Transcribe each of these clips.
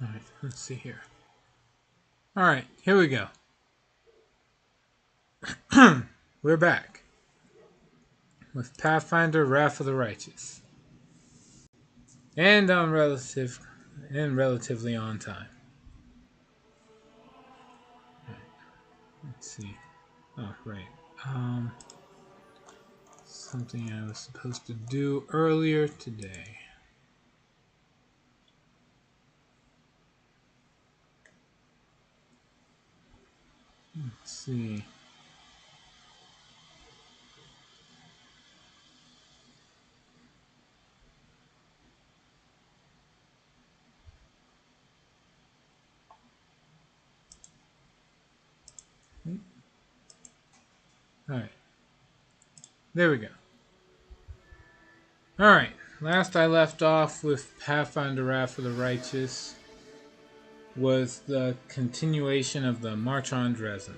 Alright, let's see here. Alright, here we go. We're back with Pathfinder Wrath of the Righteous. And relatively on time. Right, let's see. Oh, right. Something I was supposed to do earlier today. Let's see. Alright. There we go. Alright. Last I left off with Pathfinder Wrath of the Righteous was the continuation of the March on Dresden.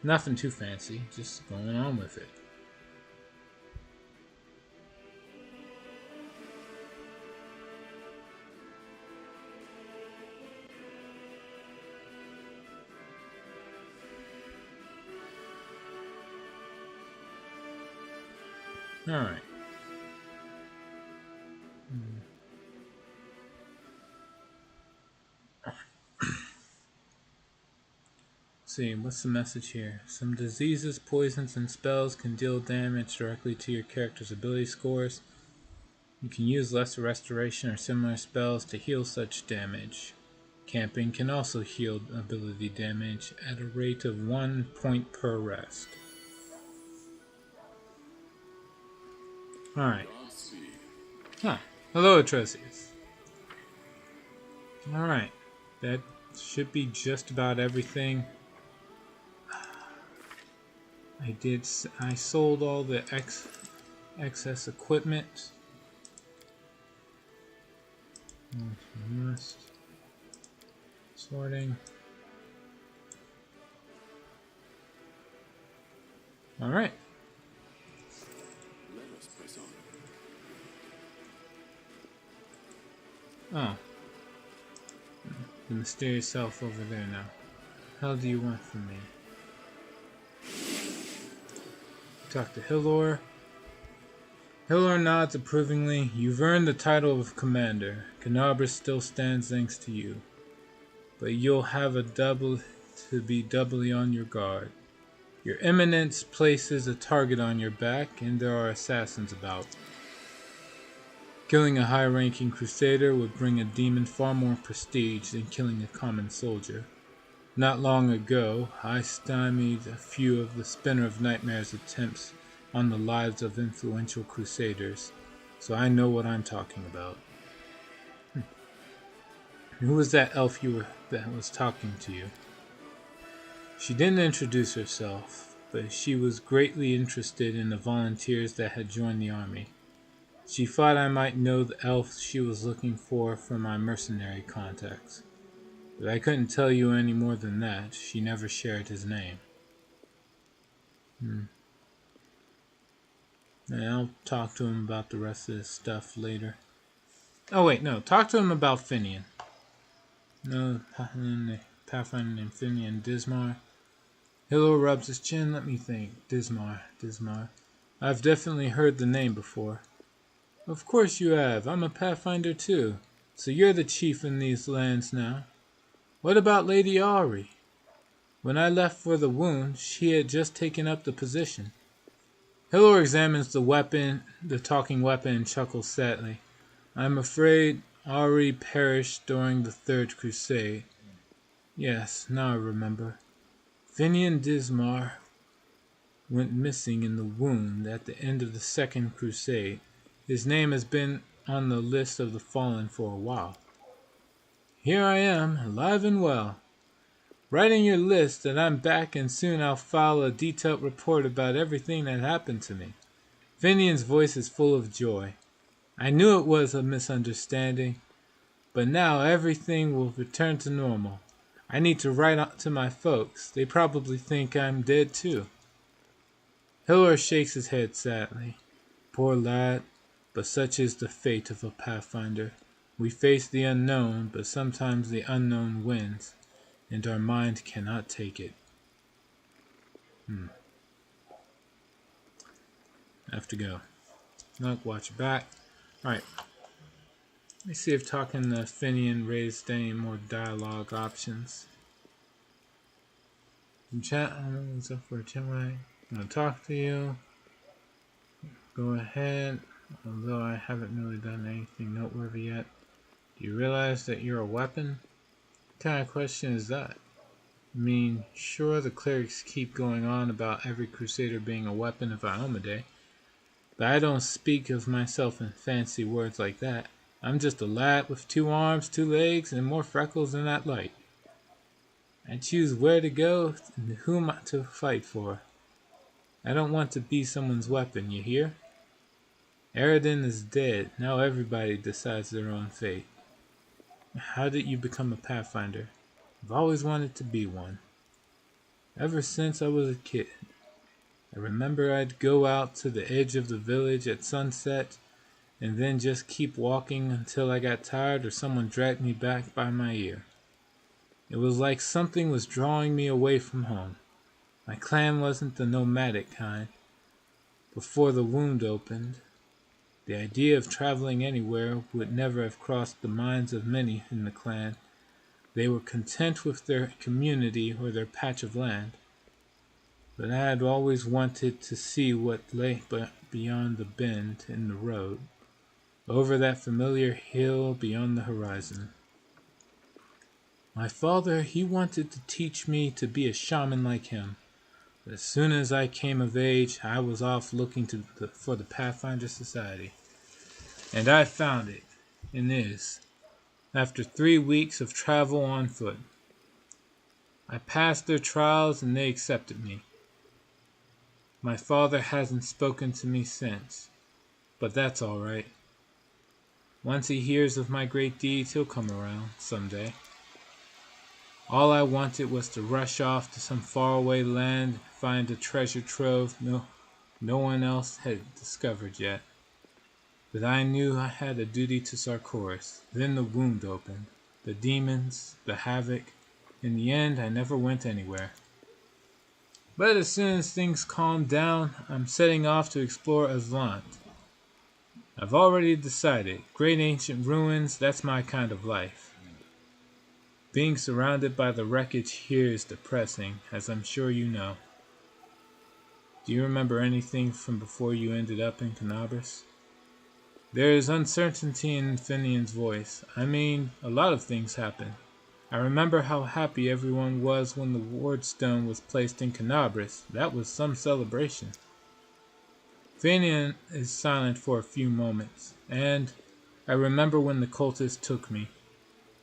Nothing too fancy, just going on with it. Alright. See, what's the message here? Some diseases, poisons, and spells can deal damage directly to your character's ability scores. You can use lesser restoration or similar spells to heal such damage. Camping can also heal ability damage at a rate of 1 point per rest. Alright. Huh. Hello, Atrocious. Alright. That should be just about everything. I sold all the excess equipment. Sorting. Alright. Oh. The mysterious self over there now. What hell do you want from me? Talk to Hilor. Hilor nods approvingly. You've earned the title of commander. Canabras still stands thanks to you. But you'll have to be doubly on your guard. Your Eminence places a target on your back, and there are assassins about. Killing a high-ranking crusader would bring a demon far more prestige than killing a common soldier. Not long ago, I stymied a few of the Spinner of Nightmares' attempts on the lives of influential crusaders, so I know what I'm talking about. Who was that elf that was talking to you? She didn't introduce herself, but she was greatly interested in the volunteers that had joined the army. She thought I might know the elf she was looking for from my mercenary contacts. But I couldn't tell you any more than that. She never shared his name. And I'll talk to him about the rest of this stuff later. Oh wait, no. Talk to him about Finian. No, Pathfinder named Finian. Dismar. Hilor rubs his chin. Let me think. Dismar. I've definitely heard the name before. Of course you have. I'm a Pathfinder too. So you're the chief in these lands now. What about Lady Ari? When I left for the wound, she had just taken up the position. Hilor examines the talking weapon, and chuckles sadly. I'm afraid Ari perished during the Third Crusade. Yes, now I remember. Finian Dismar went missing in the wound at the end of the Second Crusade. His name has been on the list of the fallen for a while. Here I am, alive and well. Writing your list that I'm back, and soon I'll file a detailed report about everything that happened to me. Finian's voice is full of joy. I knew it was a misunderstanding, but now everything will return to normal. I need to write to my folks. They probably think I'm dead too. Hilor shakes his head sadly. Poor lad. but such is the fate of a pathfinder. We face the unknown, but sometimes the unknown wins, and our mind cannot take it. I have to go. Look, watch your back. Alright. Let me see if talking to Finian raised any more dialogue options. Chat, what's up for a chat? I'm gonna talk to you. Go ahead. Although I haven't really done anything noteworthy yet. Do you realize that you're a weapon? What kind of question is that? I mean, sure, the clerics keep going on about every crusader being a weapon of Iomedae, but I don't speak of myself in fancy words like that. I'm just a lad with 2 arms, 2 legs, and more freckles than that light. I choose where to go and whom to fight for. I don't want to be someone's weapon, you hear? Aradin is dead. Now everybody decides their own fate. How did you become a pathfinder? I've always wanted to be one. Ever since I was a kid. I remember I'd go out to the edge of the village at sunset and then just keep walking until I got tired or someone dragged me back by my ear. It was like something was drawing me away from home. My clan wasn't the nomadic kind. Before the wound opened, the idea of traveling anywhere would never have crossed the minds of many in the clan. They were content with their community or their patch of land. But I had always wanted to see what lay beyond the bend in the road, over that familiar hill beyond the horizon. My father, he wanted to teach me to be a shaman like him. But as soon as I came of age, I was off looking for the Pathfinder Society. And I found it, in Iz, after 3 weeks of travel on foot. I passed their trials and they accepted me. My father hasn't spoken to me since, but that's all right. Once he hears of my great deeds, he'll come around someday. All I wanted was to rush off to some faraway land and find a treasure trove no one else had discovered yet. But I knew I had a duty to Sarkoris. Then the wound opened. The demons, the havoc. In the end, I never went anywhere. But as soon as things calm down, I'm setting off to explore Azlant. I've already decided. Great ancient ruins, that's my kind of life. Being surrounded by the wreckage here is depressing, as I'm sure you know. Do you remember anything from before you ended up in Kenabres? There is uncertainty in Finian's voice. I mean, a lot of things happened. I remember how happy everyone was when the ward stone was placed in Kenabres. That was some celebration. Finian is silent for a few moments, and I remember when the cultists took me,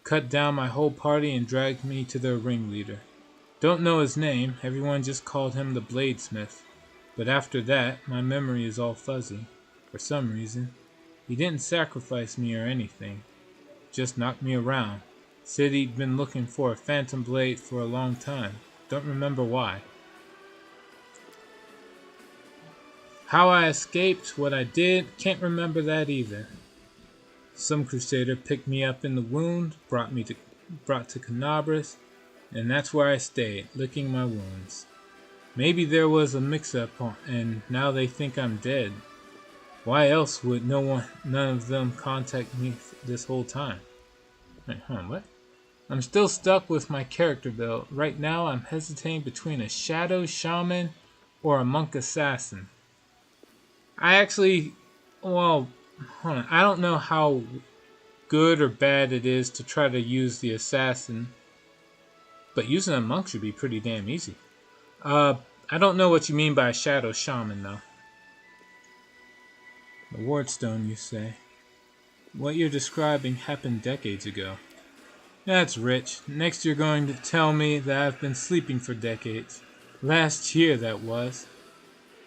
cut down my whole party and dragged me to their ringleader. Don't know his name, everyone just called him the Bladesmith, but after that, my memory is all fuzzy, for some reason. He didn't sacrifice me or anything, just knocked me around. Said he'd been looking for a phantom blade for a long time. Don't remember why. How I escaped, what I did, can't remember that either. Some crusader picked me up in the wound, brought to Kenabres, and that's where I stayed, licking my wounds. Maybe there was a mix-up, and now they think I'm dead. Why else would none of them contact me this whole time? Wait, what? I'm still stuck with my character build. Right now I'm hesitating between a shadow shaman or a monk assassin. I don't know how good or bad it is to try to use the assassin, but using a monk should be pretty damn easy. I don't know what you mean by a shadow shaman though. The Wardstone, you say? What you're describing happened decades ago. That's rich. Next you're going to tell me that I've been sleeping for decades. Last year, that was.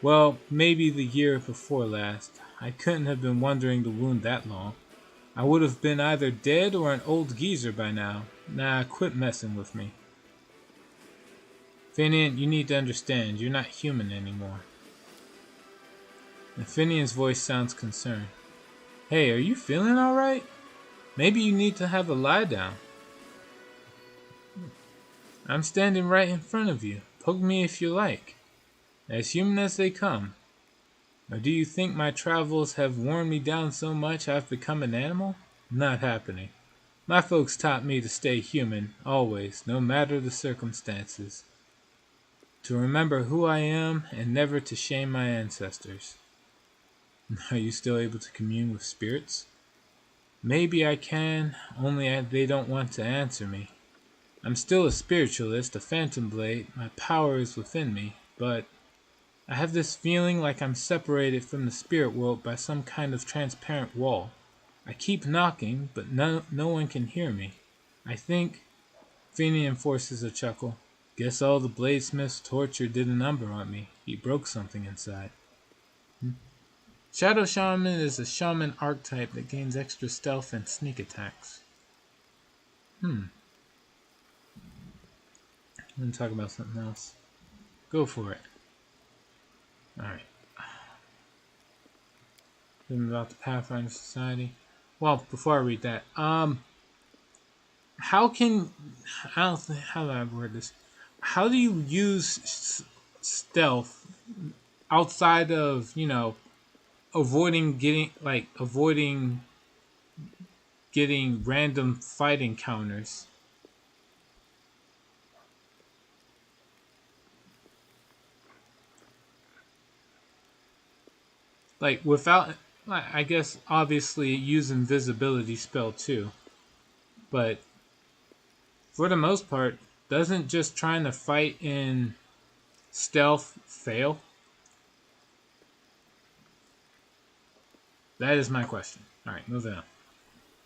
Well, maybe the year before last. I couldn't have been wondering the wound that long. I would have been either dead or an old geezer by now. Nah, quit messing with me. Finian, you need to understand, you're not human anymore. And Finian's voice sounds concerned. Hey, are you feeling alright? Maybe you need to have a lie down. I'm standing right in front of you. Poke me if you like. As human as they come. Or do you think my travels have worn me down so much I've become an animal? Not happening. My folks taught me to stay human, always, no matter the circumstances. To remember who I am and never to shame my ancestors. Are you still able to commune with spirits? Maybe I can, only they don't want to answer me. I'm still a spiritualist, a phantom blade. My power is within me, but I have this feeling like I'm separated from the spirit world by some kind of transparent wall. I keep knocking, but no one can hear me. I think, Fenian forces a chuckle. Guess all the bladesmith's torture did a number on me. He broke something inside. Shadow Shaman is a shaman archetype that gains extra stealth and sneak attacks. I'm gonna talk about something else. Go for it. Alright. Something about the Pathfinder Society. Well, before I read that, how can I don't think how do I word this? How do you use stealth outside of avoiding getting random fight encounters? Like without, I guess obviously use invisibility spell too, but for the most part, doesn't just trying to fight in stealth fail? That is my question. Alright, moving on.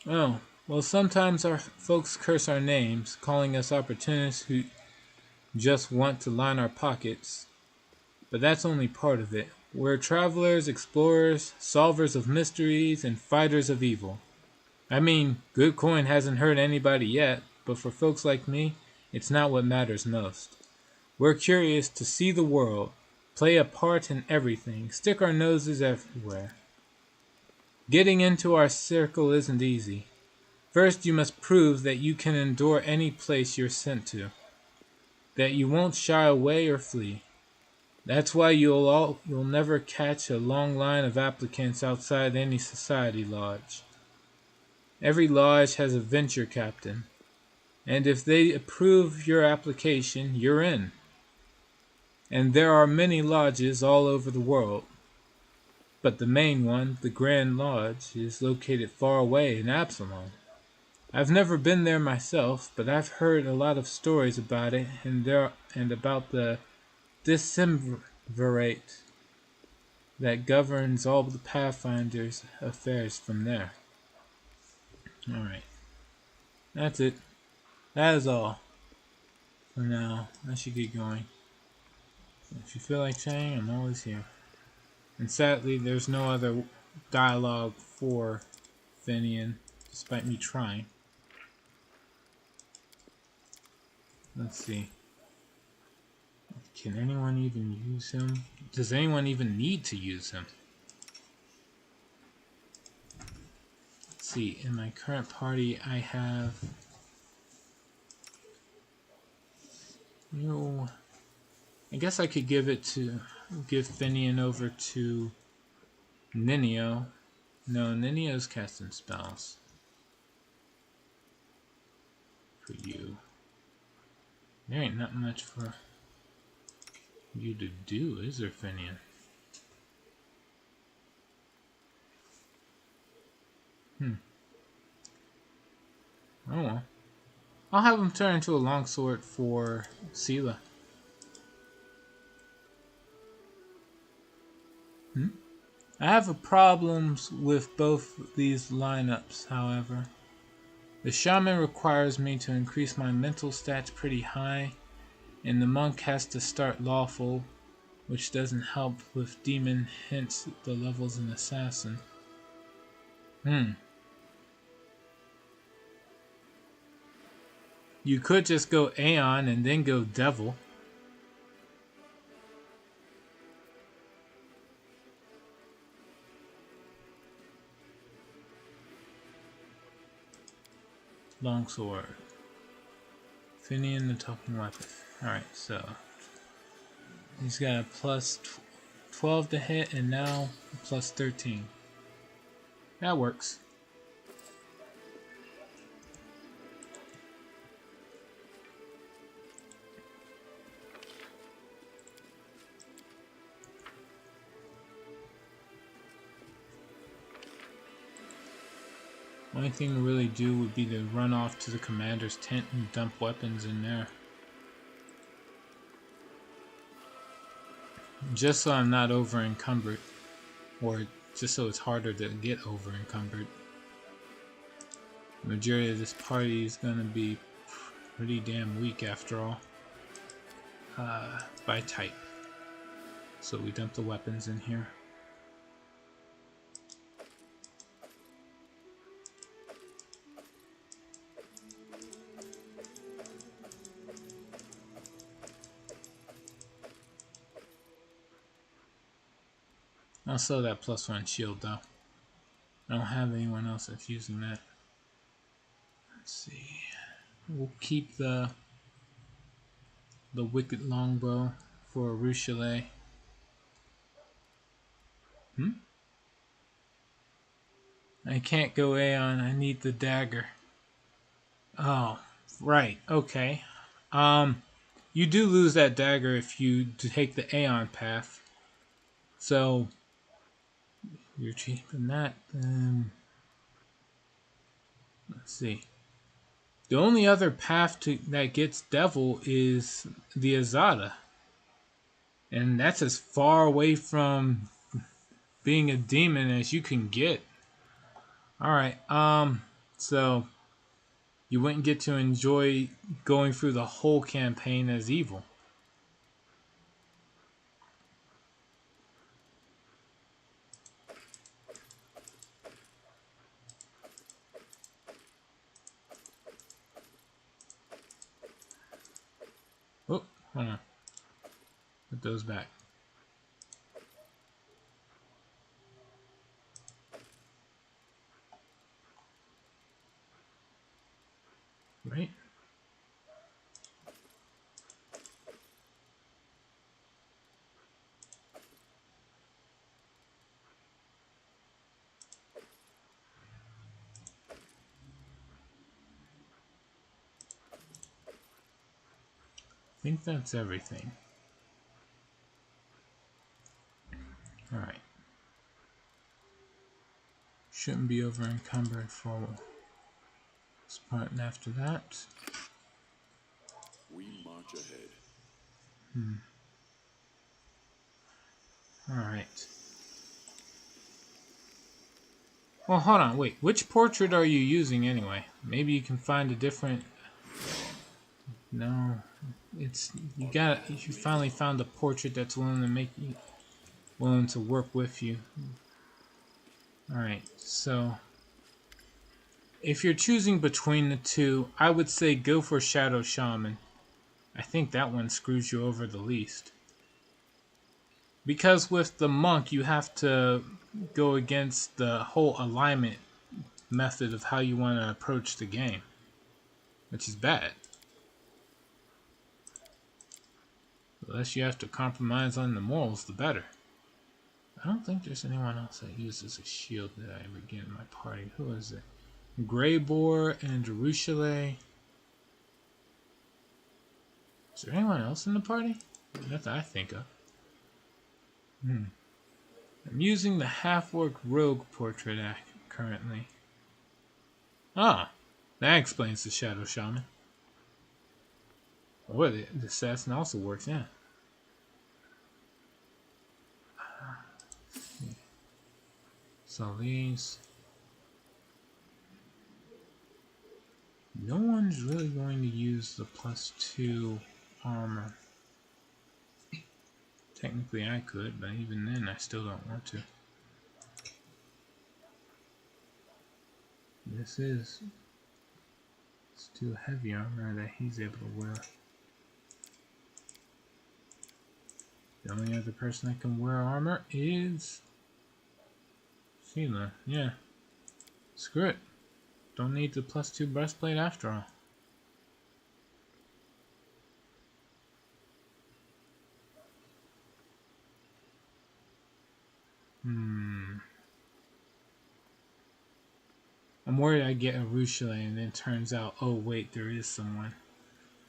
Oh, well, sometimes our folks curse our names, calling us opportunists who just want to line our pockets. But that's only part of it. We're travelers, explorers, solvers of mysteries, and fighters of evil. I mean, good coin hasn't hurt anybody yet, but for folks like me, it's not what matters most. We're curious to see the world, play a part in everything, stick our noses everywhere. Getting into our circle isn't easy. First, you must prove that you can endure any place you're sent to, that you won't shy away or flee. That's why you'll never catch a long line of applicants outside any society lodge. Every lodge has a venture captain, and if they approve your application, you're in. And there are many lodges all over the world, but the main one, the Grand Lodge, is located far away in Absalom. I've never been there myself, but I've heard a lot of stories about it and about the Decemvirate that governs all the Pathfinder's affairs from there. Alright. That's it. That is all. For now. I should get going. If you feel like chatting, I'm always here. And sadly, there's no other dialogue for Finian, despite me trying. Let's see. Can anyone even use him? Does anyone even need to use him? Let's see. In my current party, I have... I guess I could give Finian over to Ninio. No, Ninio's casting spells. For you. There ain't not much for you to do, is there, Finian? Oh well. I'll have him turn into a longsword for Sela. I have problems with both these lineups, however. The shaman requires me to increase my mental stats pretty high, and the monk has to start lawful, which doesn't help with demon, hence the level's an assassin. You could just go Aeon and then go Devil. longsword. Finian the talking weapon. Alright, so he's got a plus 12 to hit and now plus 13. That works. Only thing to really do would be to run off to the commander's tent and dump weapons in there. Just so I'm not over encumbered. Or just so it's harder to get over encumbered. The majority of this party is going to be pretty damn weak after all. By type. So we dump the weapons in here. I'll sell that +1 shield though. I don't have anyone else that's using that. Let's see. We'll keep the wicked longbow for Rochelet. I can't go Aeon. I need the dagger. Oh, right. Okay. You do lose that dagger if you take the Aeon path. So you're cheaping that. Let's see. The only other path that gets Devil is the Azada. And that's as far away from being a demon as you can get. Alright, so you wouldn't get to enjoy going through the whole campaign as evil. Oh, hold on. Put those back. Right? I think that's everything. Alright. Shouldn't be over encumbered for this part, and after that. We march ahead. Alright. Well, hold on, wait. Which portrait are you using anyway? Maybe you can find a different... No. It's... You finally found a portrait that's willing to work with you. Alright, so... If you're choosing between the two, I would say go for Shadow Shaman. I think that one screws you over the least. Because with the monk, you have to go against the whole alignment method of how you want to approach the game. Which is bad. The less you have to compromise on the morals, the better. I don't think there's anyone else that uses a shield that I ever get in my party. Who is it? Greybor and Rochelet. Is there anyone else in the party? Not that I think of. I'm using the half-orc rogue portrait currently. Ah, that explains the Shadow Shaman. Or the assassin also works, yeah. So these... No one's really going to use the +2 armor. Technically I could, but even then I still don't want to. This is... It's too heavy armor that he's able to wear. The only other person that can wear armor is... Sheila, yeah. Screw it. Don't need the +2 breastplate after all. I'm worried I get a Rushale and then turns out, oh wait, there is someone.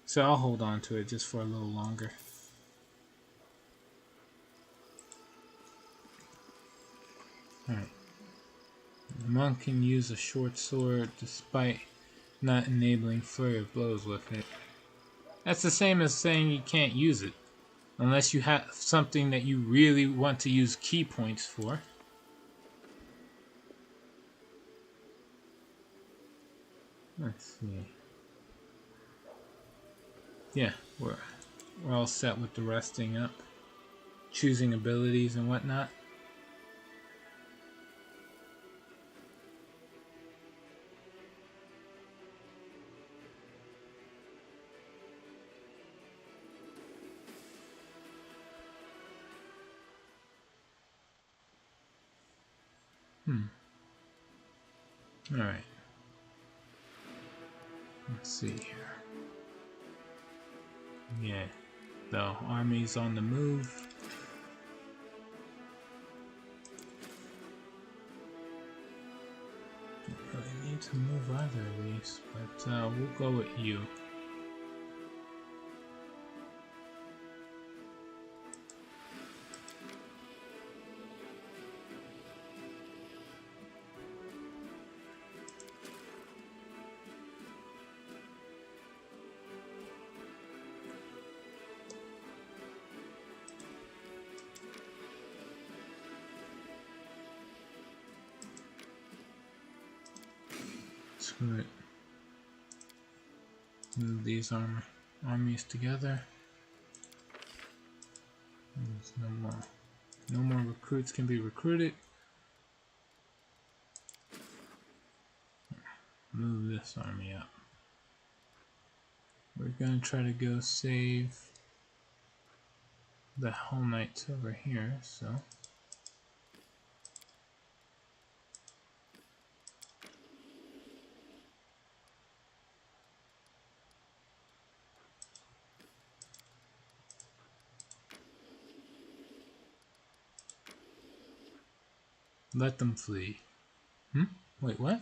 So I'll hold on to it just for a little longer. Alright. The monk can use a short sword despite not enabling flurry of blows with it. That's the same as saying you can't use it. Unless you have something that you really want to use key points for. Let's see. Yeah, we're all set with the resting up. Choosing abilities and whatnot. Alright. Let's see here. Yeah. The army's on the move. Don't really need to move either of these, but we'll go with you. Screw it. Move these armies together. There's no more recruits can be recruited. Move this army up. We're gonna try to go save the Hell Knights over here, so let them flee. Wait, what?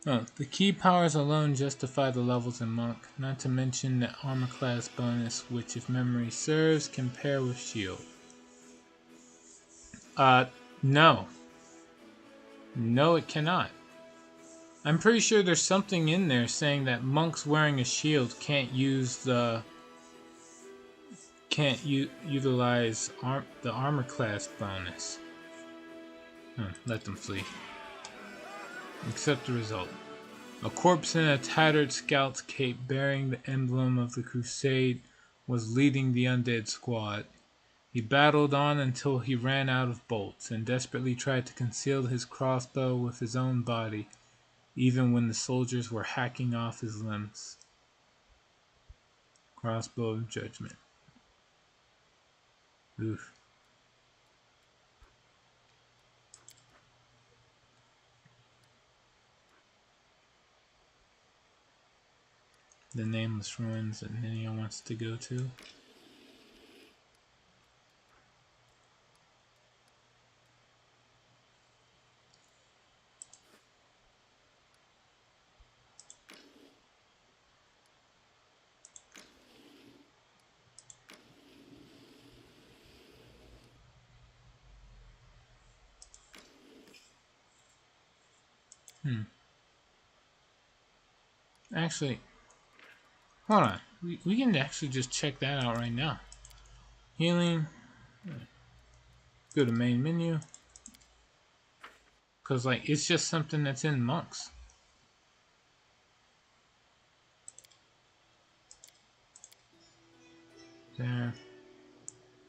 Oh, the key powers alone justify the levels in Monk, not to mention the armor class bonus, which if memory serves, can pair with shield. No. No, it cannot. I'm pretty sure there's something in there saying that monks wearing a shield can't use the... utilize the armor class bonus. Let them flee. Accept the result. A corpse in a tattered scout's cape bearing the emblem of the crusade was leading the undead squad. He battled on until he ran out of bolts and desperately tried to conceal his crossbow with his own body, even when the soldiers were hacking off his limbs. Crossbow of Judgment. Oof. The nameless ruins that Ninia wants to go to. Actually, hold on. We can actually just check that out right now. Healing. Go to main menu. Because, like, it's just something that's in monks. There.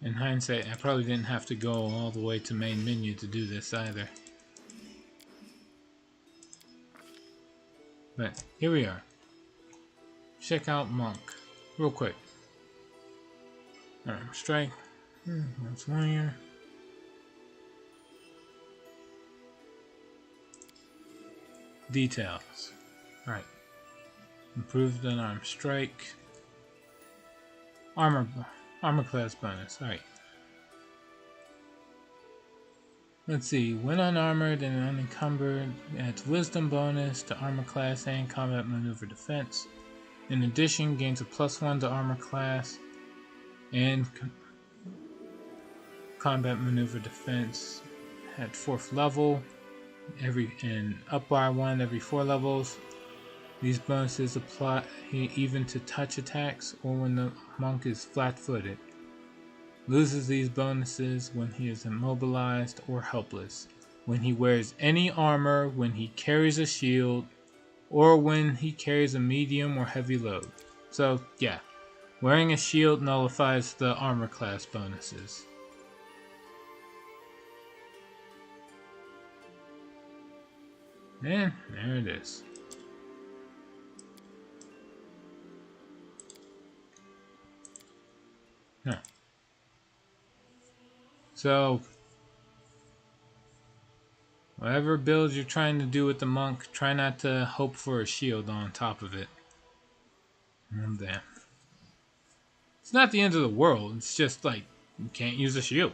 In hindsight, I probably didn't have to go all the way to main menu to do this either. But here we are. Check out Monk. Real quick. Alright, strike. That's warrior. Details. Alright. Improved unarmed strike. Armor class bonus. Alright. Let's see. When unarmored and unencumbered, adds wisdom bonus to armor class and combat maneuver defense. In addition, gains a +1 to armor class and combat maneuver defense at 4th level, and up by 1 every 4 levels. These bonuses apply even to touch attacks or when the monk is flat-footed. Loses these bonuses when he is immobilized or helpless, when he wears any armor, when he carries a shield, or when he carries a medium or heavy load. So, yeah, wearing a shield nullifies the armor class bonuses. And there it is. Huh. So, whatever build you're trying to do with the monk, try not to hope for a shield on top of it. Oh, damn. It's not the end of the world, it's just like, you can't use a shield.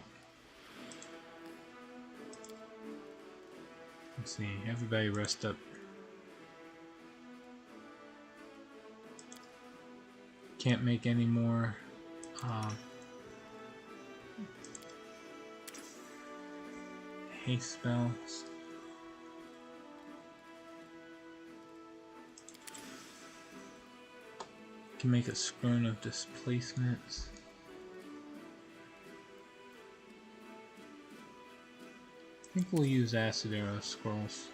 Let's see, everybody rest up. Can't make any more haste spells. Can make a scroll of displacements. I think we'll use acid arrow scrolls.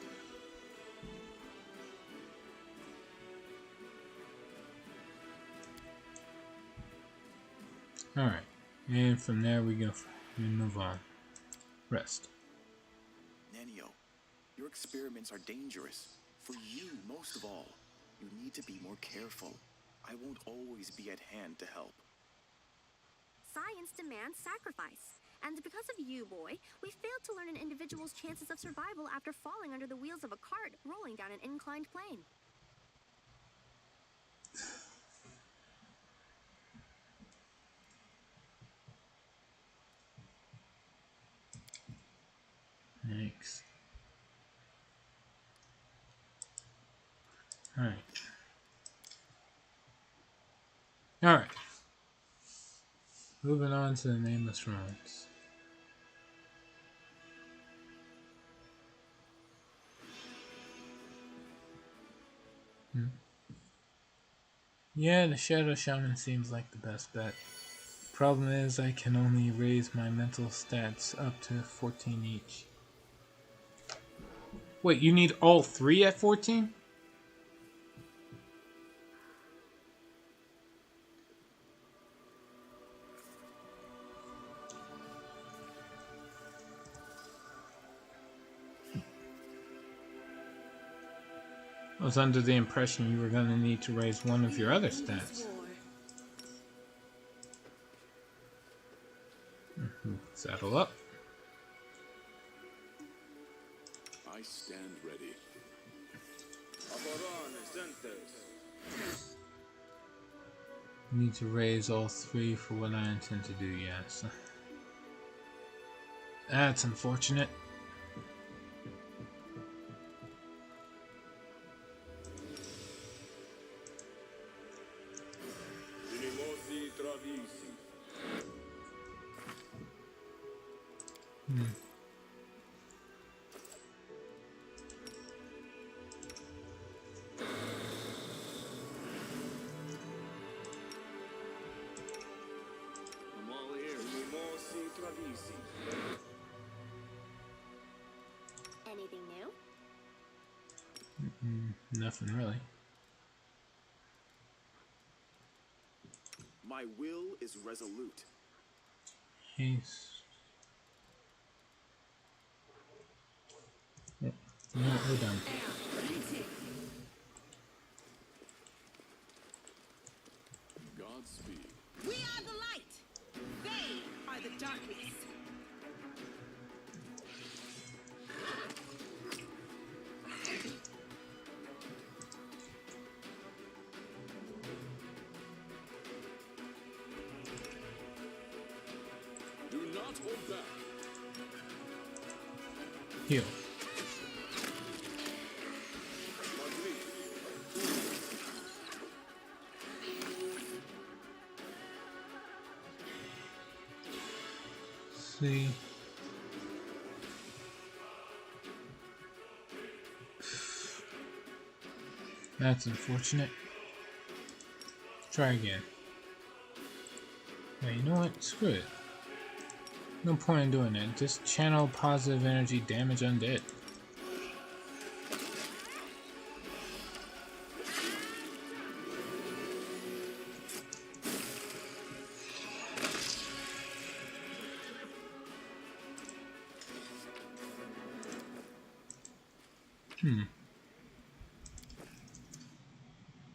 Alright, and from there we move on. Rest. Nenio, your experiments are dangerous. For you, most of all. You need to be more careful. I won't always be at hand to help. Science demands sacrifice. And because of you, boy, we failed to learn an individual's chances of survival after falling under the wheels of a cart rolling down an inclined plane. Thanks. Alright. Alright. Moving on to the Nameless Ruins. Yeah, the Shadow Shaman seems like the best bet. Problem is, I can only raise my mental stats up to 14 each. Wait, you need all 3 at 14? I was under the impression you were going to need to raise one of your other stats. Saddle up. I stand ready. Need to raise all 3 for what I intend to do, yes. That's unfortunate. Anything new? Nothing really. My will is resolute. Haste. Yeah. No, we're done. Godspeed. We are the light. They are the darkness. hold back. Heal. Marguerite, See. That's unfortunate. Try again. Yeah, you know what? Screw it. No point in doing it. Just channel positive energy, damage undead.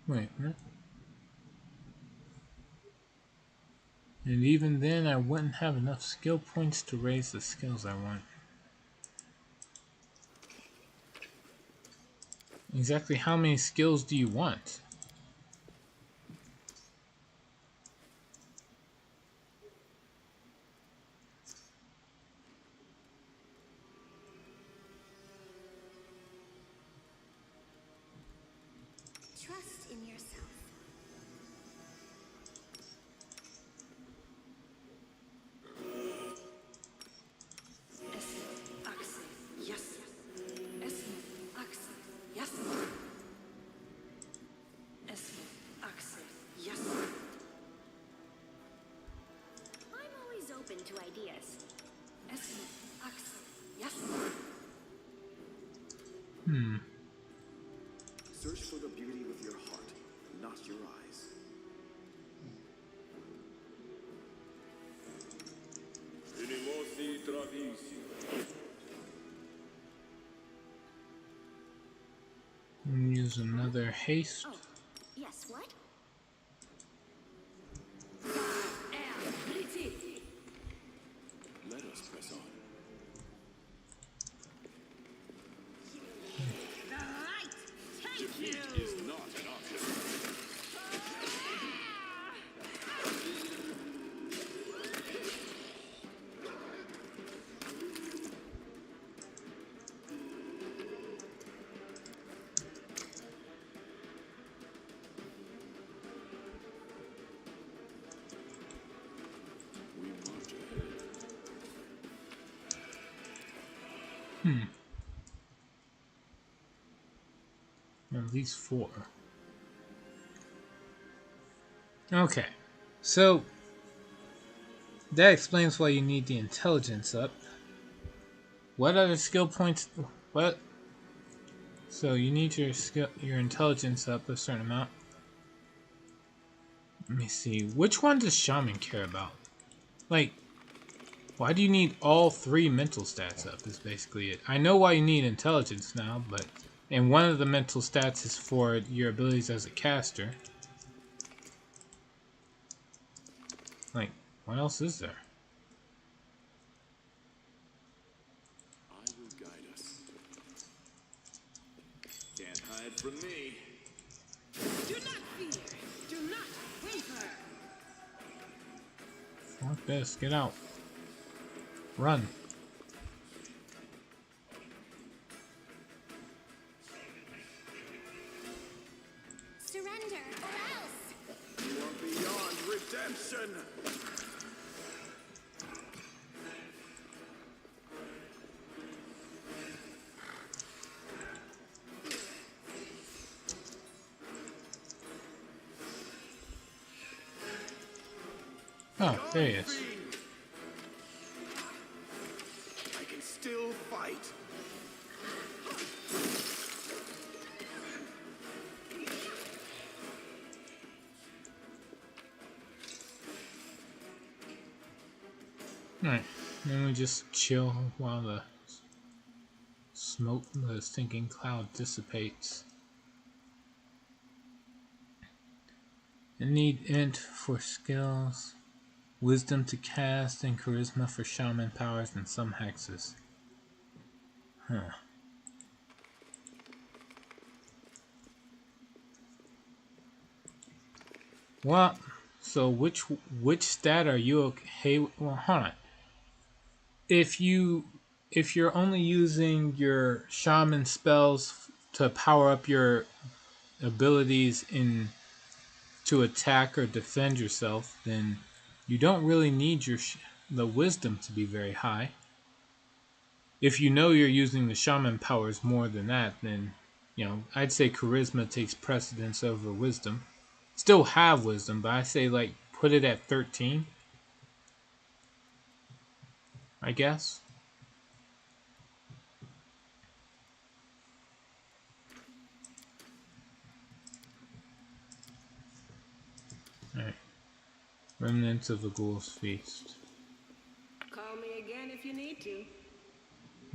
Wait, what? And even then, I wouldn't have enough skill points to raise the skills I want. Exactly how many skills do you want? Trust in yourself. I'm always open to ideas. Search for the beauty with your heart, not your eyes. Inimosi travisi. Use another haste. Oh, yes, what? Let us press on. The light take Defeat you. is not an option. We march ahead. At least 4. Okay, so that explains why you need the intelligence up. What other skill points? What? So you need your intelligence up a certain amount. Let me see. Which one does Shaman care about? Like, why do you need all 3 mental stats up? Is basically it. I know why you need intelligence now, but and one of the mental stats is for your abilities as a caster. Like, what else is there? I will guide us. Can't hide from me. Do not fear. Do not waver. Fuck this. Get out. Run. Surrender or else! You are beyond redemption! Oh, there he is. I can still fight. Alright, then we just chill while the smoke, the stinking cloud dissipates. I need int for skills, wisdom to cast, and charisma for shaman powers and some hexes. Huh. Well, so which stat are you okay? Well, hold on. if you're only using your shaman spells to power up your abilities in to attack or defend yourself, then you don't really need the wisdom to be very high. If you know you're using the shaman powers more than that, then I'd say charisma takes precedence over wisdom. Still have wisdom, but I say like put it at 13, I guess. Alright. Remnants of the Ghoul's Feast. Call me again if you need to.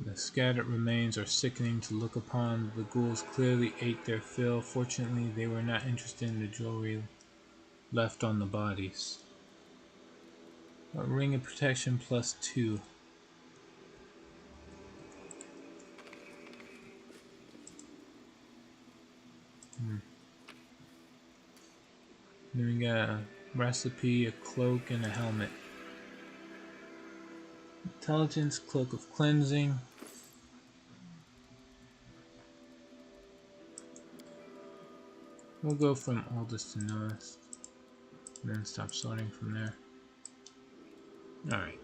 The scattered remains are sickening to look upon. The ghouls clearly ate their fill. Fortunately, they were not interested in the jewelry left on the bodies. A ring of protection +2. Then we got a recipe, a cloak, and a helmet. Intelligence, cloak of cleansing. We'll go from oldest to newest, and then stop sorting from there. Alright.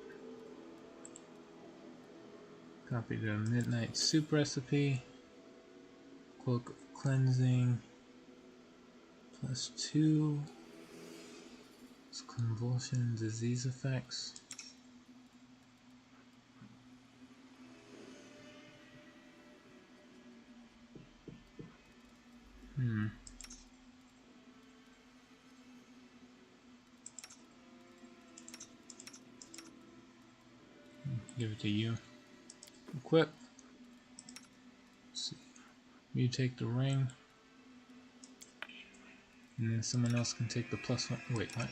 Copy the midnight soup recipe. Cloak of cleansing. +2. It's convulsion disease effects. Give it to you. Equip. Let's see. You take the ring. And then someone else can take the +1. Wait, what?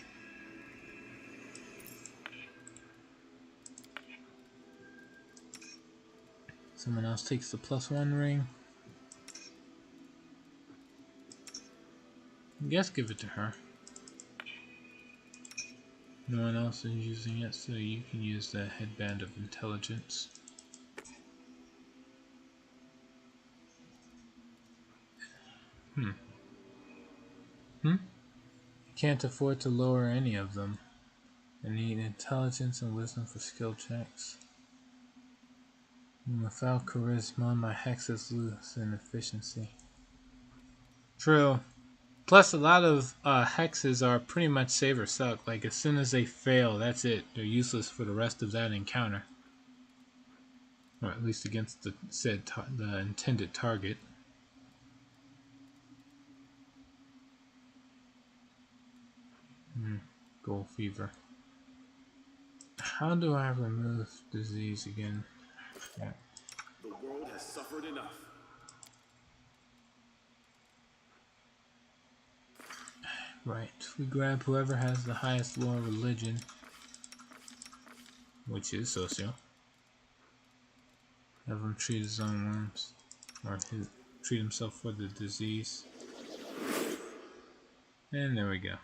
Someone else takes the +1 ring. I guess give it to her. No one else is using it, so you can use the headband of intelligence. Can't afford to lower any of them. I need intelligence and wisdom for skill checks. Without charisma, my hexes lose in efficiency. True. Plus, a lot of hexes are pretty much save or suck. Like, as soon as they fail, that's it. They're useless for the rest of that encounter. Or at least against the the intended target. Gold fever. How do I remove disease again? Yeah. The world has suffered enough. Right. We grab whoever has the highest lore religion, which is socio. Have him treat his own wounds, or treat himself for the disease. And there we go.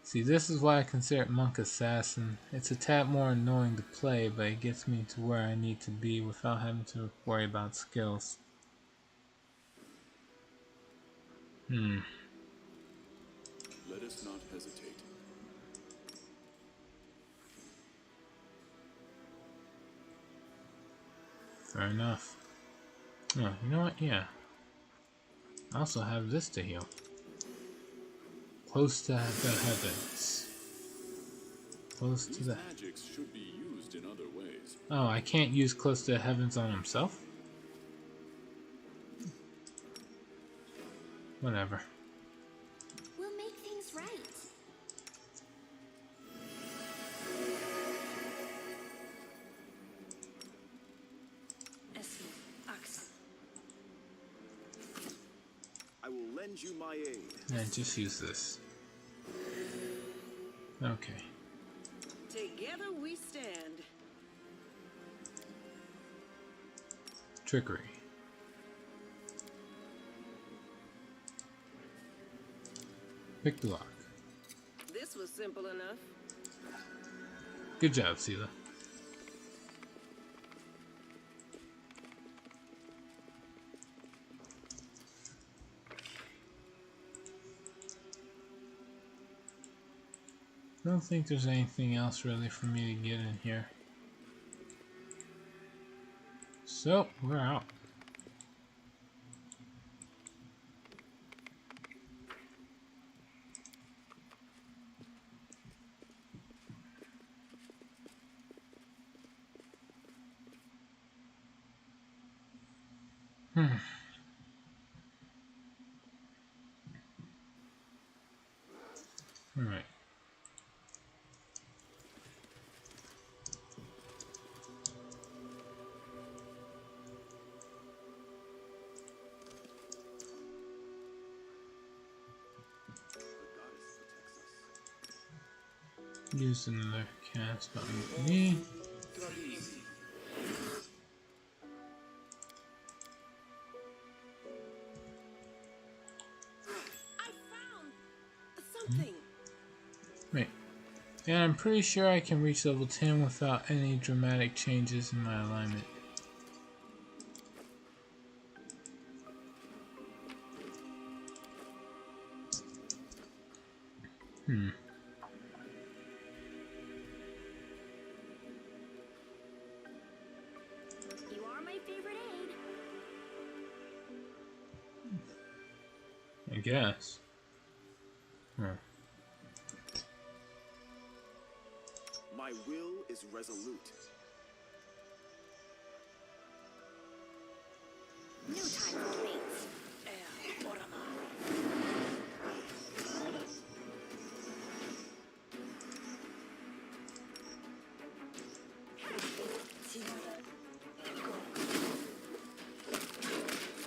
See, this is why I consider it Monk Assassin. It's a tad more annoying to play, but it gets me to where I need to be without having to worry about skills. Let us not hesitate. Fair enough. Oh, you know what? Yeah. I also have this to heal. Close to the heavens. Close to the... Magics should be used in other ways. Oh, I can't use close to the heavens on himself? Whatever. We'll make things right. I will lend you my aid. Yeah, just use this. Okay. Together we stand. Trickery. Pick the lock. This was simple enough. Good job, Sela. I don't think there's anything else really for me to get in here. So, we're out. All right. Use another cast on me. I found something. Wait. And I'm pretty sure I can reach level 10 without any dramatic changes in my alignment. You are my favorite aid. I guess. Huh. My will is resolute. No time for debates.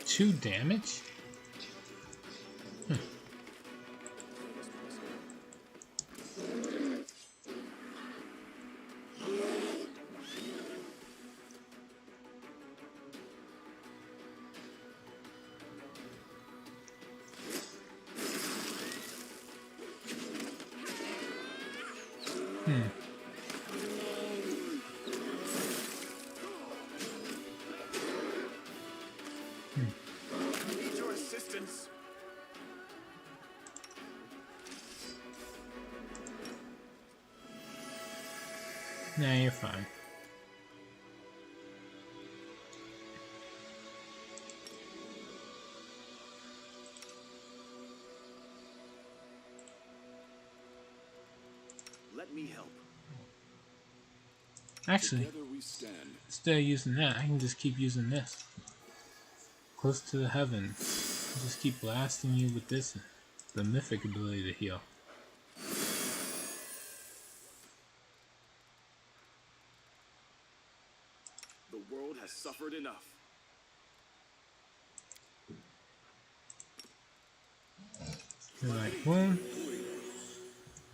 Two damage? I need your assistance. Nah, you're fine. Let me help. Actually, Together we stand. instead of using that, I can just keep using this. Close to the heavens. Just keep blasting you with this. The mythic ability to heal. The world has suffered enough. You're like, well,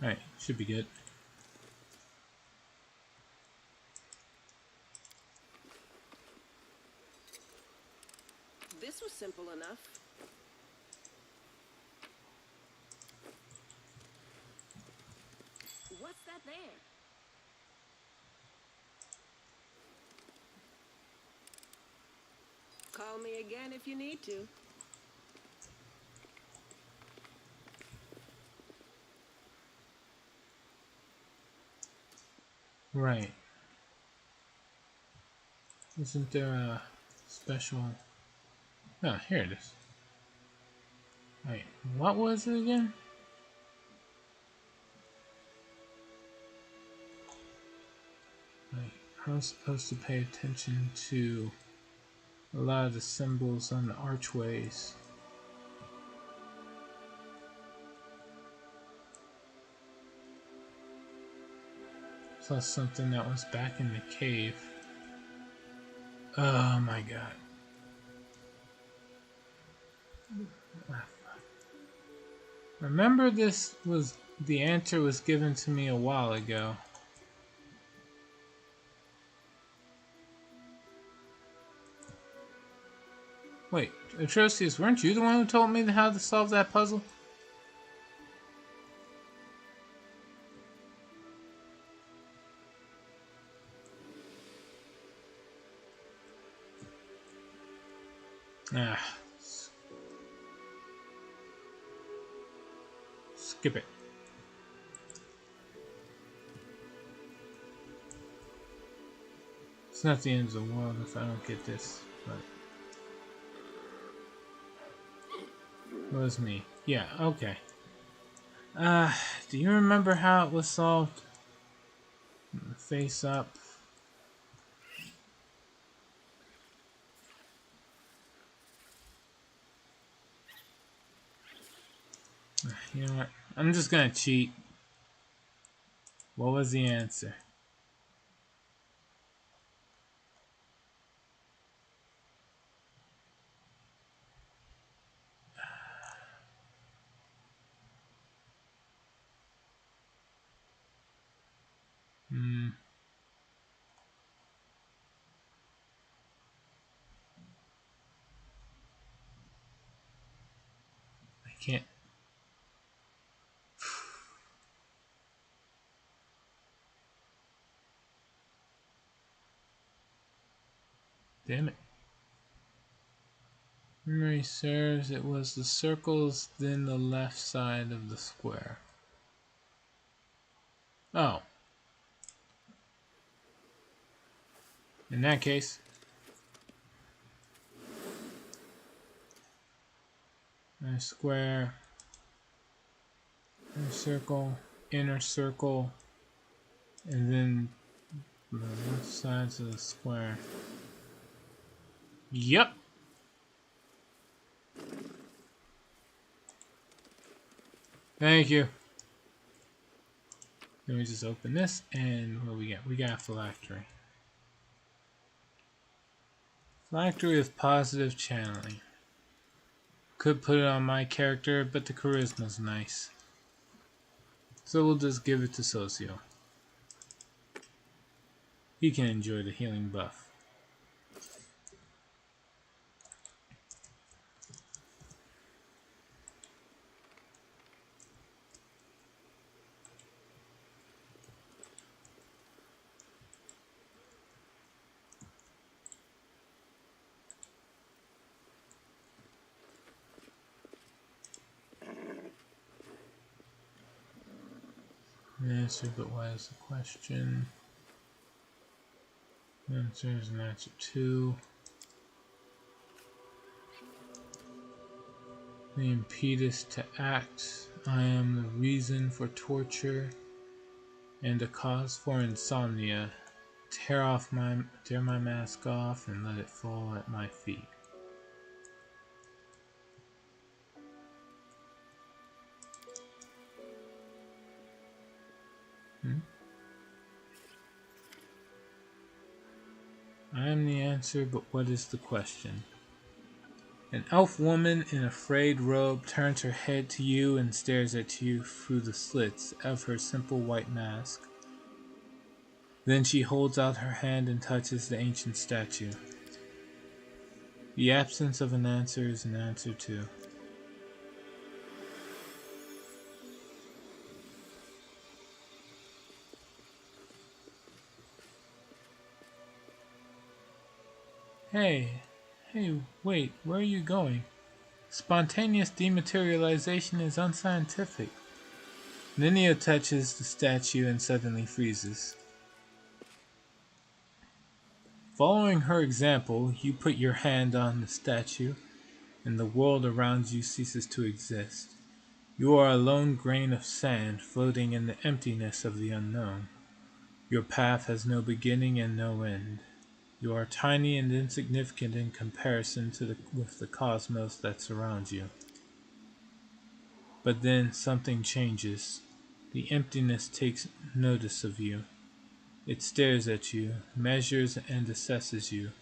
alright, should be good. This was simple enough. What's that there? Call me again if you need to. Right. Isn't there a special... Oh, here it is. Wait, what was it again? Like, I was supposed to pay attention to a lot of the symbols on the archways. Plus something that was back in the cave. Oh my god. Remember, this was the answer was given to me a while ago. Wait, Atrocious, weren't you the one who told me how to solve that puzzle? Ah. Skip it. It's not the end of the world if I don't get this, but it was me. Yeah, okay. Do you remember how it was solved? Face up. You know what? I'm just gonna cheat. What was the answer? I can't. Damn it. Memory serves, it was the circles, then the left side of the square. Oh. In that case. A square. Inner circle, and then the left sides of the square. Yep. Thank you. Let me just open this, and what we got? We got a phylactery. Phylactery with positive channeling. Could put it on my character, but the charisma's nice. So we'll just give it to Socio. He can enjoy the healing buff. Answer, but why is the question? Answer is an answer 2. The impetus to act. I am the reason for torture and a cause for insomnia. Tear my mask off and let it fall at my feet. I am the answer, but what is the question? An elf woman in a frayed robe turns her head to you and stares at you through the slits of her simple white mask. Then she holds out her hand and touches the ancient statue. The absence of an answer is an answer too. Hey, wait, where are you going? Spontaneous dematerialization is unscientific. Nenio touches the statue and suddenly freezes. Following her example, you put your hand on the statue, and the world around you ceases to exist. You are a lone grain of sand floating in the emptiness of the unknown. Your path has no beginning and no end. You are tiny and insignificant in comparison with the cosmos that surrounds you. But then something changes. The emptiness takes notice of you. It stares at you, measures and assesses you.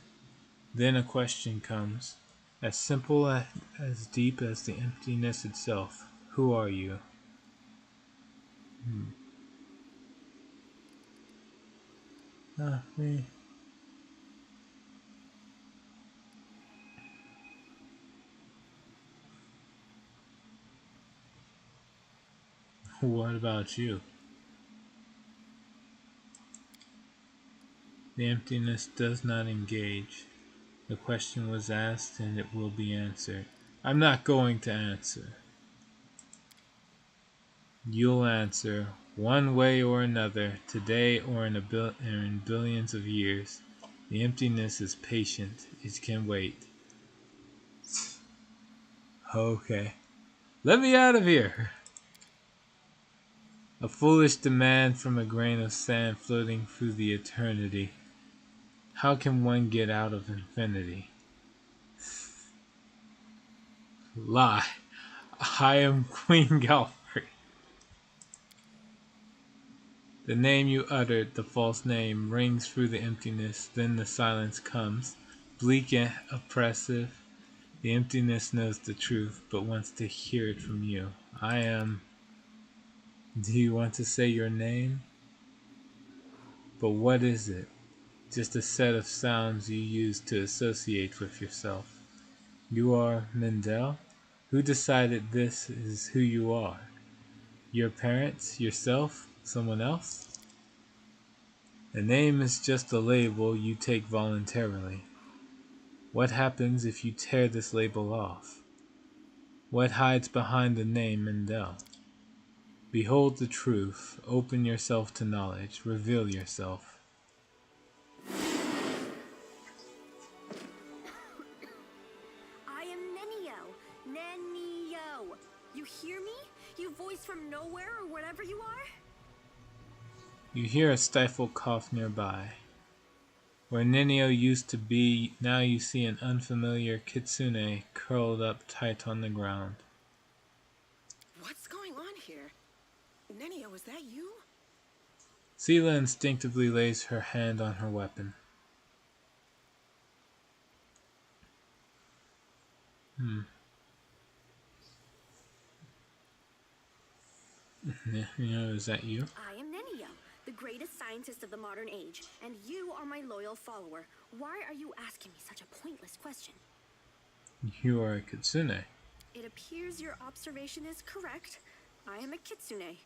Then a question comes, as simple as deep as the emptiness itself. Who are you? Me. What about you? The emptiness does not engage. The question was asked and it will be answered. I'm not going to answer. You'll answer, one way or another, today or in billions of years. The emptiness is patient. It can wait. Okay. Let me out of here! A foolish demand from a grain of sand floating through the eternity. How can one get out of infinity? Lie. I am Queen Galfrey. The name you uttered, the false name, rings through the emptiness. Then the silence comes, bleak and oppressive. The emptiness knows the truth, but wants to hear it from you. I am... Do you want to say your name? But what is it? Just a set of sounds you use to associate with yourself. You are Mendel? Who decided this is who you are? Your parents? Yourself? Someone else? A name is just a label you take voluntarily. What happens if you tear this label off? What hides behind the name Mendel? Behold the truth. Open yourself to knowledge. Reveal yourself. I am Nenio. Nenio. You hear me? You voice from nowhere or whatever you are? You hear a stifled cough nearby. Where Nenio used to be, now you see an unfamiliar kitsune curled up tight on the ground. What's going on here? Nenio, is that you? Sela instinctively lays her hand on her weapon. Nenio, is that you? I am Nenio, the greatest scientist of the modern age, and you are my loyal follower. Why are you asking me such a pointless question? You are a kitsune. It appears your observation is correct. I am a kitsune.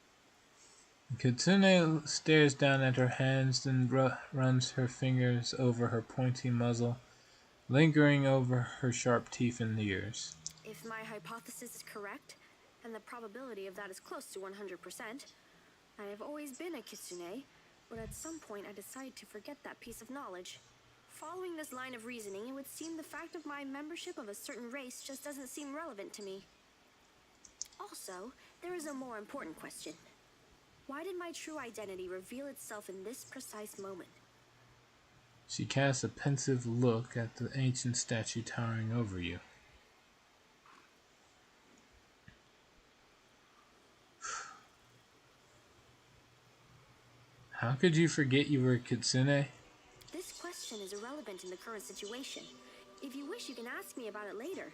Kitsune stares down at her hands, then runs her fingers over her pointy muzzle, lingering over her sharp teeth and ears. If my hypothesis is correct, and the probability of that is close to 100%, I have always been a kitsune, but at some point I decided to forget that piece of knowledge. Following this line of reasoning, it would seem the fact of my membership of a certain race just doesn't seem relevant to me. Also, there is a more important question. Why did my true identity reveal itself in this precise moment? She casts a pensive look at the ancient statue towering over you. How could you forget you were a kitsune? This question is irrelevant in the current situation. If you wish, you can ask me about it later.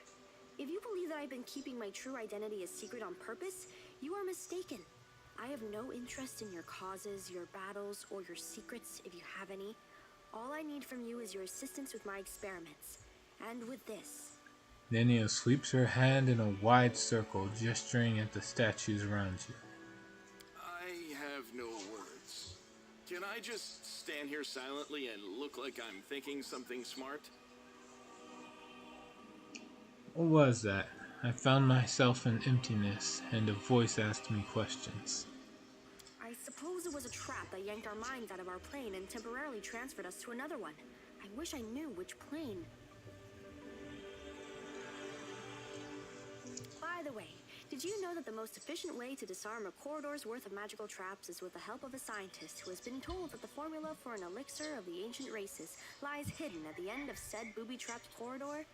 If you believe that I've been keeping my true identity a secret on purpose, you are mistaken. I have no interest in your causes, your battles, or your secrets, if you have any. All I need from you is your assistance with my experiments. And with this. Nenio sweeps her hand in a wide circle, gesturing at the statues around you. I have no words. Can I just stand here silently and look like I'm thinking something smart? What was that? I found myself in emptiness, and a voice asked me questions. I suppose it was a trap that yanked our minds out of our plane and temporarily transferred us to another one. I wish I knew which plane. By the way, did you know that the most efficient way to disarm a corridor's worth of magical traps is with the help of a scientist who has been told that the formula for an elixir of the ancient races lies hidden at the end of said booby-trapped corridor?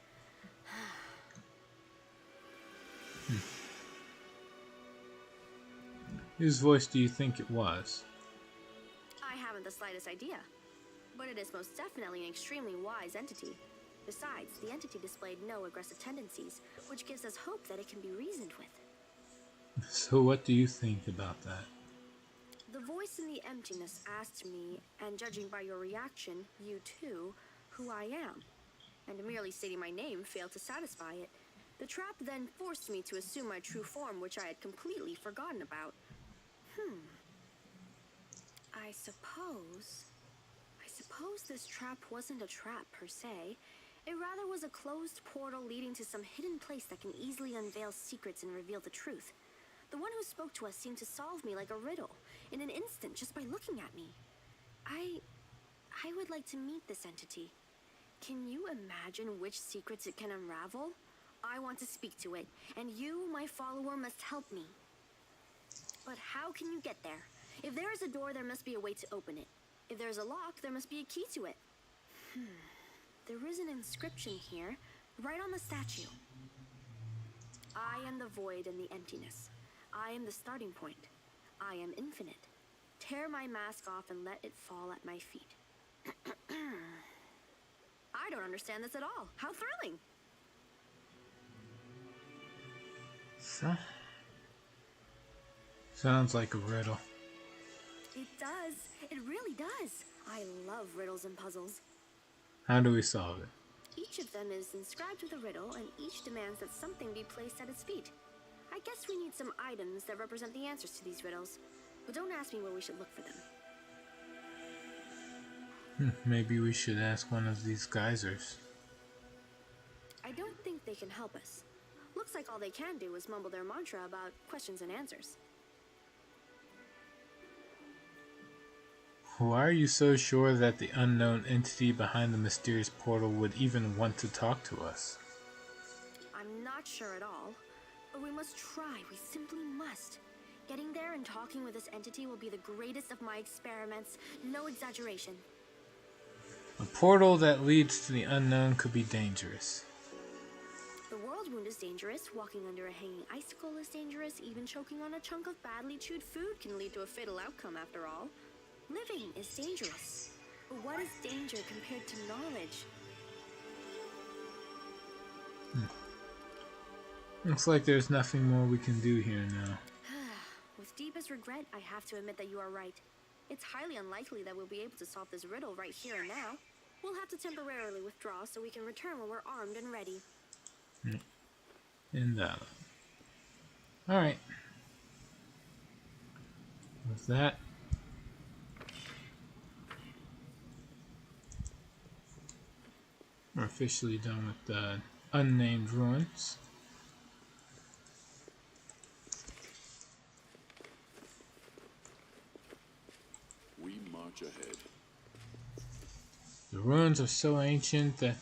Whose voice do you think it was? I haven't the slightest idea, but it is most definitely an extremely wise entity. Besides, the entity displayed no aggressive tendencies, which gives us hope that it can be reasoned with. So what do you think about that? The voice in the emptiness asked me, and judging by your reaction, you too, who I am. And merely stating my name failed to satisfy it. The trap then forced me to assume my true form, which I had completely forgotten about. I suppose this trap wasn't a trap per se. It rather was a closed portal leading to some hidden place that can easily unveil secrets and reveal the truth. The one who spoke to us seemed to solve me like a riddle in an instant just by looking at me. I would like to meet this entity. Can you imagine which secrets it can unravel? I want to speak to it, and you, my follower, must help me. But how can you get there? If there is a door, there must be a way to open it. If there's a lock, there must be a key to it. There is an inscription here, right on the statue. I am the void and the emptiness. I am the starting point. I am infinite. Tear my mask off and let it fall at my feet. I don't understand this at all. How thrilling! Sounds like a riddle. It does. It really does. I love riddles and puzzles. How do we solve it? Each of them is inscribed with a riddle, and each demands that something be placed at its feet. I guess we need some items that represent the answers to these riddles. But don't ask me where we should look for them. Maybe we should ask one of these geysers. I don't think they can help us. Looks like all they can do is mumble their mantra about questions and answers. Why are you so sure that the unknown entity behind the mysterious portal would even want to talk to us? I'm not sure at all, but we must try. We simply must. Getting there and talking with this entity will be the greatest of my experiments. No exaggeration. A portal that leads to the unknown could be dangerous. The world wound is dangerous. Walking under a hanging icicle is dangerous. Even choking on a chunk of badly chewed food can lead to a fatal outcome after all. Living is dangerous. But what is danger compared to knowledge? Looks like there's nothing more we can do here now. With deepest regret, I have to admit that you are right. It's highly unlikely that we'll be able to solve this riddle right here and now. We'll have to temporarily withdraw so we can return when we're armed and ready. And that. Alright. With that, we're officially done with the unnamed ruins. We march ahead. The ruins are so ancient that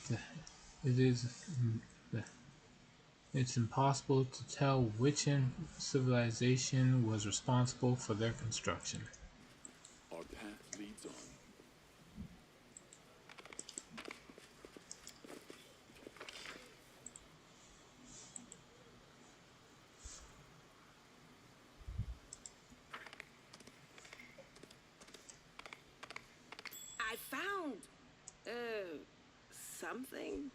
it's impossible to tell which civilization was responsible for their construction. Our path leads on. I found, something.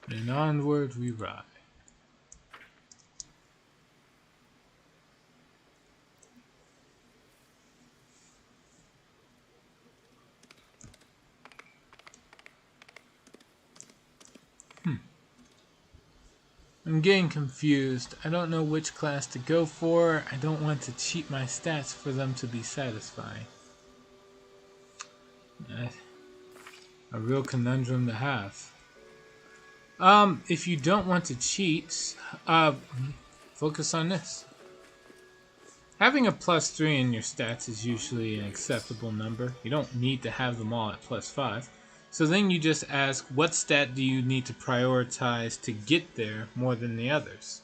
And onward we ride. I'm getting confused. I don't know which class to go for. I don't want to cheat my stats for them to be satisfying. A real conundrum to have. If you don't want to cheat, focus on this. Having a +3 in your stats is usually an acceptable number. You don't need to have them all at +5. So then you just ask, what stat do you need to prioritize to get there more than the others?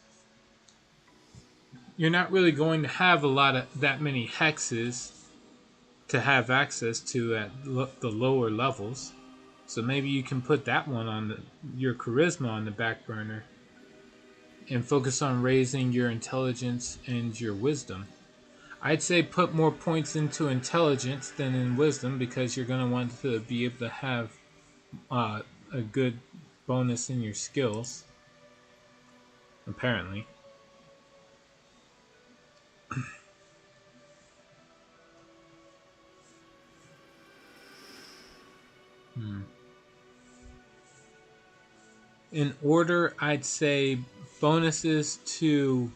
You're not really going to have that many hexes to have access to at the lower levels. So maybe you can put that one on your charisma on the back burner and focus on raising your intelligence and your wisdom. I'd say put more points into intelligence than in wisdom because you're going to want to be able to have a good bonus in your skills, apparently. In order, I'd say bonuses to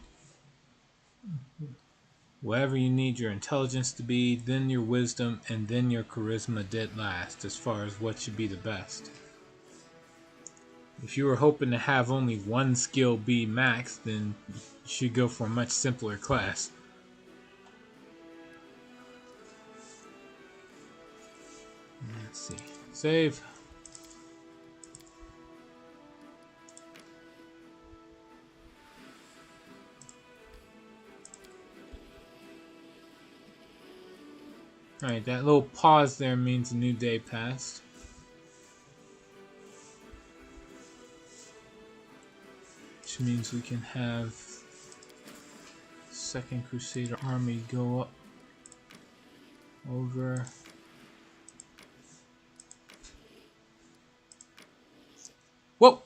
whatever you need your intelligence to be, then your wisdom, and then your charisma dead last as far as what should be the best. If you were hoping to have only one skill be max, then you should go for a much simpler class. Let's see. Save. Alright, that little pause there means a new day passed. Which means we can have Second Crusader army go up over. Whoa!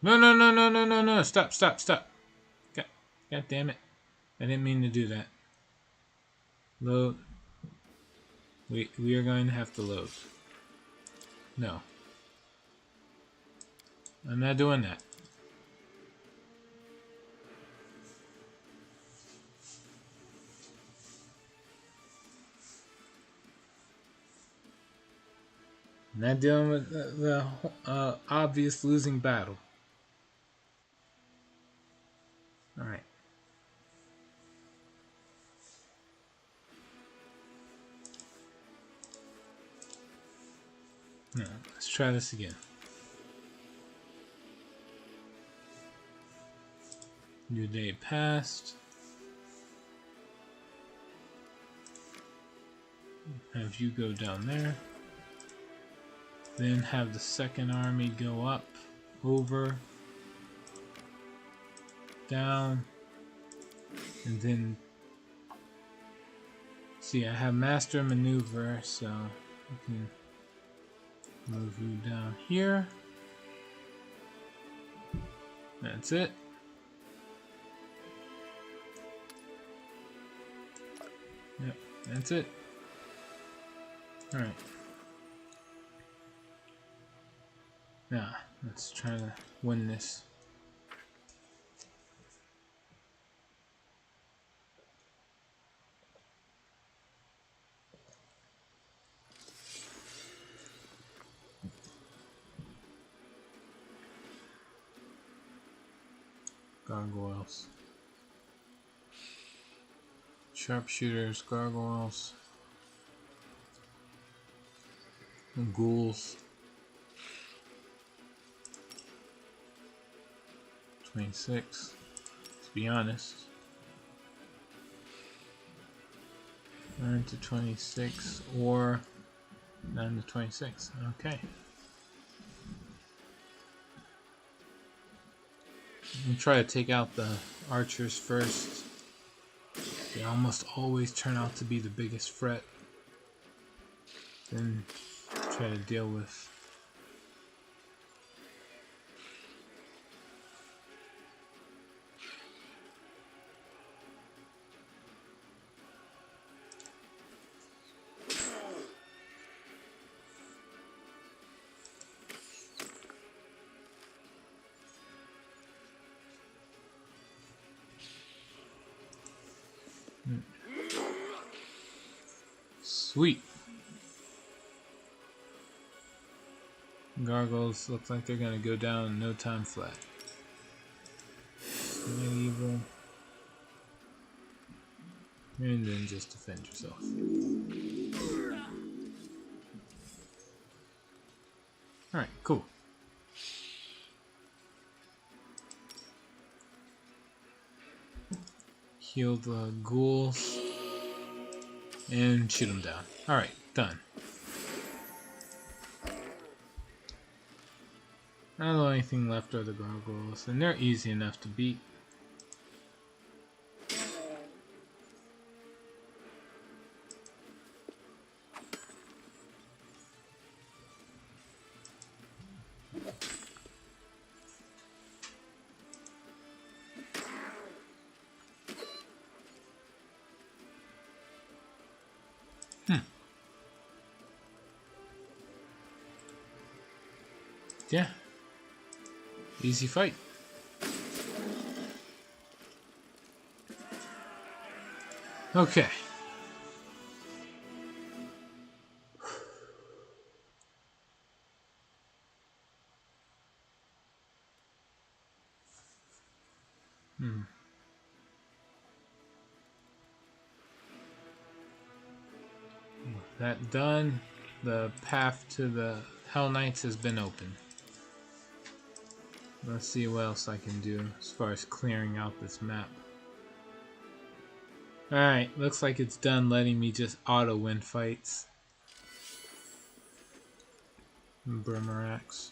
No, stop. God damn it. I didn't mean to do that. Load. We are going to have to load. No. I'm not doing that. I'm not dealing with the obvious losing battle. Alright. Now, let's try this again. New day passed. Have you go down there. Then have the second army go up, over, down, and then see I have master maneuver, so I can move you down here. That's it. Yep, that's it. Alright. Now, let's try to win this. Gargoyles. Sharpshooters, gargoyles. And ghouls. 26, to be honest. 9 to 26 or 9 to 26. Okay. Let me try to take out the archers first. They almost always turn out to be the biggest threat. Then try to deal with Sweet. Gargoyles look like they're gonna go down in no time flat. Medieval. And then just defend yourself. Alright, cool. Heal the ghouls. And shoot them down. Alright, done. Not the only thing left are the gargoyles, and they're easy enough to beat. Yeah. Easy fight. Okay. That done, the path to the Hell Knights has been opened. Let's see what else I can do as far as clearing out this map. Alright, looks like it's done letting me just auto-win fights. Brimarax.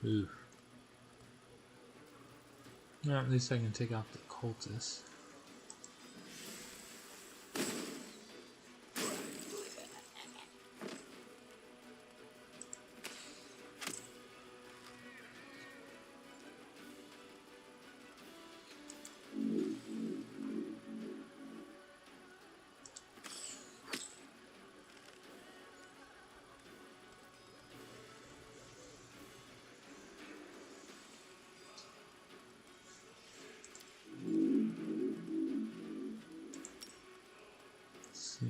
Ooh. Well, at least I can take out the cultists. See.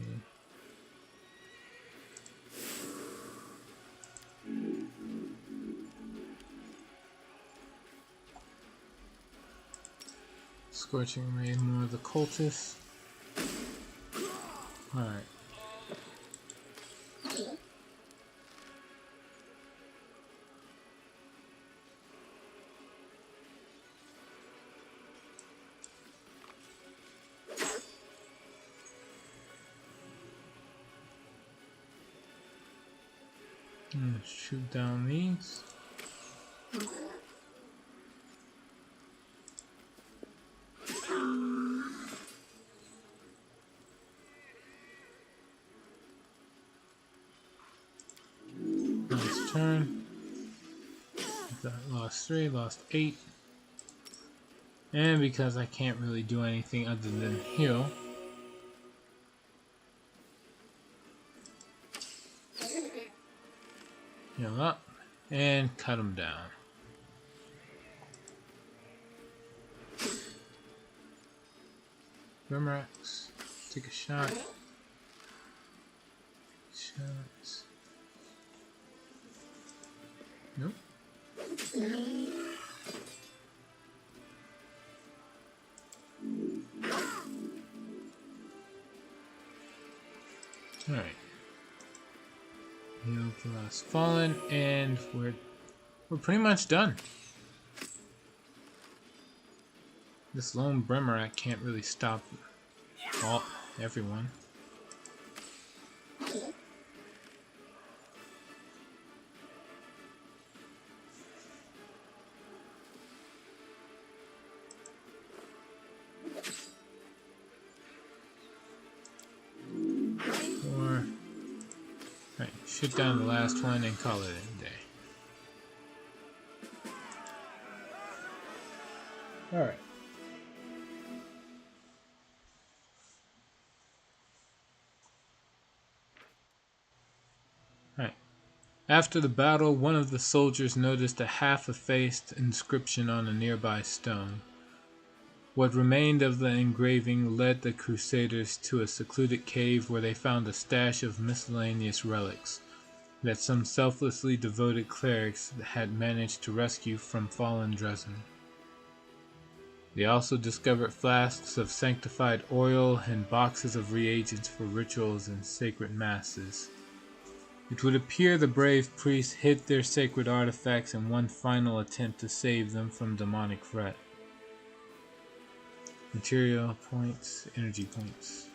Scorching Ray, more of the cultists. Alright. Shoot down these. Nice turn. That lost 3, lost 8. And because I can't really do anything other than heal, heal up and cut them down. Brimarax, take a shot. Shots. Nope. Alright. Heal the last fallen, and we're pretty much done. This lone Brimarack can't really stop everyone. Right, shoot down the last one and call it a day. Alright. Alright. After the battle, one of the soldiers noticed a half-effaced inscription on a nearby stone. What remained of the engraving led the Crusaders to a secluded cave where they found a stash of miscellaneous relics that some selflessly devoted clerics had managed to rescue from fallen Dresden. They also discovered flasks of sanctified oil and boxes of reagents for rituals and sacred masses. It would appear the brave priests hid their sacred artifacts in one final attempt to save them from demonic threat. Material points, energy points.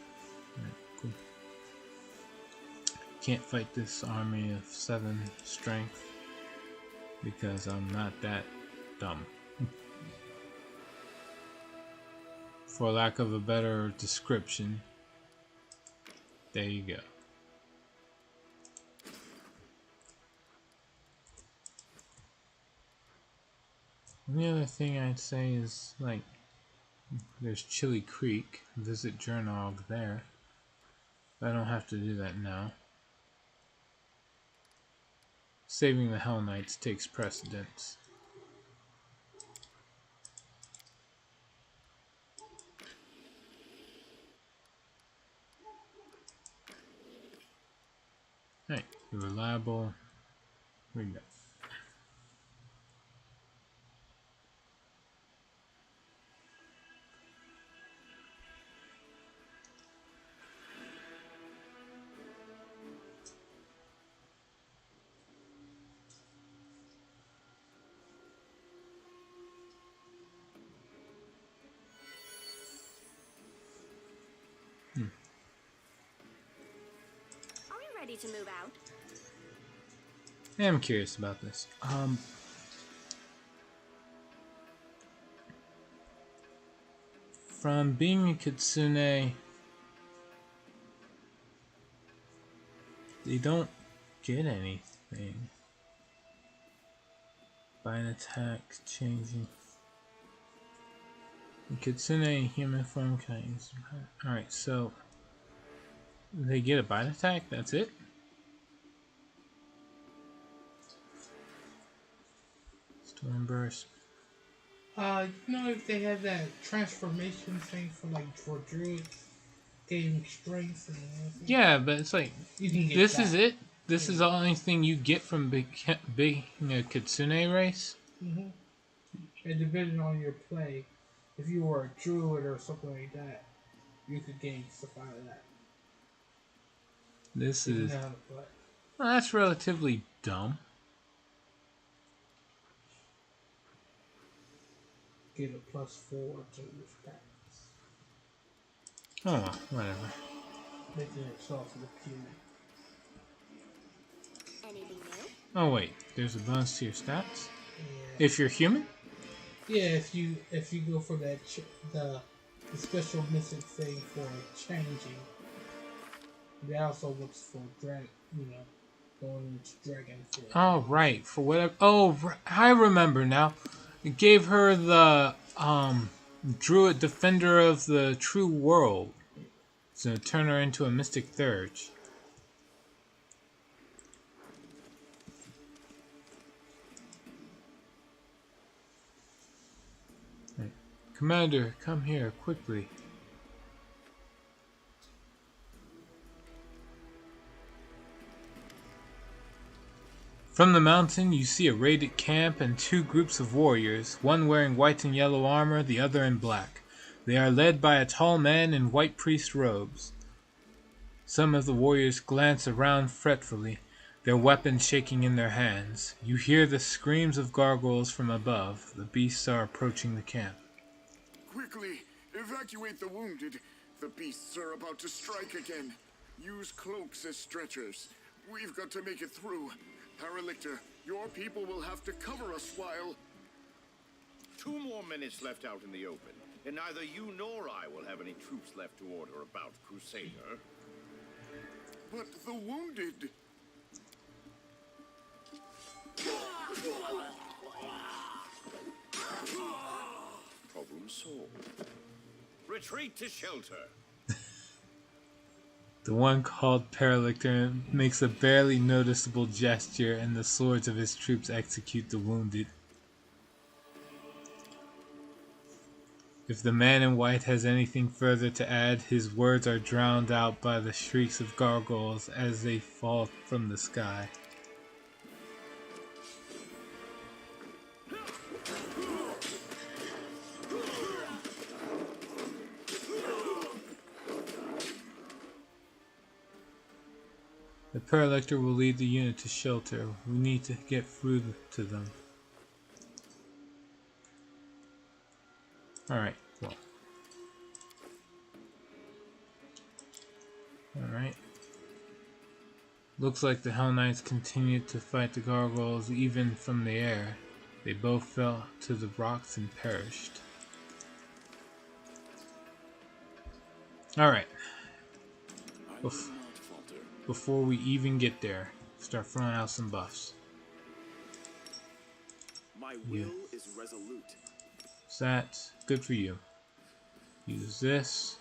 Alright, cool. Can't fight this army of 7 strength because I'm not that dumb. For lack of a better description, there you go. And the other thing I'd say is, like, there's Chili Creek. Visit Jernog there. But I don't have to do that now. Saving the Hell Knights takes precedence. Alright, reliable. Read that. Are we ready to move out? I'm curious about this. From being a kitsune, they don't get anything by an attack changing. The kitsune in human form can use. Alright, so they get a bite attack, that's it? Storm burst. You know, if they have that transformation thing for druids, gaining strength and everything. Yeah, but it's like, You can get this that. is it? This is the only thing you get from being a kitsune race? Mm-hmm. And depending on your play, if you were a druid or something like that, you could gain stuff out of that. This If you is... know how to play. Well, that's relatively dumb. Get a +4 to your stats. Oh, well, whatever. Making yourself look human. Anything new? Oh wait, there's a bonus to your stats? Yeah. If you're human? Yeah, if you go for that the special missing thing for changing, they also looks for going into dragon form. Oh, right, for whatever... Oh, I remember now. It gave her the, Druid Defender of the True World. So turn her into a Mystic Thurge. Right. Commander, come here, quickly. From the mountain, you see a raided camp and two groups of warriors, one wearing white and yellow armor, the other in black. They are led by a tall man in white priest robes. Some of the warriors glance around fretfully, their weapons shaking in their hands. You hear the screams of gargoyles from above. The beasts are approaching the camp. Quickly, evacuate the wounded. The beasts are about to strike again. Use cloaks as stretchers. We've got to make it through. Paralictor, your people will have to cover us while... 2 more minutes left out in the open, and neither you nor I will have any troops left to order about, Crusader. But the wounded... Problem solved. Retreat to shelter. The one called Paralictor makes a barely noticeable gesture, and the swords of his troops execute the wounded. If the man in white has anything further to add, his words are drowned out by the shrieks of gargoyles as they fall from the sky. The Paralector will lead the unit to shelter. We need to get through to them. Alright, well. Alright. Looks like the Hell Knights continued to fight the gargoyles even from the air. They both fell to the rocks and perished. Alright. Before we even get there, start throwing out some buffs. My will is resolute. That's good for you. Use this.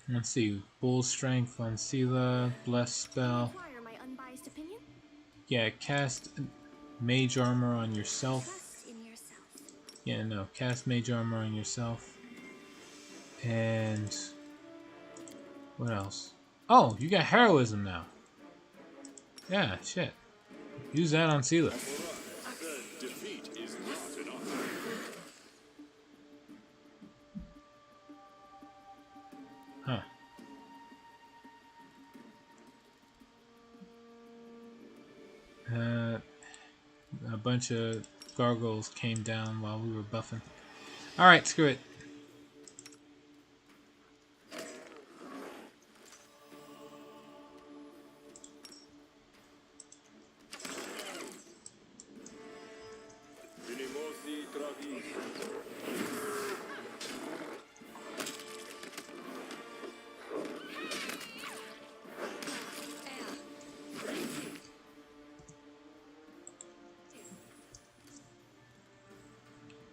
Let's see. Bull Strength on Sela. Bless spell. Require my unbiased opinion? Yeah, cast Mage Armor on yourself. Trust in yourself. Yeah, no. Cast Mage Armor on yourself. And... what else? Oh, you got heroism now. Yeah, shit. Use that on Seela. Defeat is not enough. Huh. A bunch of gargoyles came down while we were buffing. Alright, screw it.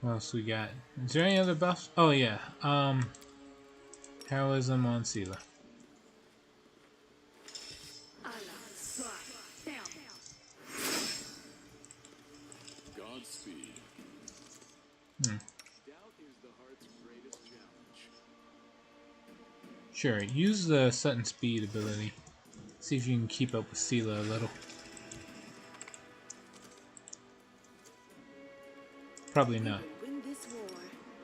What else we got? Is there any other buffs? Oh yeah. Heroism on Seela. Godspeed. Hmm. Doubt is the heart's greatest challenge. Sure, use the Sudden Speed ability. See if you can keep up with Seela a little. Probably not. Win this war.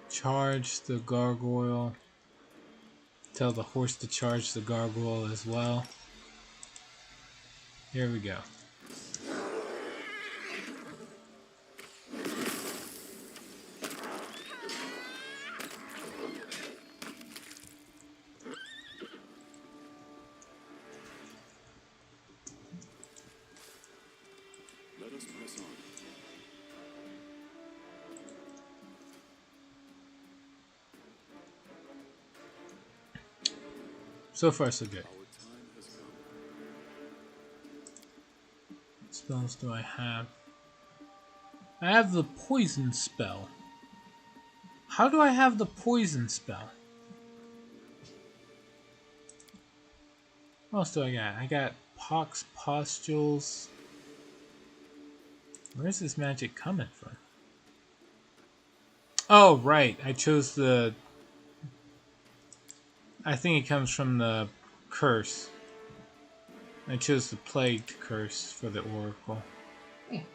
Charge the gargoyle. Tell the horse to charge the gargoyle as well. Here we go. Let us press on. So far, so good. Our time has come. What spells do I have? I have the poison spell. How do I have the poison spell? What else do I got? I got Pox Pustules. Where's this magic coming from? Oh, right. I chose the... I think it comes from the curse. I chose the plagued curse for the oracle. It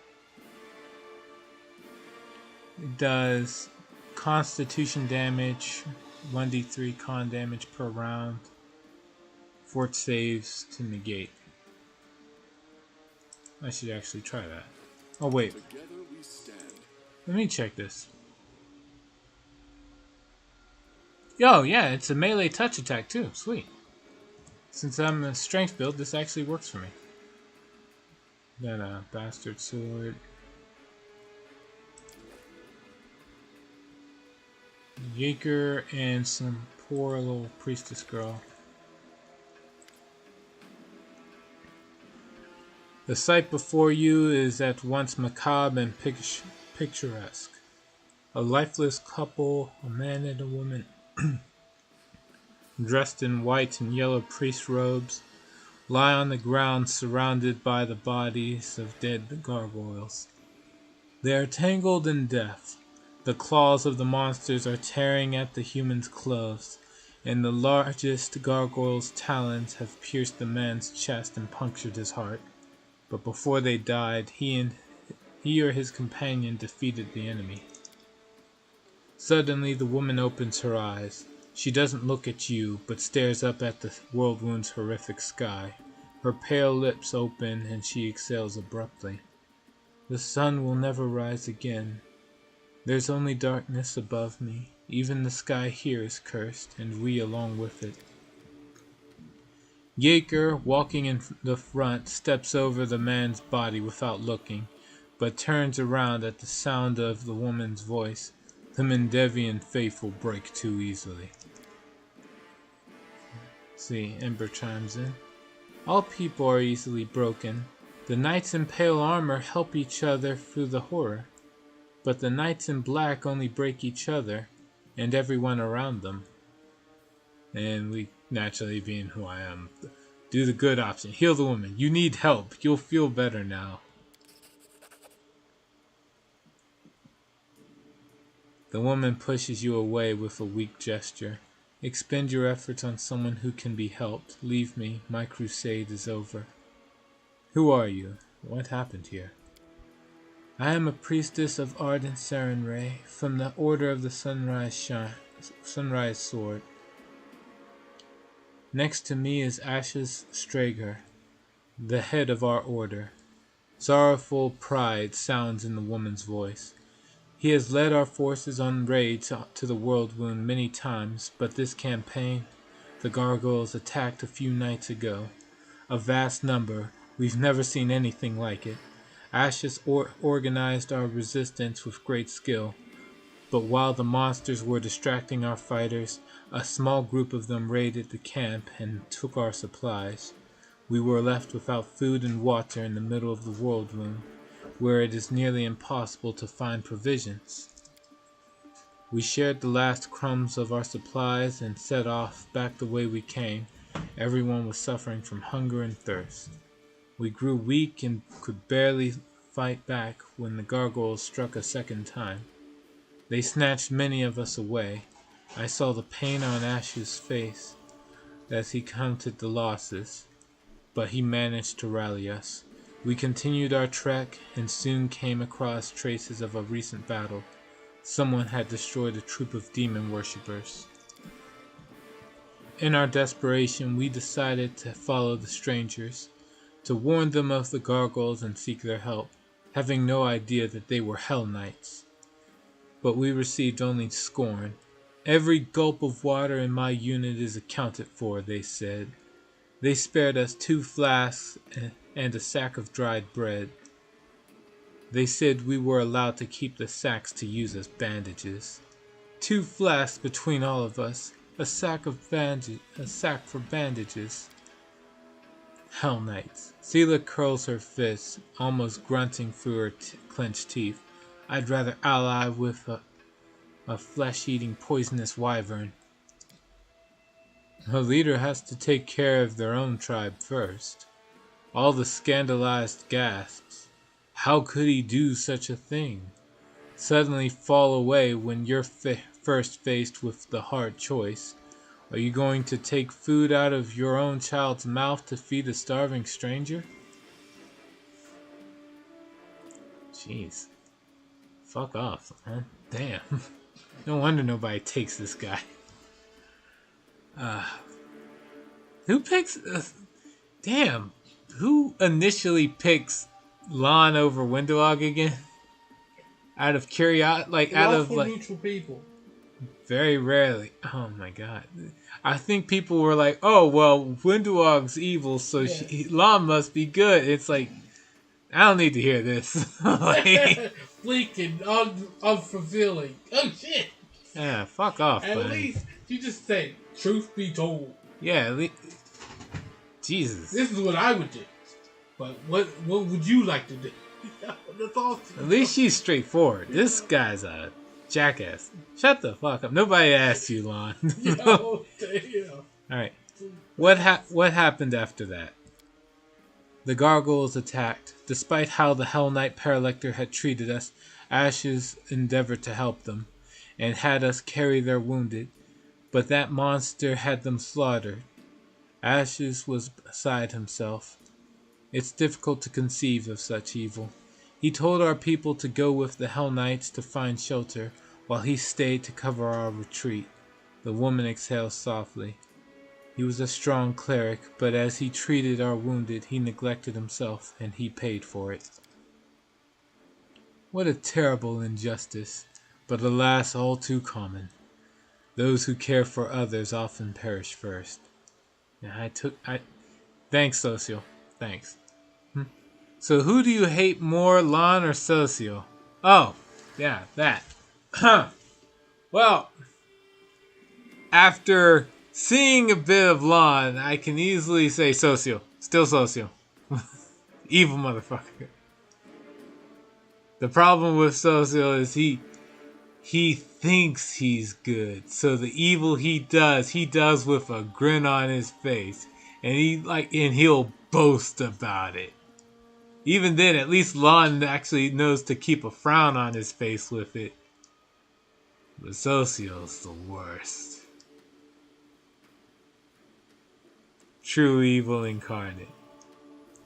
does constitution damage, 1d3 con damage per round, fort saves to negate. I should actually try that. Oh wait, Together we stand. let me check this. Yo, yeah, it's a melee touch attack too. Sweet. Since I'm a strength build, this actually works for me. Got a bastard sword. Yaker and some poor little priestess girl. The sight before you is at once macabre and picturesque. A lifeless couple, a man and a woman, dressed in white and yellow priest robes, lie on the ground surrounded by the bodies of dead gargoyles. They are tangled in death. The claws of the monsters are tearing at the humans' clothes, and the largest gargoyle's talons have pierced the man's chest and punctured his heart. But before they died, he or his companion defeated the enemy. Suddenly, the woman opens her eyes. She doesn't look at you, but stares up at the World Wound's horrific sky. Her pale lips open, and she exhales abruptly. The sun will never rise again. There's only darkness above me. Even the sky here is cursed, and we along with it. Yaker, walking in the front, steps over the man's body without looking, but turns around at the sound of the woman's voice. The Mendevian faithful break too easily. See, Ember chimes in. All people are easily broken. The knights in pale armor help each other through the horror, but the knights in black only break each other and everyone around them. And we, naturally being who I am, do the good option. Heal the woman. You need help. You'll feel better now. The woman pushes you away with a weak gesture. Expend your efforts on someone who can be helped. Leave me. My crusade is over. Who are you? What happened here? I am a priestess of ardent Sarenrae, from the Order of the Sunrise Sword. Next to me is Ashes Strager, the head of our order. Sorrowful pride sounds in the woman's voice. He has led our forces on raids to the World Wound many times, but this campaign, the gargoyles attacked a few nights ago. A vast number. We've never seen anything like it. Ashes organized our resistance with great skill, but while the monsters were distracting our fighters, a small group of them raided the camp and took our supplies. We were left without food and water in the middle of the World Wound, where it is nearly impossible to find provisions. We shared the last crumbs of our supplies and set off back the way we came. Everyone was suffering from hunger and thirst. We grew weak and could barely fight back when the gargoyles struck a second time. They snatched many of us away. I saw the pain on Ash's face as he counted the losses, but he managed to rally us. We continued our trek and soon came across traces of a recent battle. Someone had destroyed a troop of demon worshippers. In our desperation, we decided to follow the strangers, to warn them of the gargoyles and seek their help, having no idea that they were Hell Knights. But we received only scorn. Every gulp of water in my unit is accounted for, they said. They spared us 2 flasks and a sack of dried bread. They said we were allowed to keep the sacks to use as bandages. 2 flasks between all of us, a sack for bandages. Hell Knights. Seela curls her fists, almost grunting through her clenched teeth. I'd rather ally with a flesh-eating poisonous wyvern. A leader has to take care of their own tribe first. All the scandalized gasps. How could he do such a thing? Suddenly fall away when you're first faced with the hard choice. Are you going to take food out of your own child's mouth to feed a starving stranger? Jeez. Fuck off, huh? Damn. No wonder nobody takes this guy. Who picks... damn. Who initially picks Lon over Windowog again? Out of curiosity? Like, out of, like... neutral people. Very rarely. Oh my god. I think people were like, oh, well, Windowog's evil, so Lon must be good. It's like, I don't need to hear this. Like, Bleak and unfulfilling. Oh, shit. Yeah, fuck off, At buddy. least, you just say, truth be told. Yeah, Jesus. This is what I would do. But what would you like to do? That's awesome. At least she's straightforward. This guy's a jackass. Shut the fuck up. Nobody asked you, Lon. Yo, damn. Alright. What happened after that? The gargoyles attacked. Despite how the Hell Knight Paralector had treated us, Ashes endeavored to help them, and had us carry their wounded, but that monster had them slaughtered. Ashes was beside himself. It's difficult to conceive of such evil. He told our people to go with the Hell Knights to find shelter, while he stayed to cover our retreat. The woman exhaled softly. He was a strong cleric, but as he treated our wounded, he neglected himself, and he paid for it. What a terrible injustice, but alas, all too common. Those who care for others often perish first. Thanks, Socio. Thanks. So who do you hate more, Lon or Socio? Oh, yeah, that. Well, after seeing a bit of Lon, I can easily say Socio. Still Socio. Evil motherfucker. The problem with Socio is he thinks he's good. So the evil he does with a grin on his face. And he'll boast about it. Even then, at least Lon actually knows to keep a frown on his face with it. But Socio's the worst. true evil incarnate.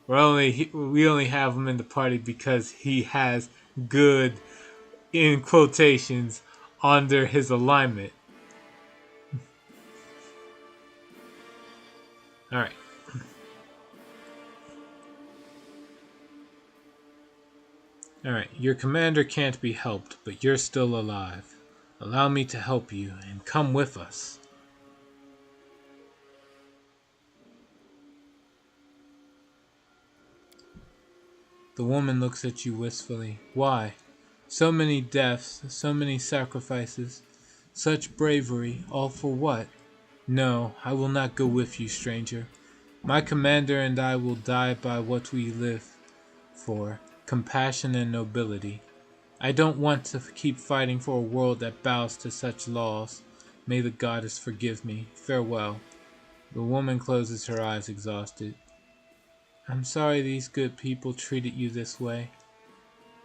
We only have him in the party because he has good, in quotations, under his alignment. Alright. Alright, your commander can't be helped, but you're still alive. Allow me to help you, and come with us. The woman looks at you wistfully. Why? So many deaths, so many sacrifices, such bravery, all for what? No, I will not go with you, stranger. My commander and I will die by what we live for, compassion and nobility. I don't want to keep fighting for a world that bows to such laws. May the goddess forgive me. Farewell. The woman closes her eyes, exhausted. I'm sorry these good people treated you this way.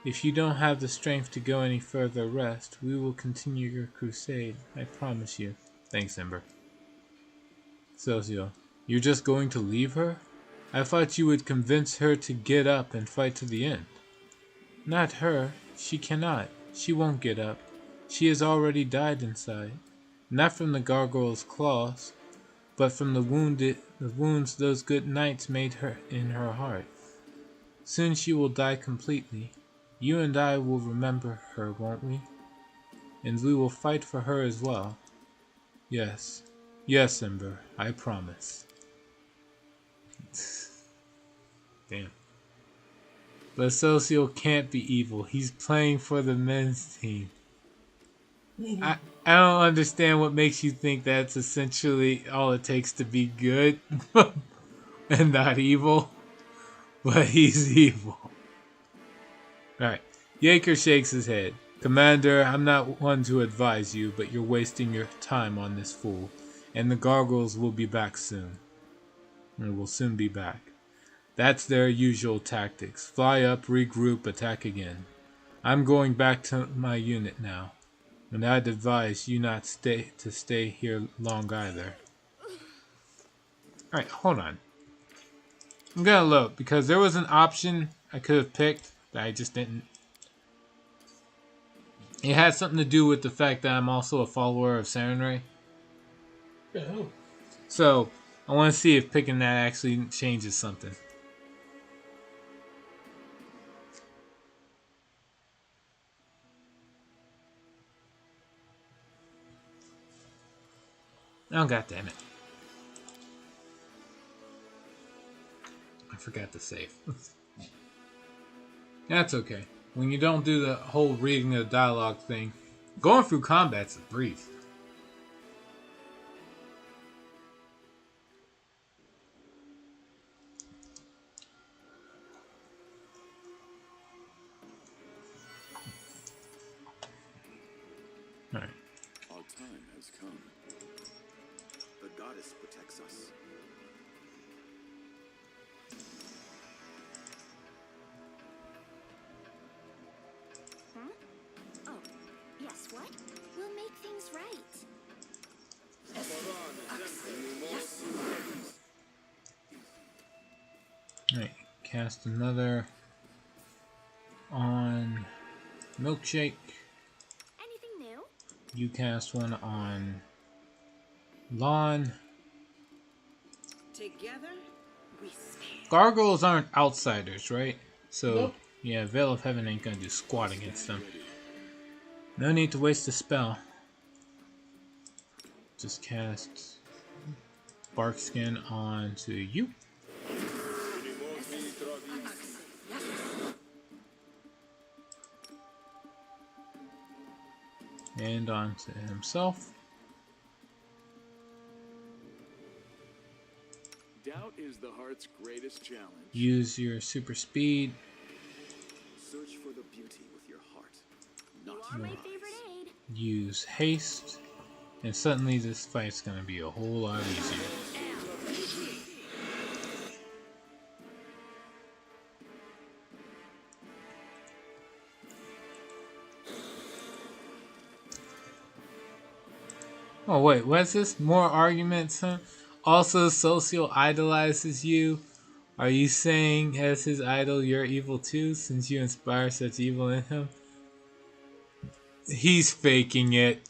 If you don't have the strength to go any further, rest. We will continue your crusade. I promise you. Thanks, Ember. Socio. You're just going to leave her? I thought you would convince her to get up and fight to the end. Not her. She cannot. She won't get up. She has already died inside. Not from the gargoyle's claws, but from the wounds those good knights made her in her heart. Soon she will die completely. You and I will remember her, won't we? And we will fight for her as well. Yes. Yes, Ember. I promise. Damn. But Socio can't be evil. He's playing for the men's team. I don't understand what makes you think that's essentially all it takes to be good and not evil. But he's evil. Alright. Yaker shakes his head. Commander, I'm not one to advise you, but you're wasting your time on this fool. And the gargoyles will be back soon. And will soon be back. That's their usual tactics. Fly up, regroup, attack again. I'm going back to my unit now. And I'd advise you not to stay here long either. Alright, hold on. I'm gonna look, because there was an option I could have picked that I just didn't. It had something to do with the fact that I'm also a follower of Sarenrae. Oh. So, I want to see if picking that actually changes something. Oh, god damn it. I forgot to save. That's okay. When you don't do the whole reading the dialogue thing, going through combat's a breeze. Alright. Our time has come. The goddess protects us. Huh? Oh, yes, what? We'll make things right. Alright, cast another on Milkshake. Anything new? You cast one on Lawn. Together, we stand. Gargoyles aren't outsiders, right? So, Nope. yeah, Veil of Heaven ain't gonna do squat against them. No need to waste a spell. Just cast Barkskin onto you. And onto himself. Doubt is the heart's greatest challenge. Use your super speed. Search for the beauty with your heart, not You are your my eyes. favorite aid. Use haste. And suddenly this fight's gonna be a whole lot easier. Oh wait, what's this? More arguments, huh? also Socio idolizes you. Are you saying as his idol you're evil too, since you inspire such evil in him? He's faking it.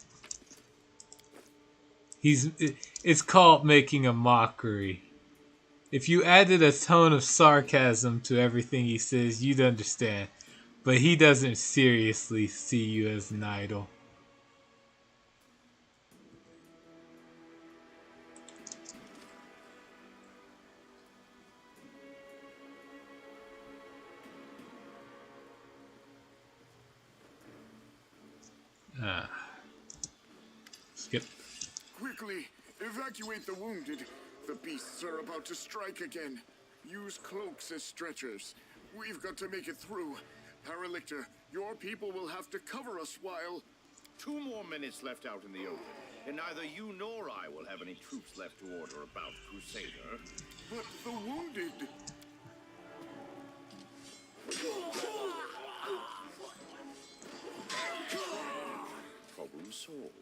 It's called making a mockery. If you added a tone of sarcasm to everything he says, you'd understand. But he doesn't seriously see you as an idol. Skip. Quickly, evacuate the wounded. The beasts are about to strike again. Use cloaks as stretchers. We've got to make it through. Paralictor, your people will have to cover us while... 2 more minutes left out in the open, and neither you nor I will have any troops left to order about, Crusader. But the wounded... Problem solved.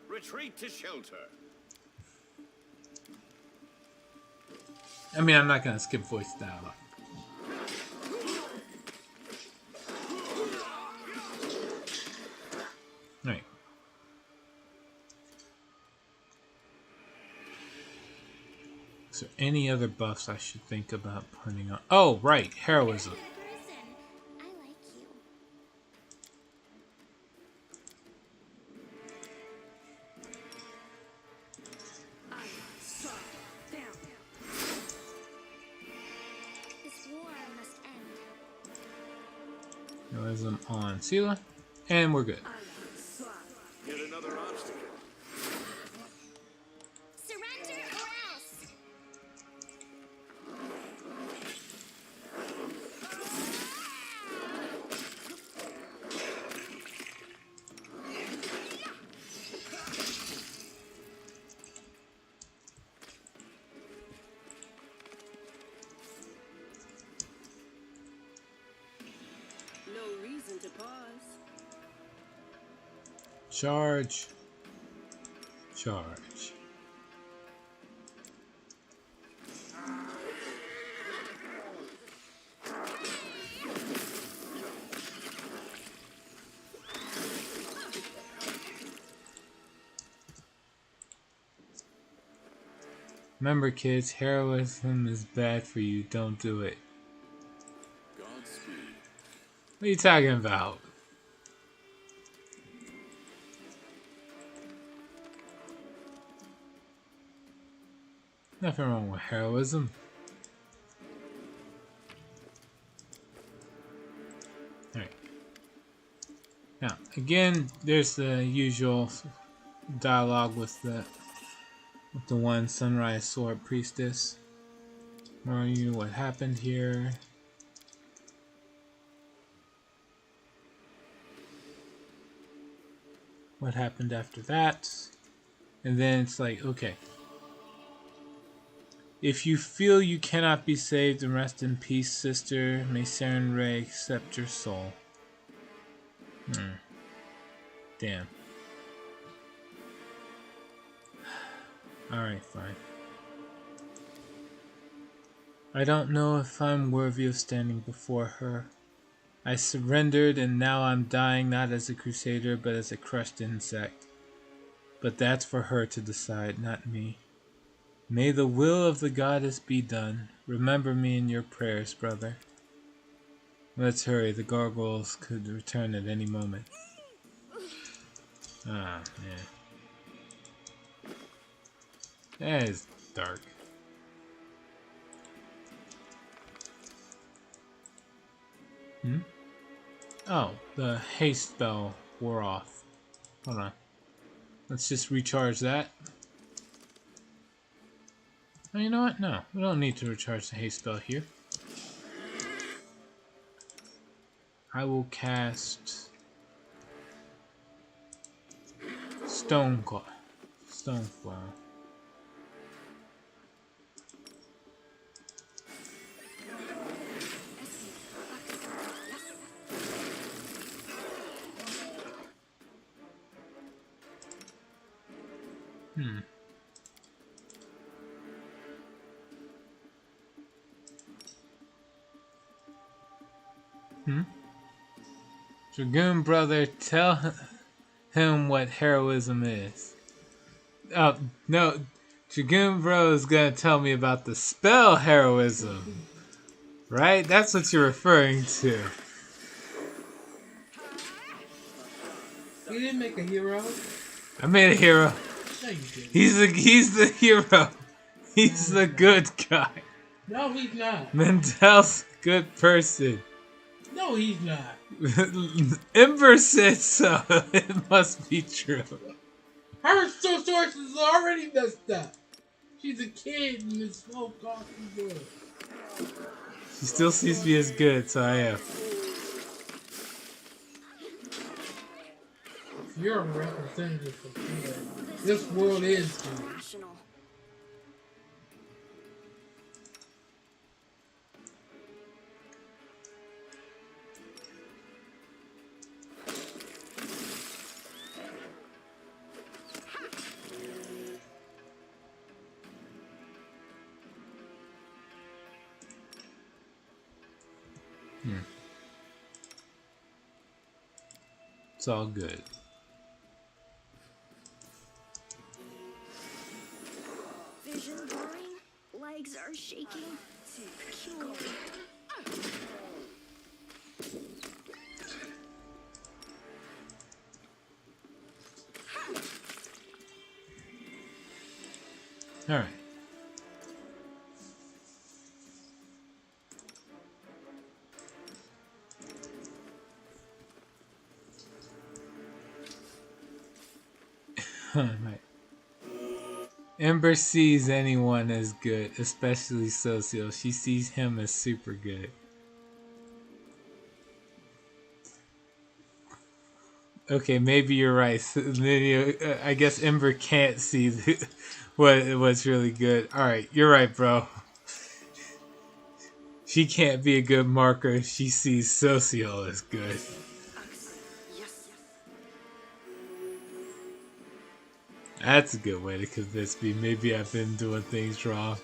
Retreat to shelter. I mean, I'm not gonna skip voice dialogue. Right. Is there any other buffs I should think about putting on? Oh, right, heroism. I like you. This war must end. Heroism on Sela, and we're good. Yet another obstacle. Surrender or else. No reason to pause. Charge. Charge. Remember, kids, heroism is bad for you. Don't do it. Godspeed. What are you talking about? Nothing wrong with heroism. Alright. Now, again, there's the usual dialogue with the one Sunrise Sword Priestess. Where are you? What happened here? What happened after that? And then it's like, okay. If you feel you cannot be saved, then rest in peace, sister. May Sarenrae accept your soul. Damn. Alright, fine. I don't know if I'm worthy of standing before her. I surrendered and now I'm dying not as a crusader but as a crushed insect. But that's for her to decide, not me. May the will of the goddess be done. Remember me in your prayers, brother. Let's hurry, the gargoyles could return at any moment. Ah, man. That is dark. Oh, the haste spell wore off. Hold on. Let's just recharge that. Oh, you know what? No, we don't need to recharge the haste spell here. I will cast Stonefall. Dragoon brother, tell him what heroism is. Oh, no. Dragoon bro is gonna tell me about the spell heroism. Right? That's what you're referring to. You didn't make a hero. I made a hero. No, you didn't. He's the hero. He's the good guy. No, he's not. Mendel's a good person. No, he's not. Ember said so. It must be true. Her source is already messed up. She's a kid in this whole costume world. She still sees me as good, so I am. You're a representative of good. This world is good. Rational. It's all good. Vision blurring. Legs are shaking. Peculiar. All right. Right. Ember sees anyone as good, especially Socio. She sees him as super good. Okay, maybe you're right. I guess Ember can't see what's really good. All right, you're right, bro. She can't be a good marker if she sees Socio as good. Yes. That's a good way to convince me. Maybe I've been doing things wrong.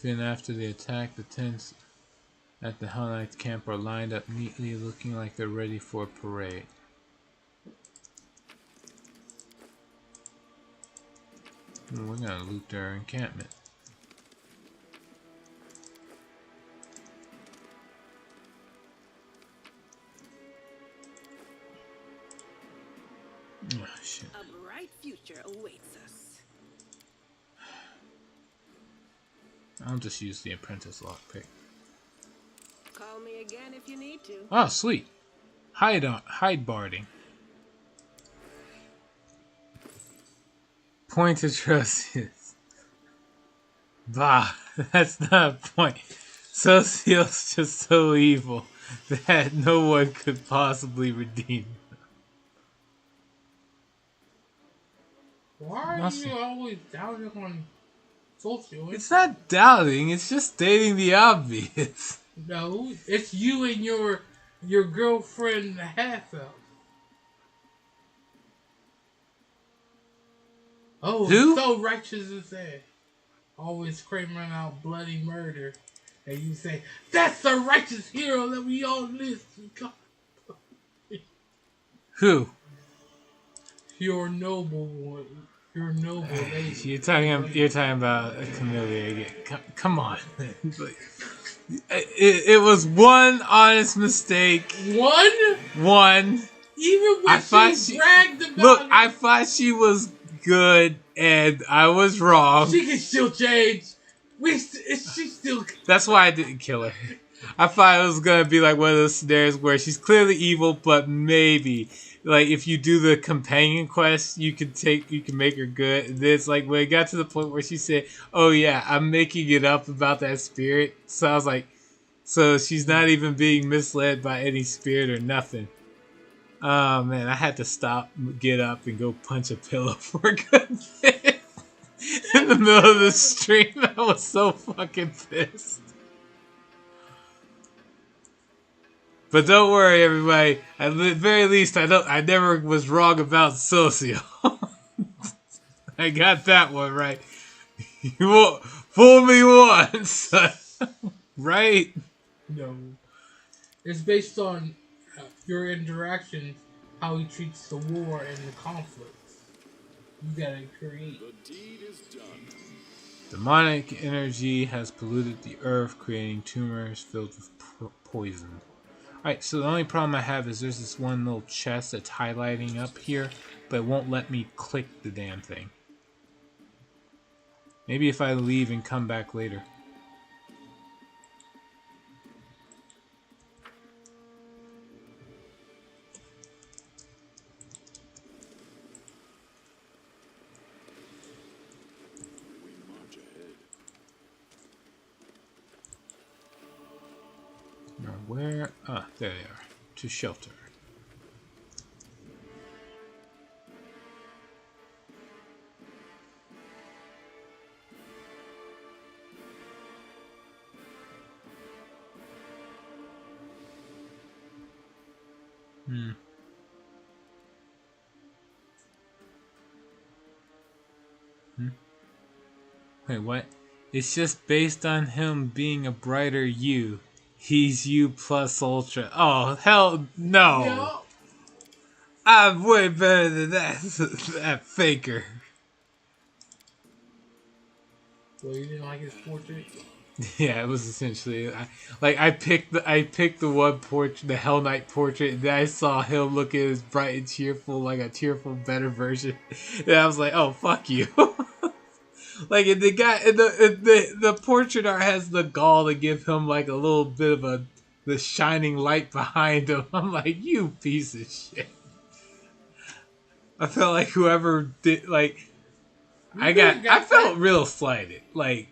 Then after the attack, the tents at the Hell Knights camp are lined up neatly, looking like they're ready for a parade. We're gonna loot their encampment. Oh, shit. A bright future awaits us. I'll just use the apprentice lockpick. Call me again if you need to. Oh, sweet. Hide barding. Point to trust is. Bah, that's not a point. Social's just so evil that no one could possibly redeem him. Why are you always doubting on Socio? It's not doubting, it's just stating the obvious. No, it's you and your girlfriend, the half-elf. Oh, Who? so righteous as that. Always screaming out bloody murder. And you say, that's the righteous hero that we all listen to. Who? Your noble one. Your noble lady. You're talking about Camellia again. Come on. It was one honest mistake. One. Even when she bragged about look, it. I thought she was good, and I was wrong. She can still change. She still. That's why I didn't kill her. I thought it was gonna be like one of those scenarios where she's clearly evil, but maybe, like, if you do the companion quest, you can make her good. And then it's like when it got to the point where she said, "Oh yeah, I'm making it up about that spirit." So I was like, so she's not even being misled by any spirit or nothing. Oh man, I had to stop, get up, and go punch a pillow for a good bit. In the middle of the stream, I was so fucking pissed. But don't worry, everybody. At the very least, I never was wrong about Socio. I got that one right. You won't fool me once, right? No. It's based on your interactions, how he treats the war and the conflicts. You gotta create. The deed is done. Demonic energy has polluted the earth, creating tumors filled with poison. Alright, so the only problem I have is there's this one little chest that's highlighting up here, but it won't let me click the damn thing. Maybe if I leave and come back later. We march ahead. Now where? Ah, there they are. To shelter. Wait, what? It's just based on him being a brighter you. He's you plus ultra. Oh, hell no. No. I'm way better than that. That faker. Well, you didn't like his portrait? Yeah, it was essentially I picked the one portrait, the Hell Knight portrait, and then I saw him looking as bright and cheerful, like a cheerful, better version, and I was like, "Oh, fuck you!" Like, and the guy, and the portrait art has the gall to give him like a little bit of the shining light behind him. I'm like, "You piece of shit!" I felt like whoever did I felt real slighted, like.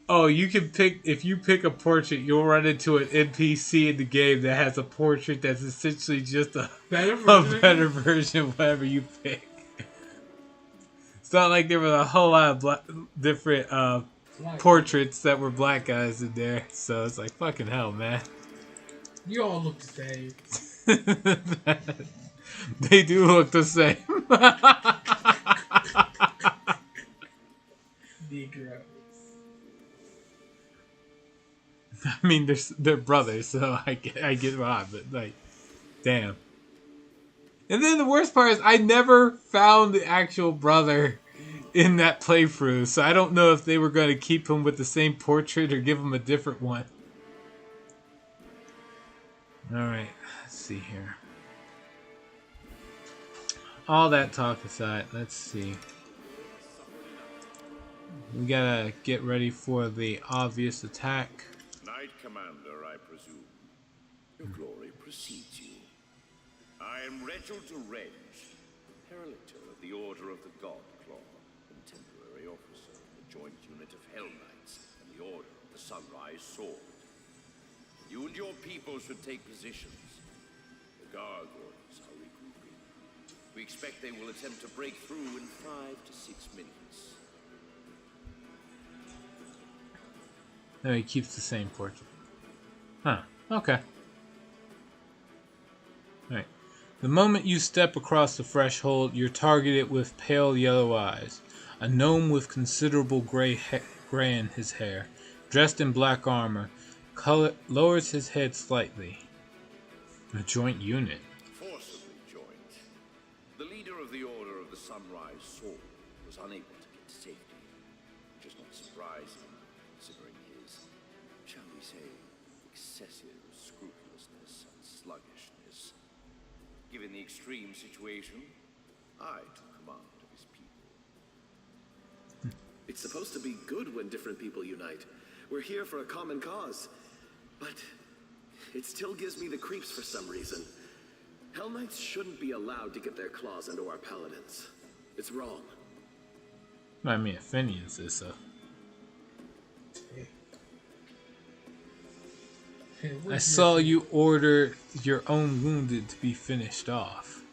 Oh, you can pick, if you pick a portrait, you'll run into an NPC in the game that has a portrait that's essentially just a better version of whatever you pick. It's not like there were a whole lot of different portraits that were black guys in there, so it's like, fucking hell, man. You all look the same. They do look the same. Negro. I mean, they're brothers, so I get why, but like, damn. And then the worst part is I never found the actual brother in that playthrough, so I don't know if they were going to keep him with the same portrait or give him a different one. Alright, let's see here. All that talk aside, let's see. We gotta get ready for the obvious attack. Knight Commander, I presume. Your glory precedes you. I am Reginald Renge, Paralictor of the Order of the God Claw, contemporary officer of the joint unit of Hell Knights and the Order of the Sunrise Sword. You and your people should take positions. The gargoyles are regrouping. We expect they will attempt to break through in 5 to 6 minutes. No, he keeps the same portrait. Huh. Okay. Alright. The moment you step across the threshold, you're targeted with pale yellow eyes. A gnome with considerable gray in his hair, dressed in black armor, lowers his head slightly. A joint unit. Forcibly joined. The leader of the Order of the Sunrise Sword was unable to get to safety, which is not surprising, considering his, shall we say, excessive scrupulousness and sluggishness. Given the extreme situation, I took command of his people. It's supposed to be good when different people unite. We're here for a common cause. But it still gives me the creeps for some reason. Hell Knights shouldn't be allowed to get their claws into our paladins. It's wrong. I mean, if Finian says so. I saw you order your own wounded to be finished off.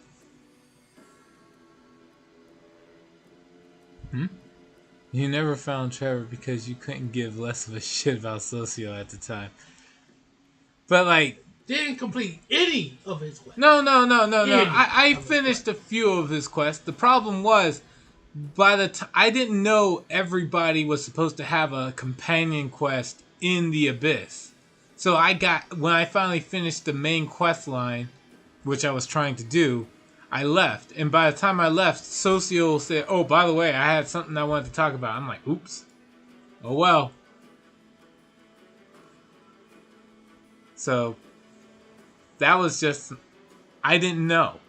You never found Trevor because you couldn't give less of a shit about Socio at the time. But like, didn't complete any of his quests. No. Any I of his finished a quests. few of his quests. The problem was, by the time I didn't know everybody was supposed to have a companion quest in the Abyss. So when I finally finished the main quest line, which I was trying to do, I left. And by the time I left, Socio said, "Oh, by the way, I had something I wanted to talk about." I'm like, "Oops. Oh well." So that was just, I didn't know.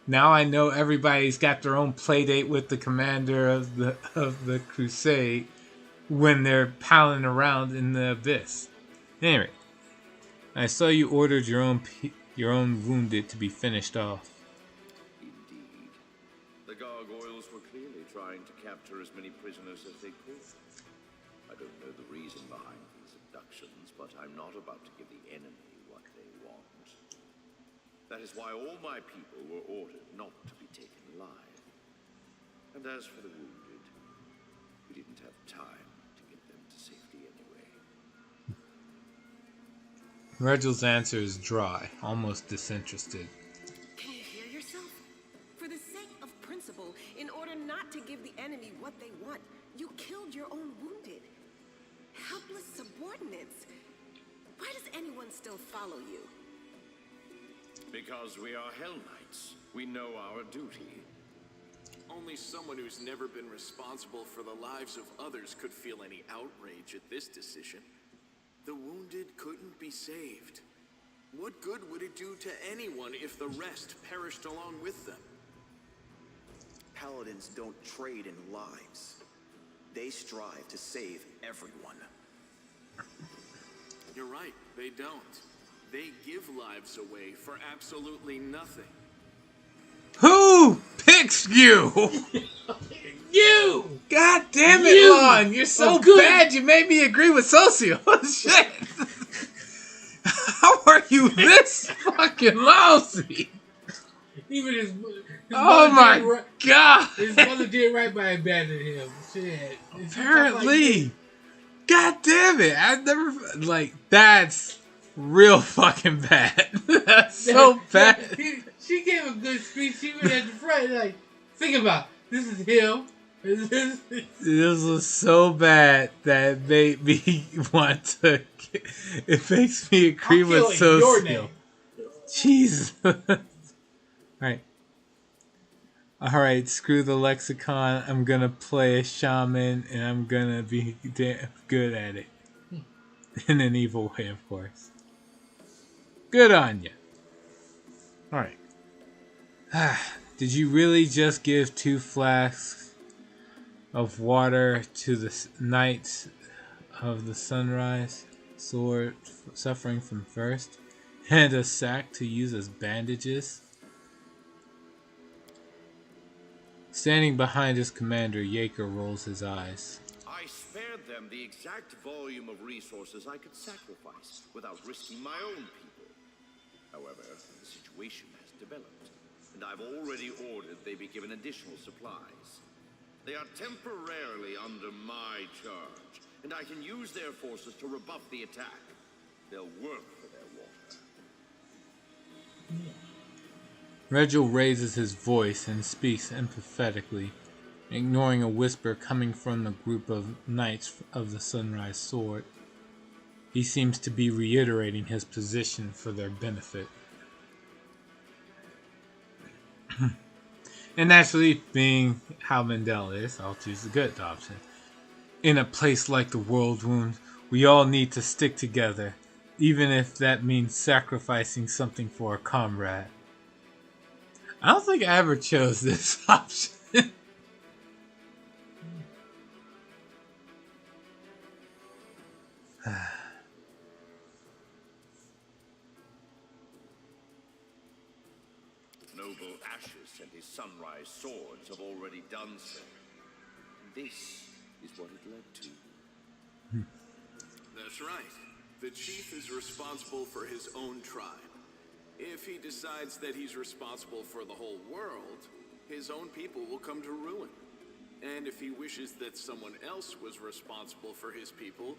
Now I know everybody's got their own play date with the commander of the crusade when they're palling around in the Abyss. Anyway, I saw you ordered your own wounded to be finished off. Indeed. The gargoyles were clearly trying to capture as many prisoners as they could. I don't know the reason behind these abductions, but I'm not about to give the enemy what they want. That is why all my people were ordered not to be taken alive. And as for the wounded, we didn't have time to get them to safety anyway. Regel's answer is dry, almost disinterested. Can you hear yourself? For the sake of principle, in order not to give the enemy what they want, you killed your own wounded. Helpless subordinates. Why does anyone still follow you? Because we are Hell Knights. We know our duty. Only someone who's never been responsible for the lives of others could feel any outrage at this decision. The wounded couldn't be saved. What good would it do to anyone if the rest perished along with them? Paladins don't trade in lives. They strive to save everyone. You're right, they don't. They give lives away for absolutely nothing. Who picks you? You! God damn it, You! Lon! You're so Oh, good. bad you made me agree with Socio. Shit! How are you this fucking lousy? Even his Oh mother my did right, god! his mother did right by abandoning him. Shit. Apparently. God damn it. I've never, like, that's real fucking bad. That's so bad. She gave a good speech even at the front. Like, think about it. This is him. This was so bad that it made me want to. It makes me agree I'm with killing your Socio. name. Jesus. Alright, screw the lexicon. I'm gonna play a shaman and I'm gonna be damn good at it. In an evil way, of course. Good on you. Alright. Did you really just give 2 flasks of water to the Knights of the Sunrise Sword suffering from thirst? And a sack to use as bandages? Standing behind his commander, Yeager rolls his eyes. I spared them the exact volume of resources I could sacrifice without risking my own people. However, the situation has developed, and I've already ordered they be given additional supplies. They are temporarily under my charge, and I can use their forces to rebuff the attack. They'll work for their water. Regil raises his voice and speaks empathetically, ignoring a whisper coming from the group of Knights of the Sunrise Sword. He seems to be reiterating his position for their benefit. And naturally, being how Mendel is, I'll choose the good option. In a place like the World Wound, we all need to stick together, even if that means sacrificing something for a comrade. I don't think I ever chose this option. Noble Ashes and his Sunrise Swords have already done so. This is what it led to. That's right. The chief is responsible for his own tribe. If he decides that he's responsible for the whole world, his own people will come to ruin. And if he wishes that someone else was responsible for his people,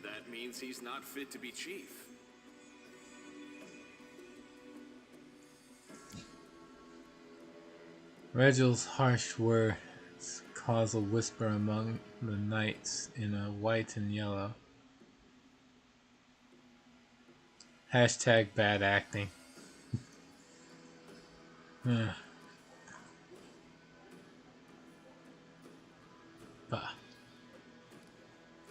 That means he's not fit to be chief. Regel's harsh words cause a whisper among the knights in a white and yellow. Hashtag bad acting. Bah.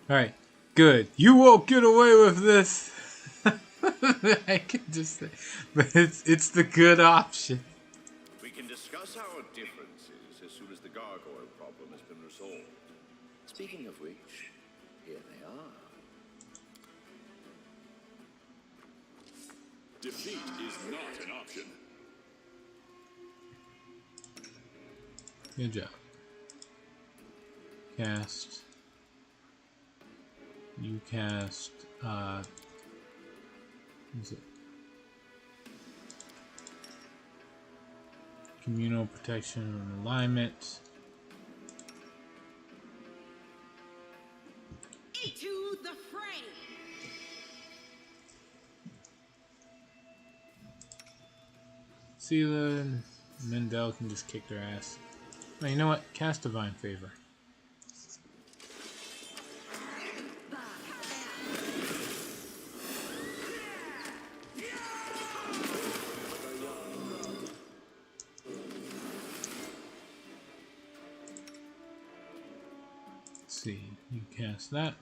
Alright, good. You won't get away with this. I can just say, but it's the good option. We can discuss our differences as soon as the gargoyle problem has been resolved. Speaking of which, here they are. Defeat is not an option. Good job. Cast. You cast, what is it? Communal protection and alignment. Into the fray! Sela and Mendel can just kick their ass. Oh, you know what? Cast Divine Favor. Let's see, you cast that.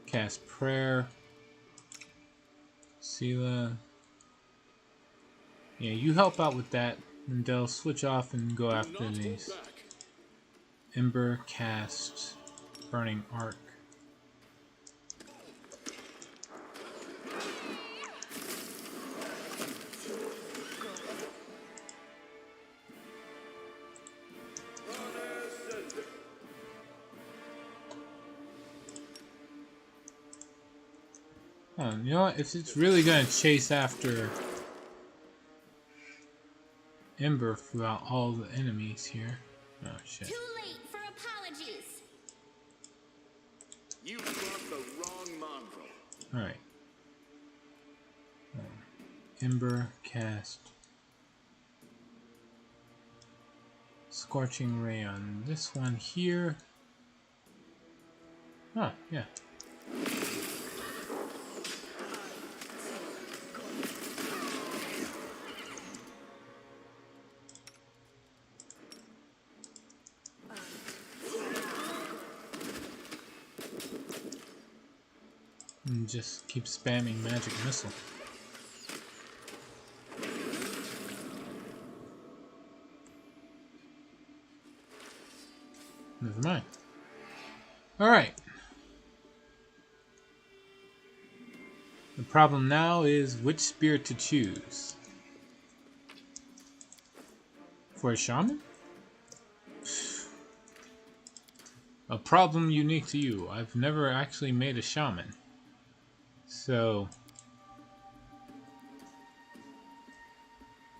Cast Prayer. Sela. Yeah, you help out with that, and they'll switch off and go after these. Ember, cast Burning Arc. You know what? If it's really gonna chase after Ember throughout all the enemies here. Oh shit. Too late for apologies. You brought the wrong mongrel. Alright. Ember, cast Scorching Ray on this one here. Oh, yeah. And just keep spamming Magic Missile. Never mind. Alright. The problem now is which spirit to choose. For a shaman? A problem unique to you. I've never actually made a shaman. So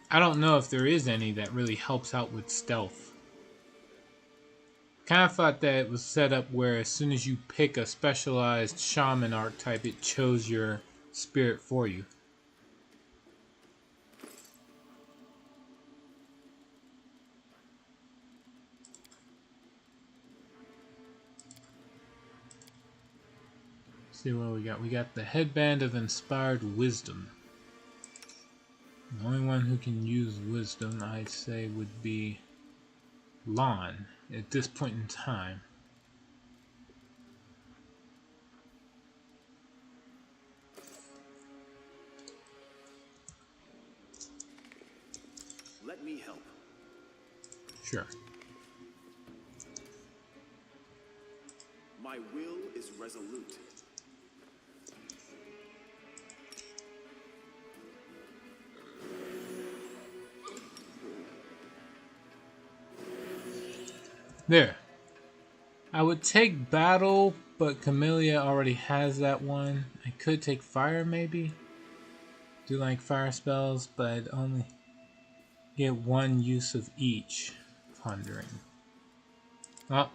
I don't know if there is any that really helps out with stealth. Kind of thought that it was set up where as soon as you pick a specialized shaman archetype, it chose your spirit for you. See what we got. We got the Headband of Inspired Wisdom. The only one who can use wisdom, I'd say, would be Lon at this point in time. Let me help. Sure. My will is resolute. There. I would take battle, but Camellia already has that one. I could take fire maybe. Do like fire spells, but I'd only get one use of each. Pondering. Oh.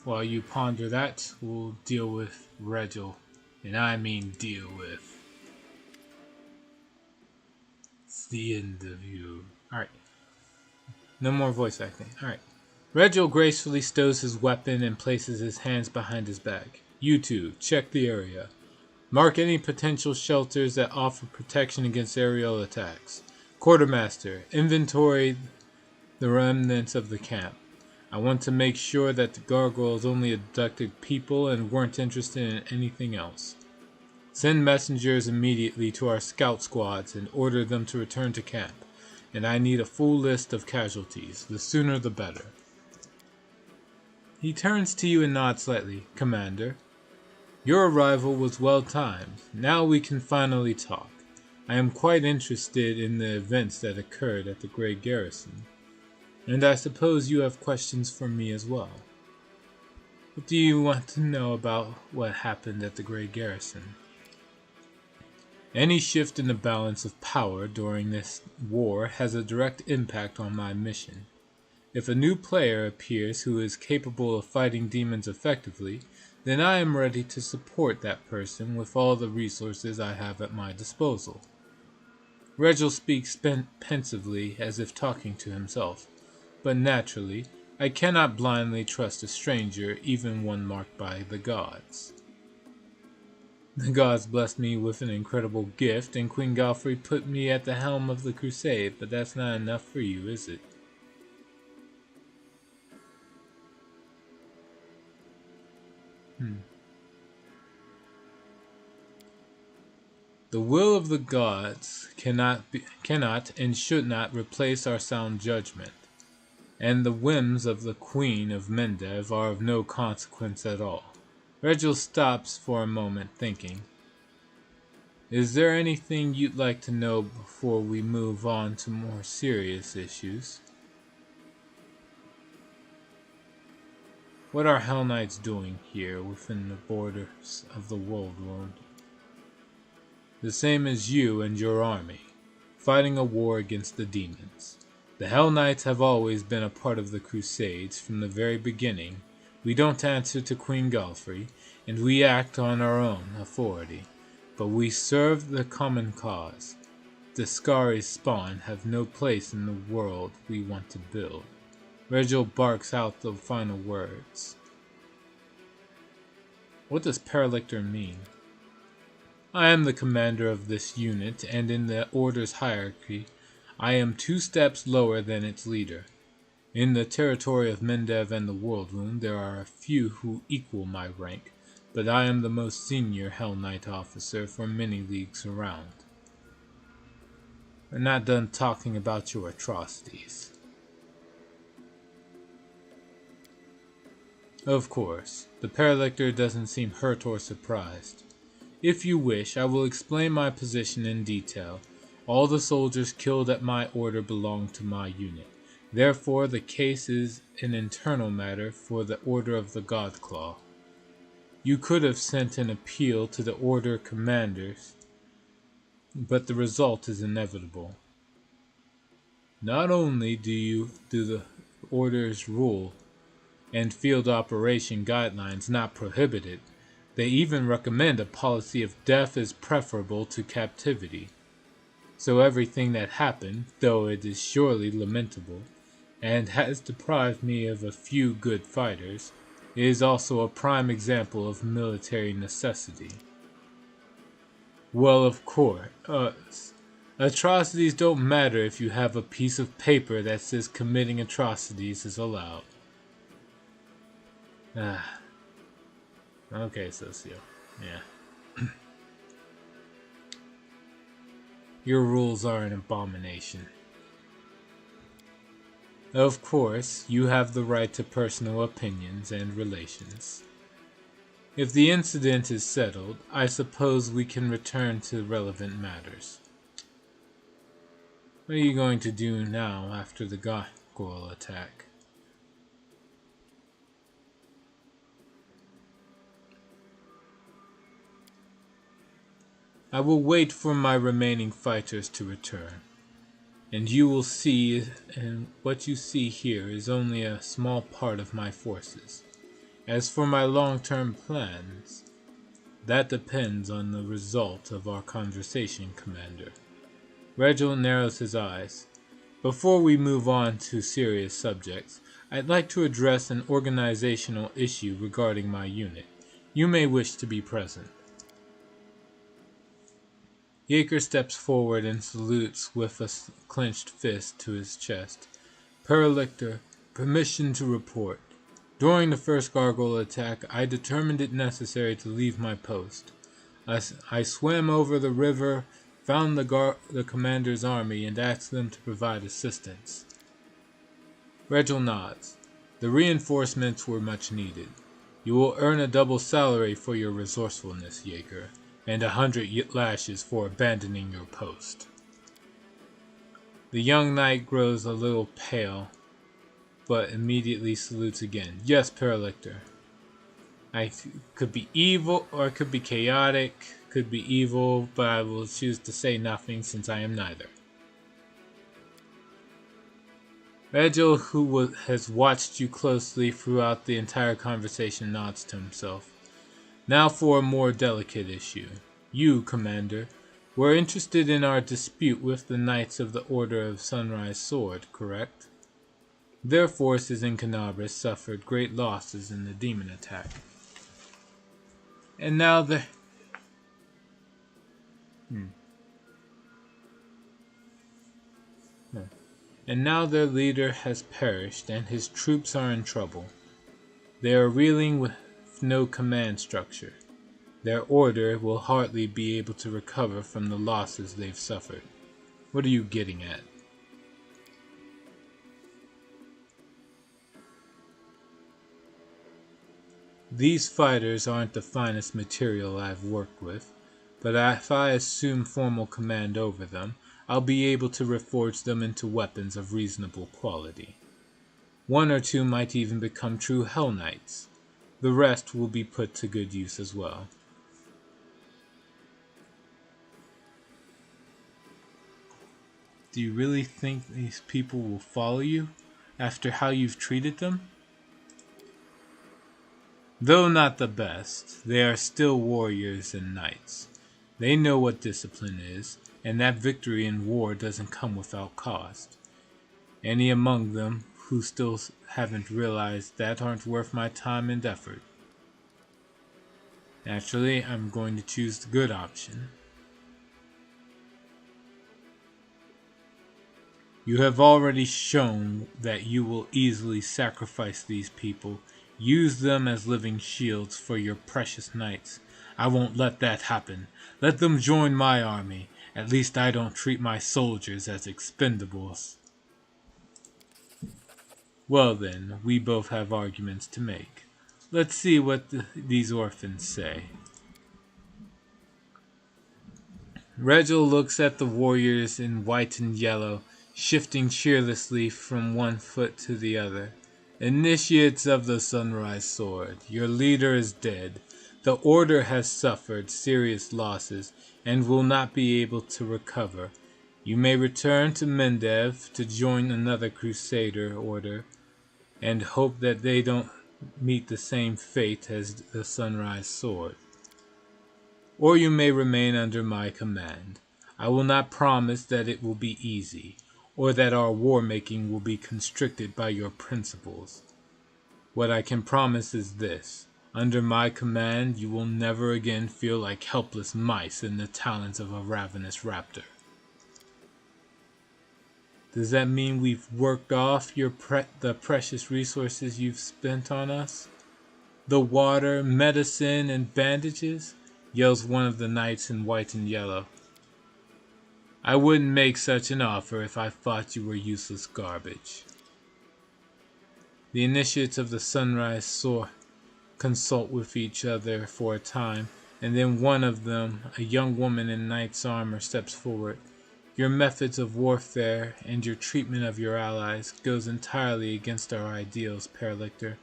While you ponder that, we'll deal with Regil. And I mean deal with. It's the end of you. Alright. No more voice acting. Alright. Regil gracefully stows his weapon and places his hands behind his back. You two, check the area. Mark any potential shelters that offer protection against aerial attacks. Quartermaster, inventory the remnants of the camp. I want to make sure that the gargoyles only abducted people and weren't interested in anything else. Send messengers immediately to our scout squads and order them to return to camp. And I need a full list of casualties. The sooner the better. He turns to you and nods slightly. Commander, your arrival was well timed. Now we can finally talk. I am quite interested in the events that occurred at the Grey Garrison. And I suppose you have questions for me as well. What do you want to know about what happened at the Grey Garrison? Any shift in the balance of power during this war has a direct impact on my mission. If a new player appears who is capable of fighting demons effectively, then I am ready to support that person with all the resources I have at my disposal. Regil speaks pensively as if talking to himself. But naturally, I cannot blindly trust a stranger, even one marked by the gods. The gods blessed me with an incredible gift, and Queen Galfrey put me at the helm of the crusade, but that's not enough for you, is it? The will of the gods cannot and should not replace our sound judgment. And the whims of the Queen of Mendev are of no consequence at all. Regil stops for a moment, thinking. Is there anything you'd like to know before we move on to more serious issues? What are Hell Knights doing here within the borders of the world? The same as you and your army, fighting a war against the demons. The Hell Knights have always been a part of the Crusades from the very beginning. We don't answer to Queen Galfrey, and we act on our own authority, but we serve the common cause. The Skari's spawn have no place in the world we want to build. Regil barks out the final words. What does Paralictor mean? I am the commander of this unit, and in the Order's hierarchy, I am 2 steps lower than its leader. In the territory of Mendev and the Worldwound, there are a few who equal my rank, but I am the most senior Hell Knight officer for many leagues around. We're not done talking about your atrocities. Of course, the Paralictor doesn't seem hurt or surprised. If you wish, I will explain my position in detail. All the soldiers killed at my order belong to my unit. Therefore, the case is an internal matter for the Order of the Godclaw. You could have sent an appeal to the Order commanders, but the result is inevitable. Not only do the Order's rule and field operation guidelines not prohibit it, they even recommend a policy of death is preferable to captivity. So everything that happened, though it is surely lamentable, and has deprived me of a few good fighters, is also a prime example of military necessity. Well, of course, atrocities don't matter if you have a piece of paper that says committing atrocities is allowed. Okay, Socio. Yeah. Your rules are an abomination. Of course, you have the right to personal opinions and relations. If the incident is settled, I suppose we can return to relevant matters. What are you going to do now after the gargoyle attack? I will wait for my remaining fighters to return, and you will see, and what you see here is only a small part of my forces. As for my long-term plans, that depends on the result of our conversation, Commander. Reginald narrows his eyes. Before we move on to serious subjects, I'd like to address an organizational issue regarding my unit. You may wish to be present. Yeager steps forward and salutes with a clenched fist to his chest. Paralictor, permission to report. During the first gargoyle attack, I determined it necessary to leave my post. I swam over the river, found the commander's army, and asked them to provide assistance. Regil nods. The reinforcements were much needed. You will earn a double salary for your resourcefulness, Yeager, and 100 lashes for abandoning your post. The young knight grows a little pale, but immediately salutes again. Yes, Paralictor. I could be evil, or it could be chaotic, could be evil, but I will choose to say nothing since I am neither. Regil, who has watched you closely throughout the entire conversation, nods to himself. Now for a more delicate issue. You, Commander, were interested in our dispute with the Knights of the Order of Sunrise Sword, correct? Their forces in Canabras suffered great losses in the demon attack. And now their leader has perished and his troops are in trouble. They are reeling with no command structure. Their order will hardly be able to recover from the losses they've suffered. What are you getting at? These fighters aren't the finest material I've worked with, but if I assume formal command over them, I'll be able to reforge them into weapons of reasonable quality. 1 or 2 might even become true Hell Knights. The rest will be put to good use as well. Do you really think these people will follow you after how you've treated them? Though not the best, they are still warriors and knights. They know what discipline is, and that victory in war doesn't come without cost. Any among them who still haven't realized that aren't worth my time and effort. Naturally, I'm going to choose the good option. You have already shown that you will easily sacrifice these people. Use them as living shields for your precious knights. I won't let that happen. Let them join my army. At least I don't treat my soldiers as expendables. Well then, we both have arguments to make. Let's see what these orphans say. Regil looks at the warriors in white and yellow, shifting cheerlessly from one foot to the other. Initiates of the Sunrise Sword, your leader is dead. The Order has suffered serious losses and will not be able to recover. You may return to Mendev to join another Crusader order and hope that they don't meet the same fate as the Sunrise Sword. Or you may remain under my command. I will not promise that it will be easy, or that our war-making will be constricted by your principles. What I can promise is this. Under my command, you will never again feel like helpless mice in the talons of a ravenous raptor. Does that mean we've worked off the precious resources you've spent on us? The water, medicine, and bandages? Yells one of the knights in white and yellow. I wouldn't make such an offer if I thought you were useless garbage. The initiates of the Sunrise Sword consult with each other for a time, and then one of them, a young woman in knight's armor, steps forward. Your methods of warfare and your treatment of your allies goes entirely against our ideals, Paralictor.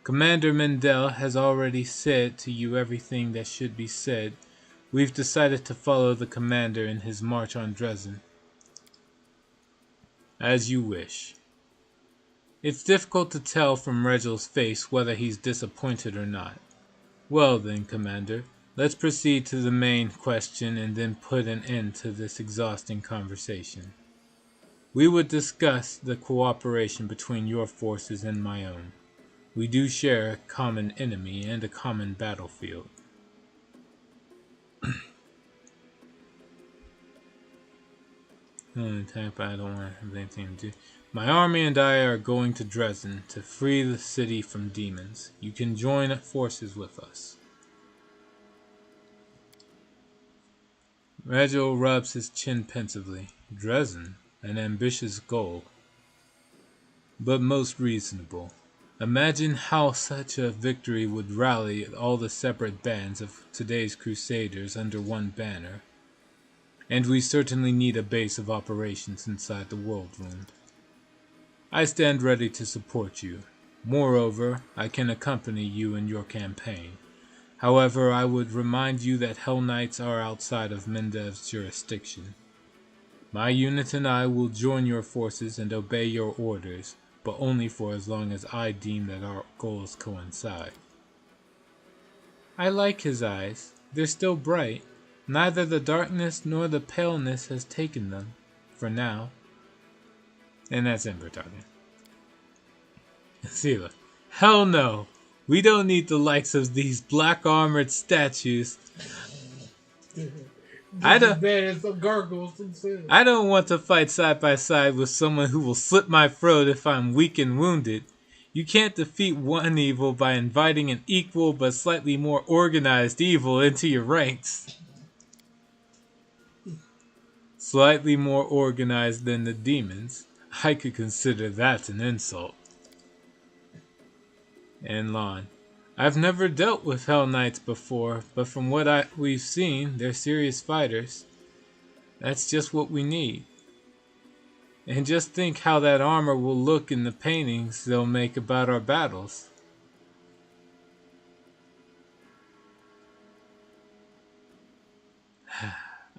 Commander Mendel has already said to you everything that should be said. We've decided to follow the commander in his march on Dresden. As you wish. It's difficult to tell from Regel's face whether he's disappointed or not. Well then, Commander, let's proceed to the main question and then put an end to this exhausting conversation. We would discuss the cooperation between your forces and my own. We do share a common enemy and a common battlefield. Attack, but I don't want to have anything to do. My army and I are going to Dresden to free the city from demons. You can join forces with us. Regil rubs his chin pensively. Dresden, an ambitious goal, but most reasonable. Imagine how such a victory would rally all the separate bands of today's crusaders under one banner. And we certainly need a base of operations inside the World Wound. I stand ready to support you. Moreover, I can accompany you in your campaign. However, I would remind you that Hell Knights are outside of Mendev's jurisdiction. My unit and I will join your forces and obey your orders, but only for as long as I deem that our goals coincide. I like his eyes. They're still bright. Neither the darkness nor the paleness has taken them, for now. And that's Ember talking. Seela. Hell no! We don't need the likes of these black armored statues. I don't want to fight side by side with someone who will slit my throat if I'm weak and wounded. You can't defeat one evil by inviting an equal but slightly more organized evil into your ranks. Slightly more organized than the demons. I could consider that an insult. And Lon. I've never dealt with Hell Knights before, but from what we've seen, they're serious fighters. That's just what we need. And just think how that armor will look in the paintings they'll make about our battles.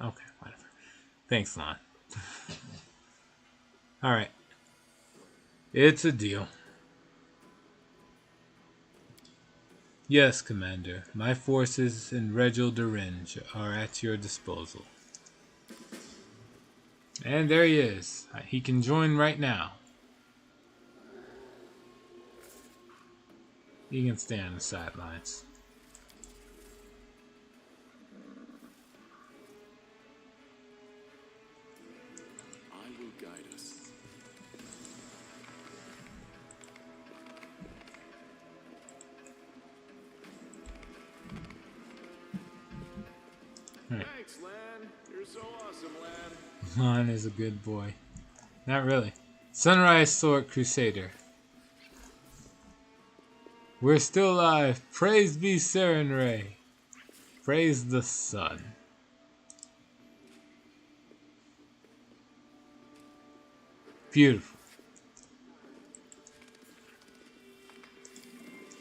Okay, whatever. Thanks, Lon. Alright. It's a deal. Yes, Commander. My forces in Regil Derenge are at your disposal. And there he is. He can join right now. He can stay on the sidelines. I will guide us. Thanks, Lan. You're so awesome, Lan. Lon is a good boy. Not really. Sunrise Sword Crusader. We're still alive. Praise be Sarenrae. Praise the sun. Beautiful.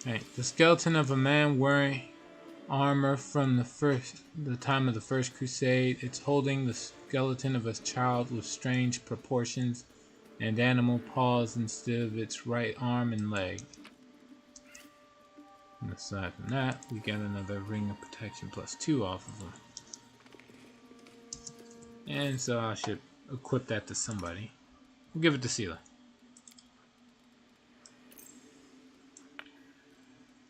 Right, the skeleton of a man wearing armor from the time of the First Crusade. It's holding the skeleton of a child with strange proportions and animal paws instead of its right arm and leg. And aside from that, we got another ring of protection +2 off of them. And so I should equip that to somebody. We'll give it to Seela.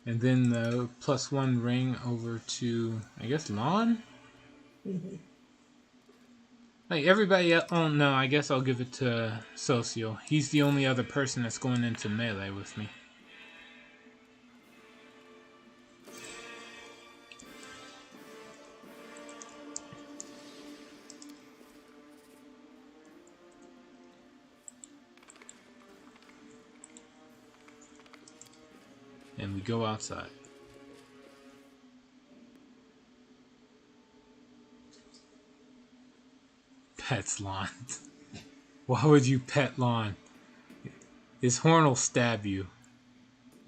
And then the +1 ring over to, I guess, Lon? Like everybody else, oh no, I guess I'll give it to Socio. He's the only other person that's going into melee with me. And we go outside. pets Lon. Why would you pet Lon? His horn will stab you.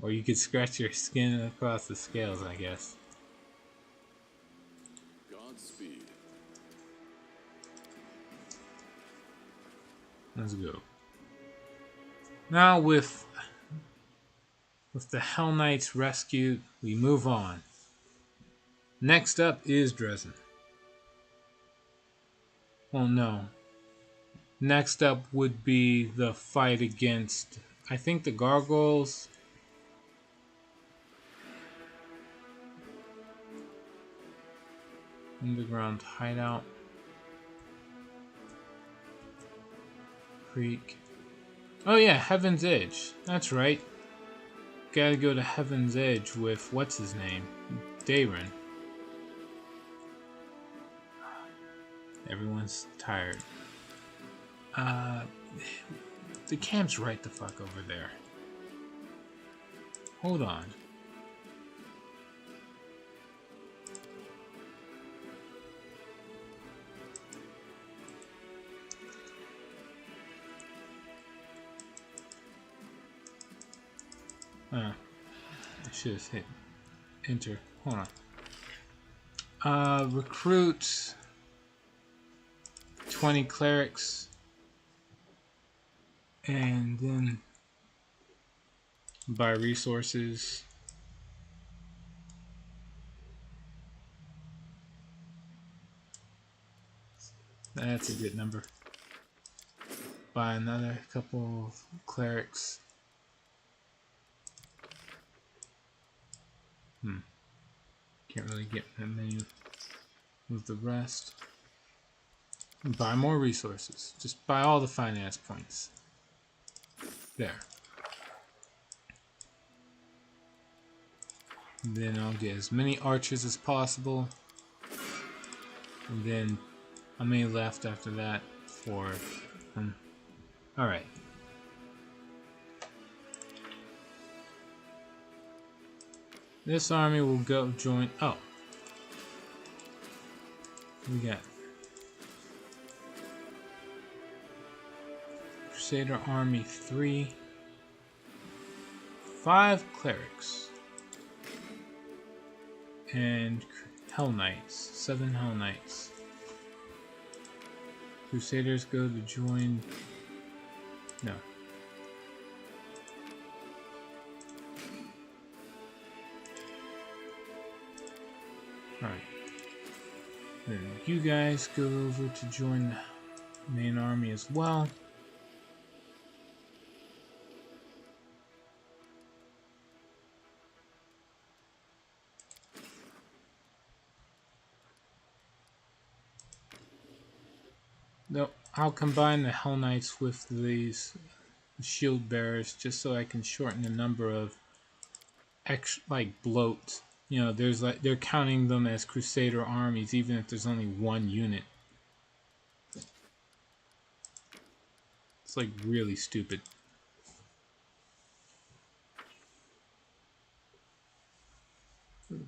Or you could scratch your skin across the scales, I guess. Godspeed. Let's go. Now with the Hell Knights rescued, we move on. Next up is Dresden. Well, no. Next up would be the fight against, I think, the Gargoyles. Underground hideout. Creek. Oh yeah, Heaven's Edge. That's right. Gotta go to Heaven's Edge with, what's his name? Dayron. Everyone's tired. The camp's right the fuck over there. Hold on. I should have hit enter. Hold on. Recruit 20 clerics. And then buy resources. That's a good number. Buy another couple of clerics. Can't really get that many with the rest. Buy more resources. Just buy all the finance points. There. And then I'll get as many archers as possible. And then how many left after that for alright. This army will go join. Oh. We got Crusader Army 3. 5 clerics. And Hell Knights. 7 Hell Knights. Crusaders go to join. No. Alright. Then you guys go over to join the main army as well. No, I'll combine the Hell Knights with these shield bearers just so I can shorten the number of like bloat. You know, there's like they're counting them as Crusader armies even if there's only one unit. It's like really stupid.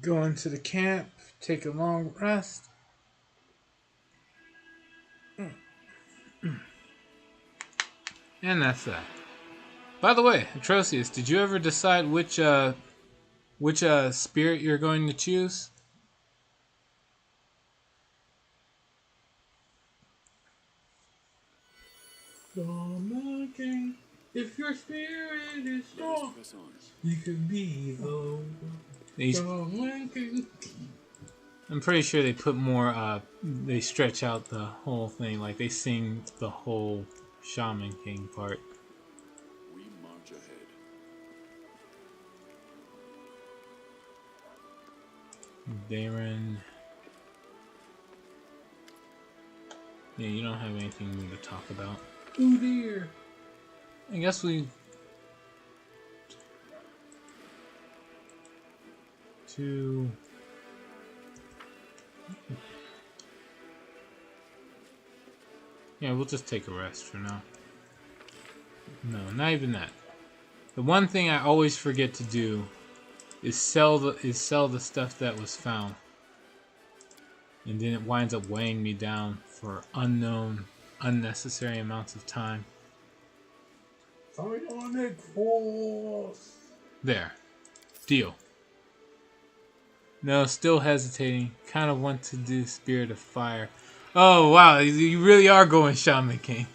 Go into the camp, take a long rest. And that's that. By the way, Atrocious, did you ever decide which spirit you're going to choose? Come again, if your spirit is strong, you can be the I'm pretty sure they put more, they stretch out the whole thing, like they sing the whole Shaman King part. We march ahead. Dayron. Yeah, you don't have anything new to talk about. Oh dear. I guess we... Yeah, we'll just take a rest for now. No, not even that. The one thing I always forget to do is sell the stuff that was found. And then it winds up weighing me down for unknown unnecessary amounts of time. Psionic Force! There. Deal. No, still hesitating. Kind of want to do Spirit of Fire. Oh, wow. You really are going Shaman King.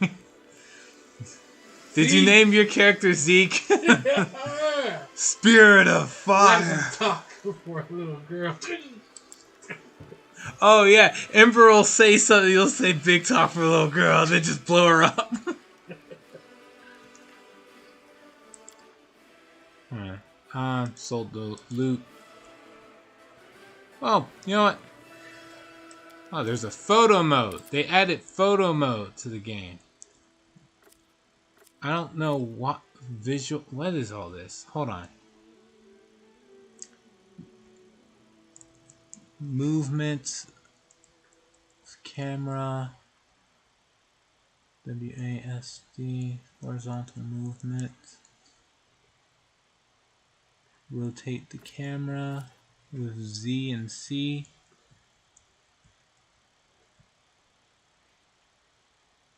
Did you name your character Zeke? Spirit of Fire. Talk for a little girl. Oh, yeah. Emperor will say something. You'll say big talk for a little girl. Then just blow her up. Sold the loot. Oh, you know what? Oh, there's a photo mode. They added photo mode to the game. I don't know what visual. What is all this? Hold on. Movement. Camera. WASD. Horizontal movement. Rotate the camera with Z and C.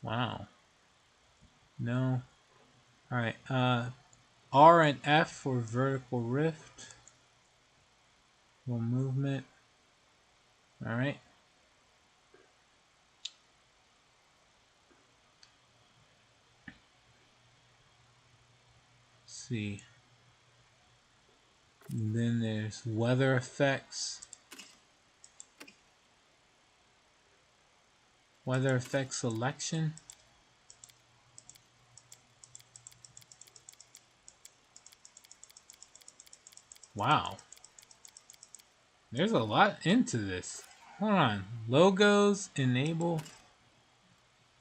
Wow. No. Alright, R and F for vertical rift. More movement. Alright. See. And then there's weather effects. Weather effects selection. Wow. There's a lot into this. Hold on. Logos, enable.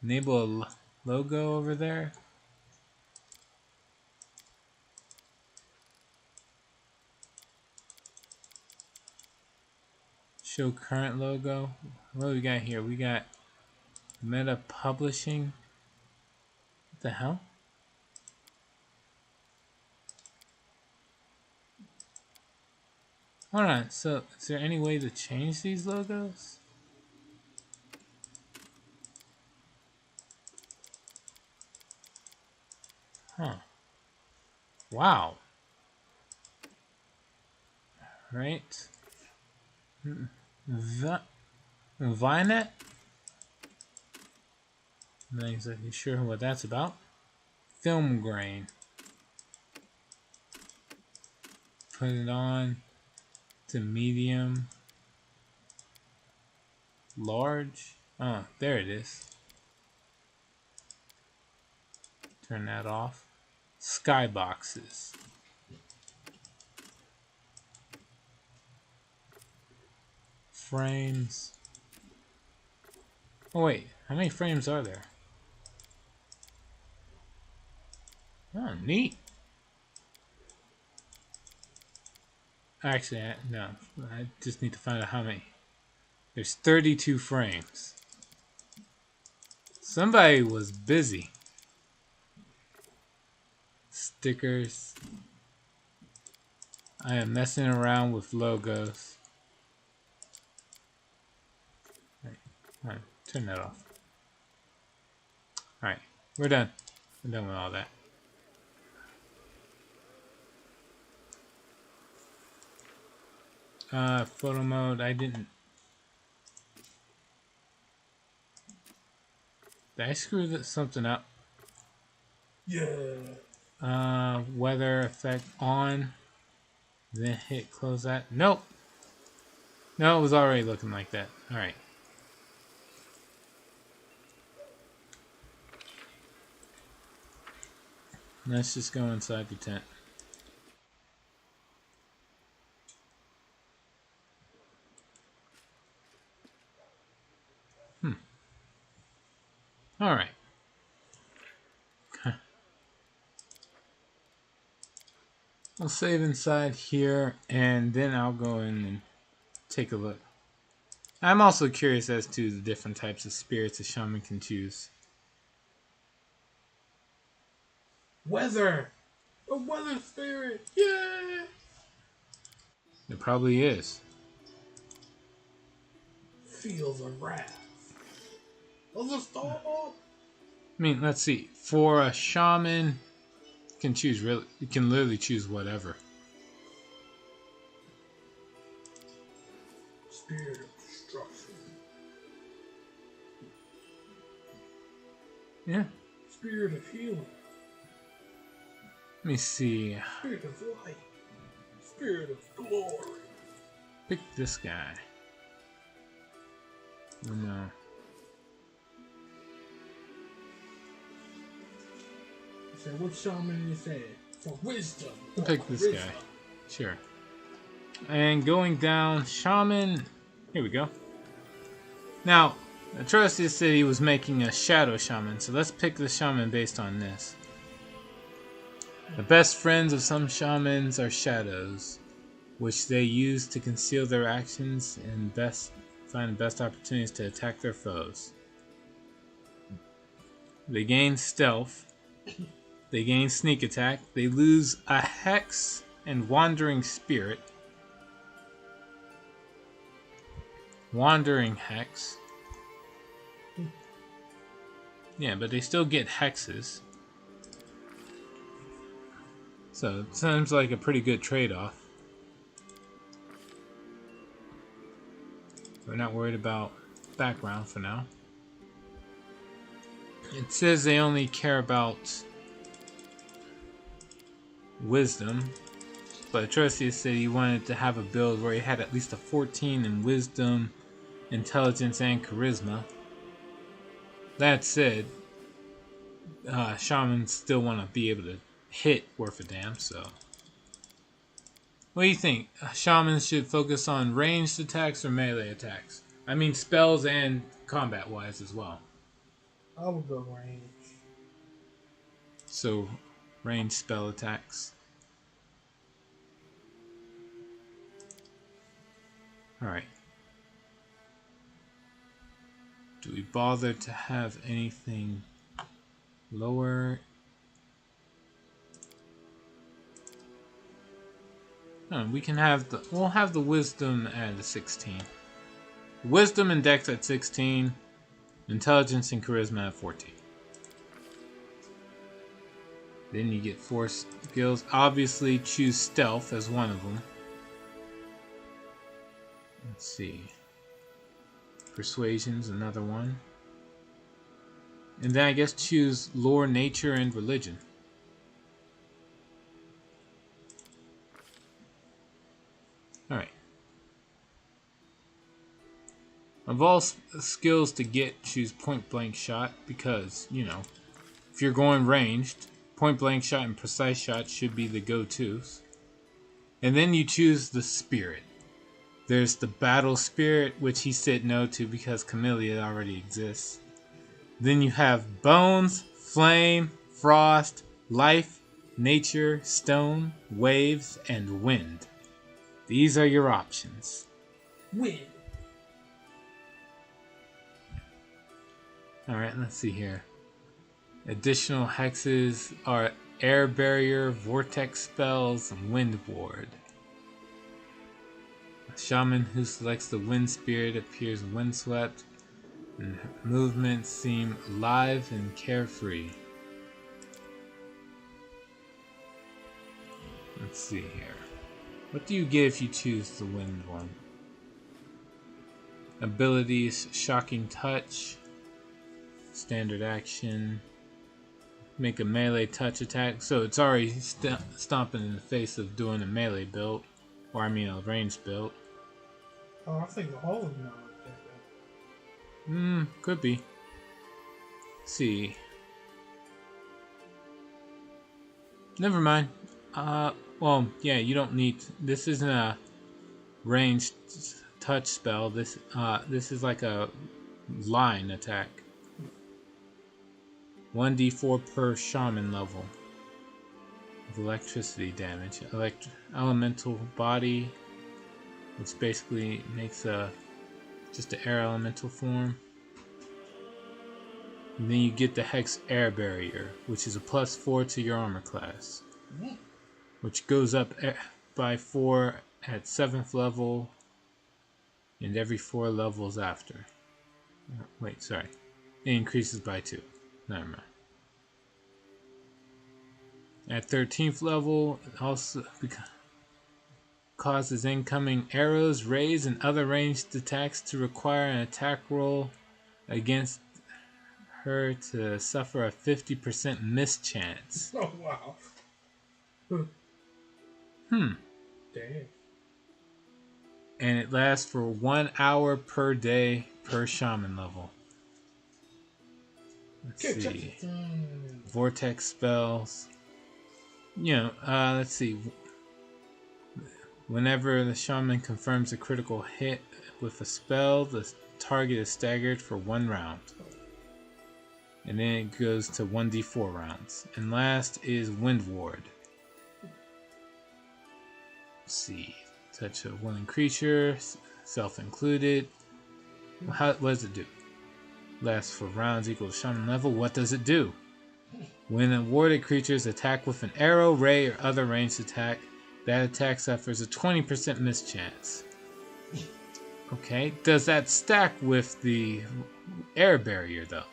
Enable a logo over there. Show current logo. What do we got here? We got Meta Publishing. What the hell? Hold on. So, is there any way to change these logos? Huh. Wow. Right. Vinet? Not exactly sure what that's about. Film grain. Put it on to medium. Large. Oh, there it is. Turn that off. Skyboxes. Frames. Oh wait, how many frames are there? Oh, neat. Actually, no. I just need to find out how many. There's 32 frames. Somebody was busy. Stickers. I am messing around with logos. Alright, turn that off. Alright, we're done. We're done with all that. Photo mode, I didn't. Did I screw something up? Yeah. Weather effect on. Then hit close that. Nope. No, it was already looking like that. Alright. Let's just go inside the tent. Alright. I'll save inside here and then I'll go in and take a look. I'm also curious as to the different types of spirits a shaman can choose. Weather! A weather spirit! Yeah! It probably is. Feels a wrath of the storm! mean, let's see. For a shaman, you can literally choose whatever. Spirit of destruction. Yeah. Spirit of healing. Let me see. Spirit of light. Spirit of glory. Pick this guy. Oh, no. So what shaman is that? For wisdom. Pick this guy. Sure. And going down, shaman. Here we go. Now, Atrocious said he was making a shadow shaman, so let's pick the shaman based on this. The best friends of some shamans are shadows, which they use to conceal their actions and find the best opportunities to attack their foes. They gain stealth. They gain sneak attack. They lose a hex and wandering spirit. Wandering hex. Yeah, but they still get hexes. So it seems like a pretty good trade-off. We're not worried about background for now. It says they only care about wisdom, but Atrocious said he wanted to have a build where he had at least a 14 in wisdom, intelligence, and charisma. That said, shamans still want to be able to hit worth a damn, so. What do you think? Shamans should focus on ranged attacks or melee attacks? I mean spells and combat-wise as well. I would go range. So, ranged spell attacks. Alright. Do we bother to have anything lower? No, we can have we'll have the wisdom at a 16. Wisdom and dex at 16. Intelligence and charisma at 14. Then you get 4 skills. Obviously choose stealth as one of them. Let's see. Persuasion's another one. And then I guess choose lore, nature, and religion. Alright. Of all skills to get, choose point blank shot because, you know, if you're going ranged, point blank shot and precise shot should be the go-tos. And then you choose the spirit. There's the battle spirit, which he said no to because Camellia already exists. Then you have bones, flame, frost, life, nature, stone, waves, and wind. These are your options. Wind. Alright, let's see here. Additional hexes are air barrier, vortex spells, and wind ward. A shaman who selects the wind spirit appears windswept, and movements seem live and carefree. Let's see here. What do you get if you choose the wind one? Abilities: shocking touch, standard action, make a melee touch attack. So it's already stomping in the face of doing a melee build, or I mean a ranged build. Oh, I think the whole is not like that. Could be. Let's see. Never mind. Well, yeah, you don't need. This isn't a ranged touch spell. This is like a line attack. 1d4 per shaman level of electricity damage. Elemental body, which basically makes just an air elemental form. And then you get the Hex Air Barrier, which is a +4 to your armor class, which goes up by 4 at 7th level and every 4 levels after. Wait, sorry. It increases by 2. Never mind. At 13th level, it also causes incoming arrows, rays, and other ranged attacks to require an attack roll against her to suffer a 50% miss chance. Oh, wow. Hmm. Damn. And it lasts for 1 hour per day per shaman level. Let's see. Vortex spells. Let's see. Whenever the shaman confirms a critical hit with a spell, the target is staggered for 1 round. And then it goes to 1d4 rounds. And last is Wind Ward. Let's see. Touch a willing creature, self included. What does it do? Lasts for rounds equal to shaman level. What does it do? When awarded creatures attack with an arrow, ray, or other ranged attack, that attack suffers a 20% miss chance. Okay, does that stack with the air barrier though?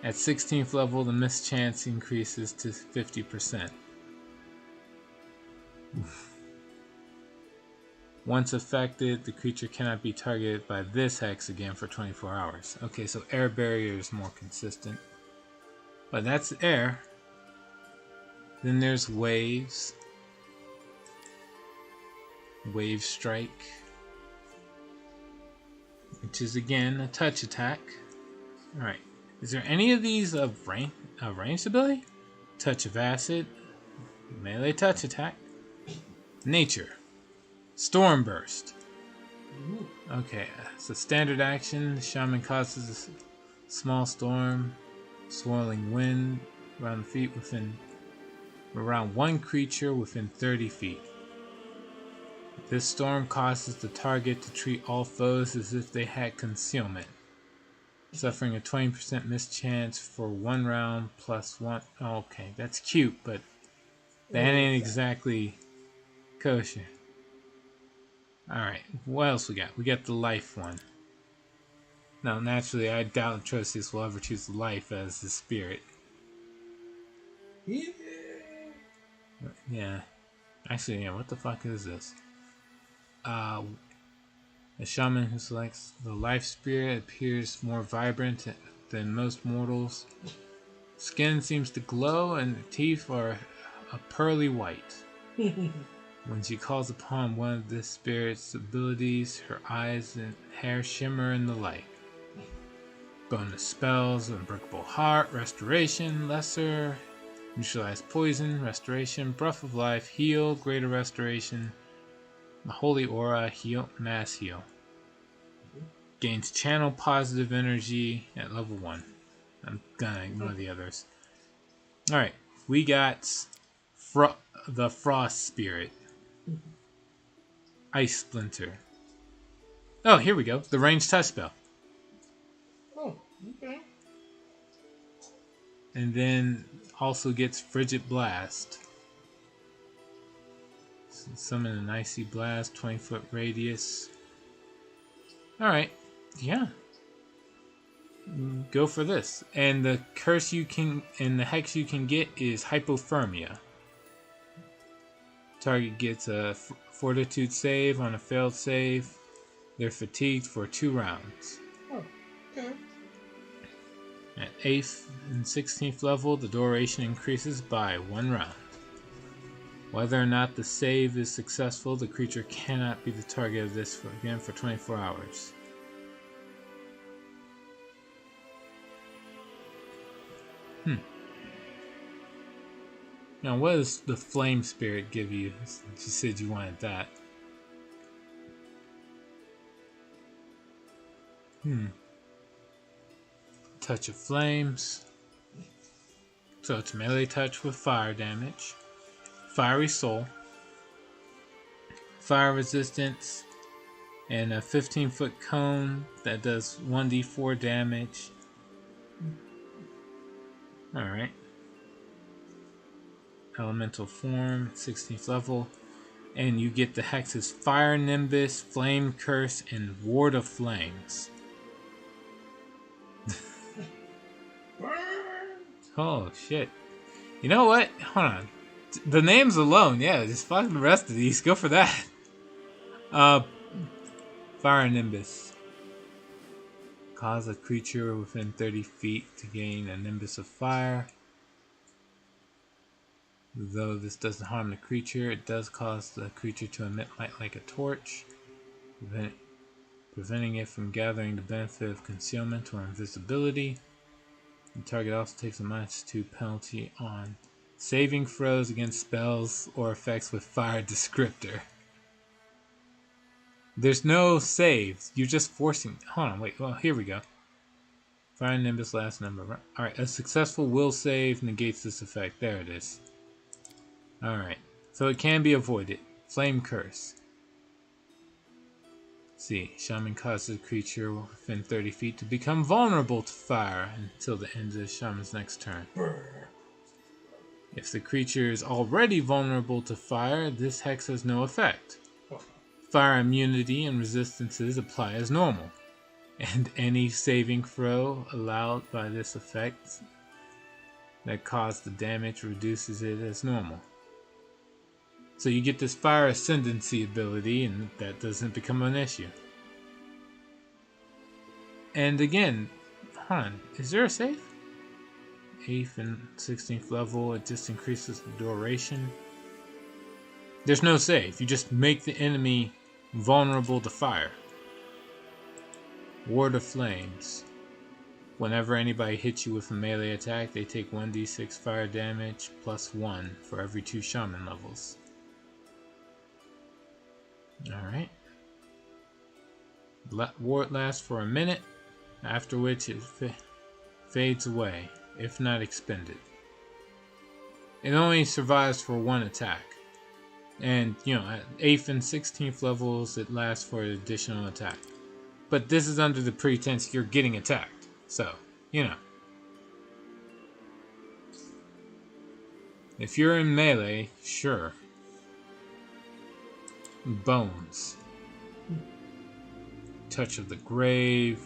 At 16th level, the miss chance increases to 50%. Once affected, the creature cannot be targeted by this hex again for 24 hours. Okay, so air barrier is more consistent. But that's air. Then there's waves. Wave strike. Which is again a touch attack. Alright. Is there any of these of ranged ability? Touch of acid. Melee touch attack. Nature. Storm burst. Okay, so standard action. The shaman causes a small storm, swirling wind around the feet around one creature within 30 feet. This storm causes the target to treat all foes as if they had concealment, suffering a 20% miss chance for 1 round plus 1. Oh, okay, that's cute, but that ain't exactly kosher. Alright, what else we got? We got the life one. Now, naturally, I doubt Atrocious will ever choose life as the spirit. Yeah. Actually, yeah, what the fuck is this? A shaman who selects the life spirit appears more vibrant than most mortals. Skin seems to glow and the teeth are a pearly white. When she calls upon one of this spirit's abilities, her eyes and hair shimmer in the light. Bonus spells: Unbreakable Heart, Restoration, Lesser, Neutralize Poison, Restoration, Breath of Life, Heal, Greater Restoration, Holy Aura, Heal, Mass Heal. Gains Channel Positive Energy at level 1. I'm gonna ignore the others. Alright, we got the Frost Spirit. Ice Splinter. Oh, here we go. The ranged touch spell. Oh, okay. And then also gets Frigid Blast. Summon an Icy Blast, 20-foot radius. Alright, yeah. Go for this. And the curse you can, and the hex you can get is Hypothermia. Target gets a Fortitude save on a failed save. They're fatigued for 2 rounds. Oh, okay. At 8th and 16th level, the duration increases by 1 round. Whether or not the save is successful, the creature cannot be the target of this again for 24 hours. Now, what does the Flame Spirit give you? You said you wanted that. Touch of Flames. So it's melee touch with fire damage. Fiery Soul. Fire resistance. And a 15-foot cone that does 1d4 damage. Alright. Elemental form, 16th level. And you get the hexes Fire Nimbus, Flame Curse, and Ward of Flames. Oh, shit. You know what? Hold on. The names alone, yeah, just fuck the rest of these. Go for that. Fire Nimbus. Cause a creature within 30 feet to gain a Nimbus of Fire. Though this doesn't harm the creature, it does cause the creature to emit light like a torch, preventing it from gathering the benefit of concealment or invisibility. The target also takes a -2 penalty on saving throws against spells or effects with fire descriptor. There's no saves. You're just forcing. Hold on, wait. Well, here we go. Fire Nimbus last number. Alright, a successful will save negates this effect. There it is. Alright, so it can be avoided. Flame Curse. Let's see, Shaman causes a creature within 30 feet to become vulnerable to fire until the end of the Shaman's next turn. If the creature is already vulnerable to fire, this hex has no effect. Fire immunity and resistances apply as normal, and any saving throw allowed by this effect that caused the damage reduces it as normal. So you get this fire ascendancy ability, and that doesn't become an issue. And again, hold on, is there a save? 8th and 16th level, it just increases the duration. There's no save, you just make the enemy vulnerable to fire. Ward of Flames. Whenever anybody hits you with a melee attack, they take 1d6 fire damage plus 1 for every 2 shaman levels. Alright. Ward lasts for a minute, after which it fades away, if not expended. It only survives for 1 attack. And, at 8th and 16th levels, it lasts for an additional attack. But this is under the pretense you're getting attacked. So, If you're in melee, sure. Bones. Touch of the Grave.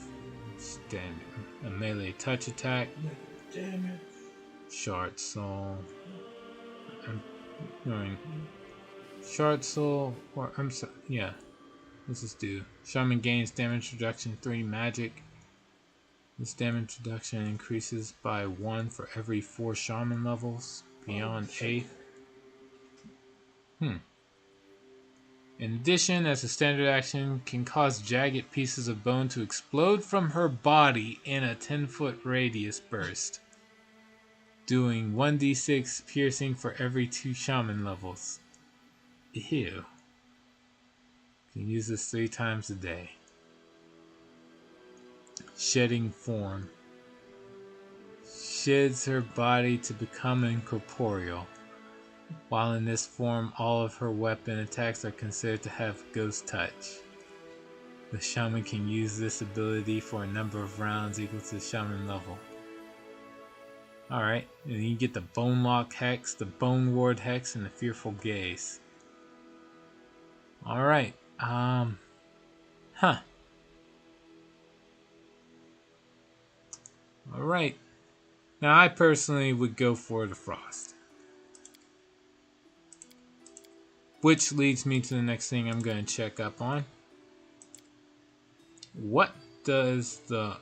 Standard. A melee touch attack. Damn it. Shard Soul. I'm going. Shard Soul. Or, I'm sorry. Yeah. This is due. Shaman gains damage reduction 3 magic. This damage reduction increases by 1 for every 4 shaman levels beyond 8th. In addition, as a standard action, can cause jagged pieces of bone to explode from her body in a 10-foot radius burst, doing 1d6 piercing for every 2 shaman levels. Ew. Can use this 3 times a day. Shedding Form. Sheds her body to become incorporeal. While in this form, all of her weapon attacks are considered to have ghost touch. The shaman can use this ability for a number of rounds equal to the shaman level. Alright, and you get the Bone Lock Hex, the Bone Ward Hex, and the Fearful Gaze. Alright, Alright. Now I personally would go for the Frost. Which leads me to the next thing I'm going to check up on. What does the...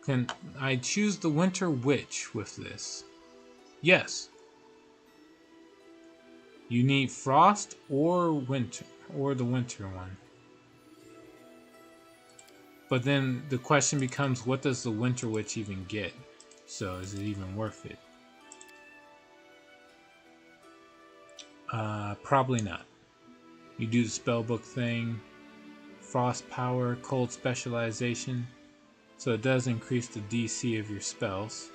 Can I choose the Winter Witch with this? Yes. You need Frost or Winter, or the Winter one. But then the question becomes, what does the Winter Witch even get? So is it even worth it? Probably not. You do the spellbook thing, Frost Power, Cold Specialization, so it does increase the DC of your spells.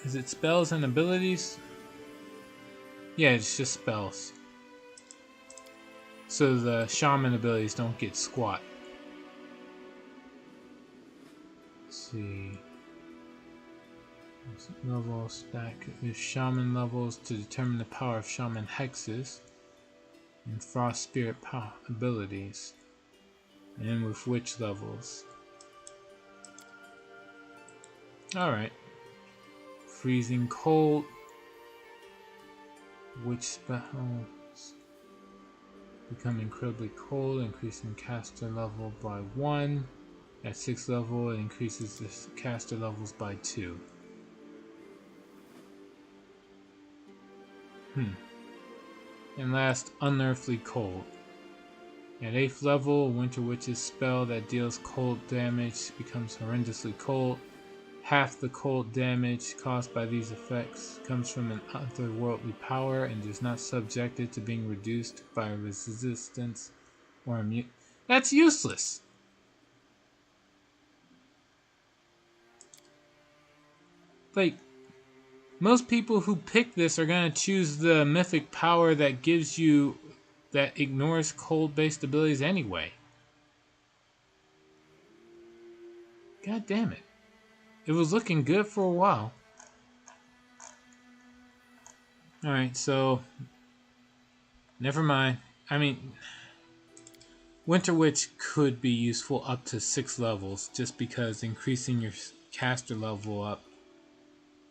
Is it spells and abilities? Yeah, it's just spells. So the shaman abilities don't get squat. Let's see. Level stack with shaman levels to determine the power of shaman hexes and frost spirit power abilities, and then with witch levels. Alright. Freezing cold. Which spells become incredibly cold, increasing caster level by 1. At 6th level, it increases the caster levels by 2. And last, Unearthly Cold. At 8th level, Winter Witch's spell that deals cold damage becomes horrendously cold. Half the cold damage caused by these effects comes from an otherworldly power and is not subjected to being reduced by resistance or immune. That's useless! Like, most people who pick this are going to choose the mythic power that gives you, that ignores cold-based abilities anyway. God damn it. It was looking good for a while. Alright, so never mind. I mean, Winter Witch could be useful up to 6 levels, just because increasing your caster level up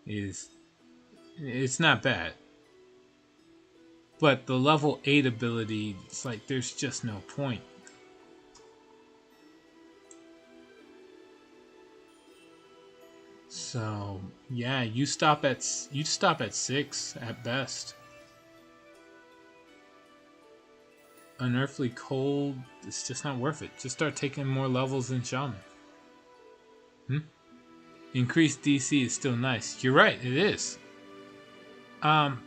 it's not bad. But the level 8 ability, it's like there's just no point. So yeah, you stop at 6 at best. Unearthly Cold, it's just not worth it. Just start taking more levels than Shaman. Increased DC is still nice. You're right, it is. But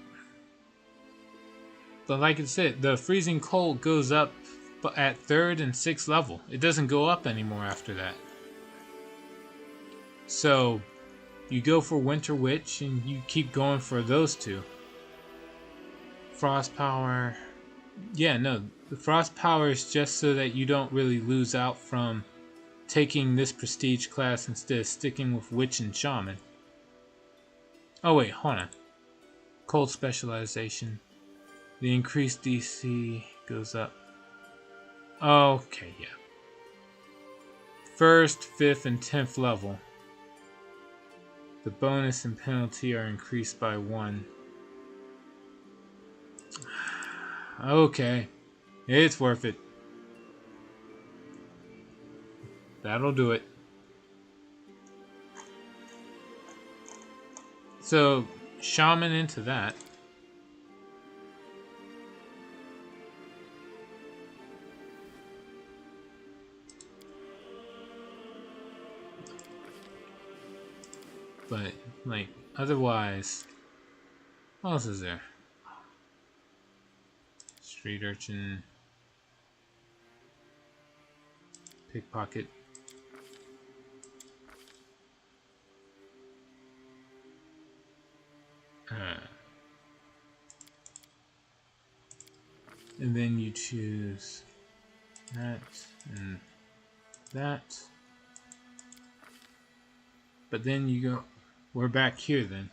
like I said, the Freezing Cold goes up at 3rd and 6th level. It doesn't go up anymore after that. So you go for Winter Witch and you keep going for those two. Frost Power. Yeah, no. The Frost Power is just so that you don't really lose out from taking this prestige class instead of sticking with Witch and Shaman. Oh wait, hold on. Cold Specialization. The increased DC goes up. Okay, yeah. 1st, 5th, and 10th level. The bonus and penalty are increased by 1. Okay. It's worth it. That'll do it. So, Shaman into that. But, like, otherwise, what else is there? Street Urchin. Pickpocket. And then you choose that and that. But then you go, we're back here then.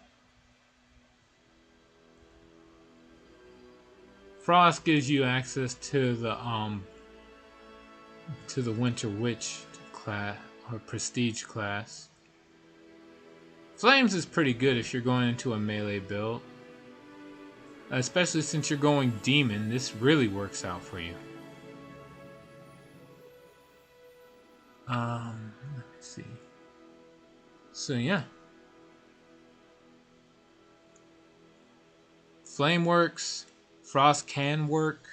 Frost gives you access to the Winter Witch class or prestige class. Flames is pretty good if you're going into a melee build. Especially since you're going demon, this really works out for you. Let me see. So yeah. Flame works. Frost can work.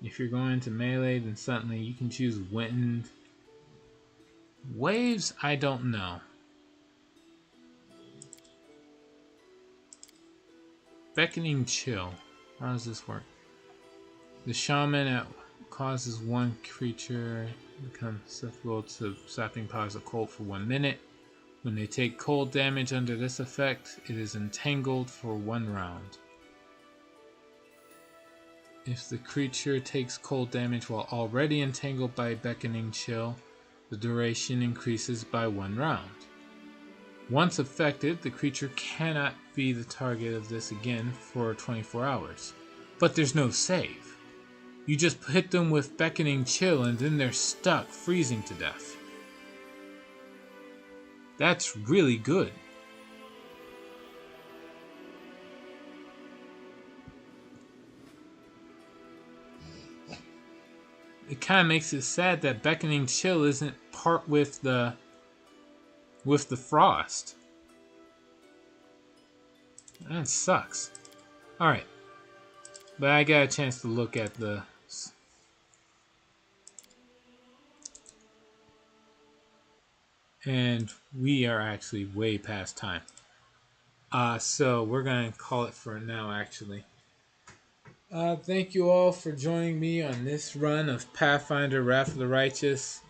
If you're going to melee, then suddenly you can choose wind. Waves, I don't know. Beckoning Chill. How does this work? The shaman causes one creature become susceptible to sapping powers of cold for 1 minute. When they take cold damage under this effect, it is entangled for 1 round. If the creature takes cold damage while already entangled by Beckoning Chill, the duration increases by 1 round. Once affected, the creature cannot be the target of this again for 24 hours. But there's no save. you just hit them with Beckoning Chill and then they're stuck, freezing to death. That's really good. It kind of makes it sad that Beckoning Chill isn't part with the frost. That sucks. Alright. But I got a chance to look at the... And we are actually way past time. So we're going to call it for now, actually. Thank you all for joining me on this run of Pathfinder Wrath of the Righteous.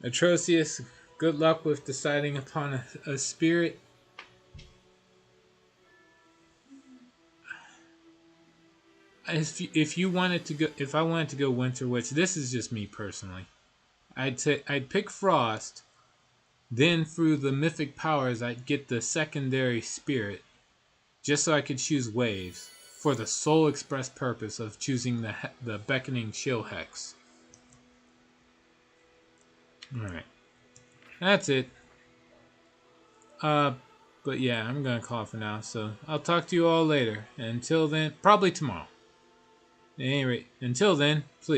Atrocious, good luck with deciding upon a spirit. If you wanted to go, if I wanted to go Winter Witch, this is just me personally. I'd pick Frost, then through the mythic powers I'd get the secondary spirit, just so I could choose waves for the sole express purpose of choosing the Beckoning Chill Hex. All right, that's it. But yeah, I'm gonna call it for now. So I'll talk to you all later. Until then, probably tomorrow. At any rate, until then, please.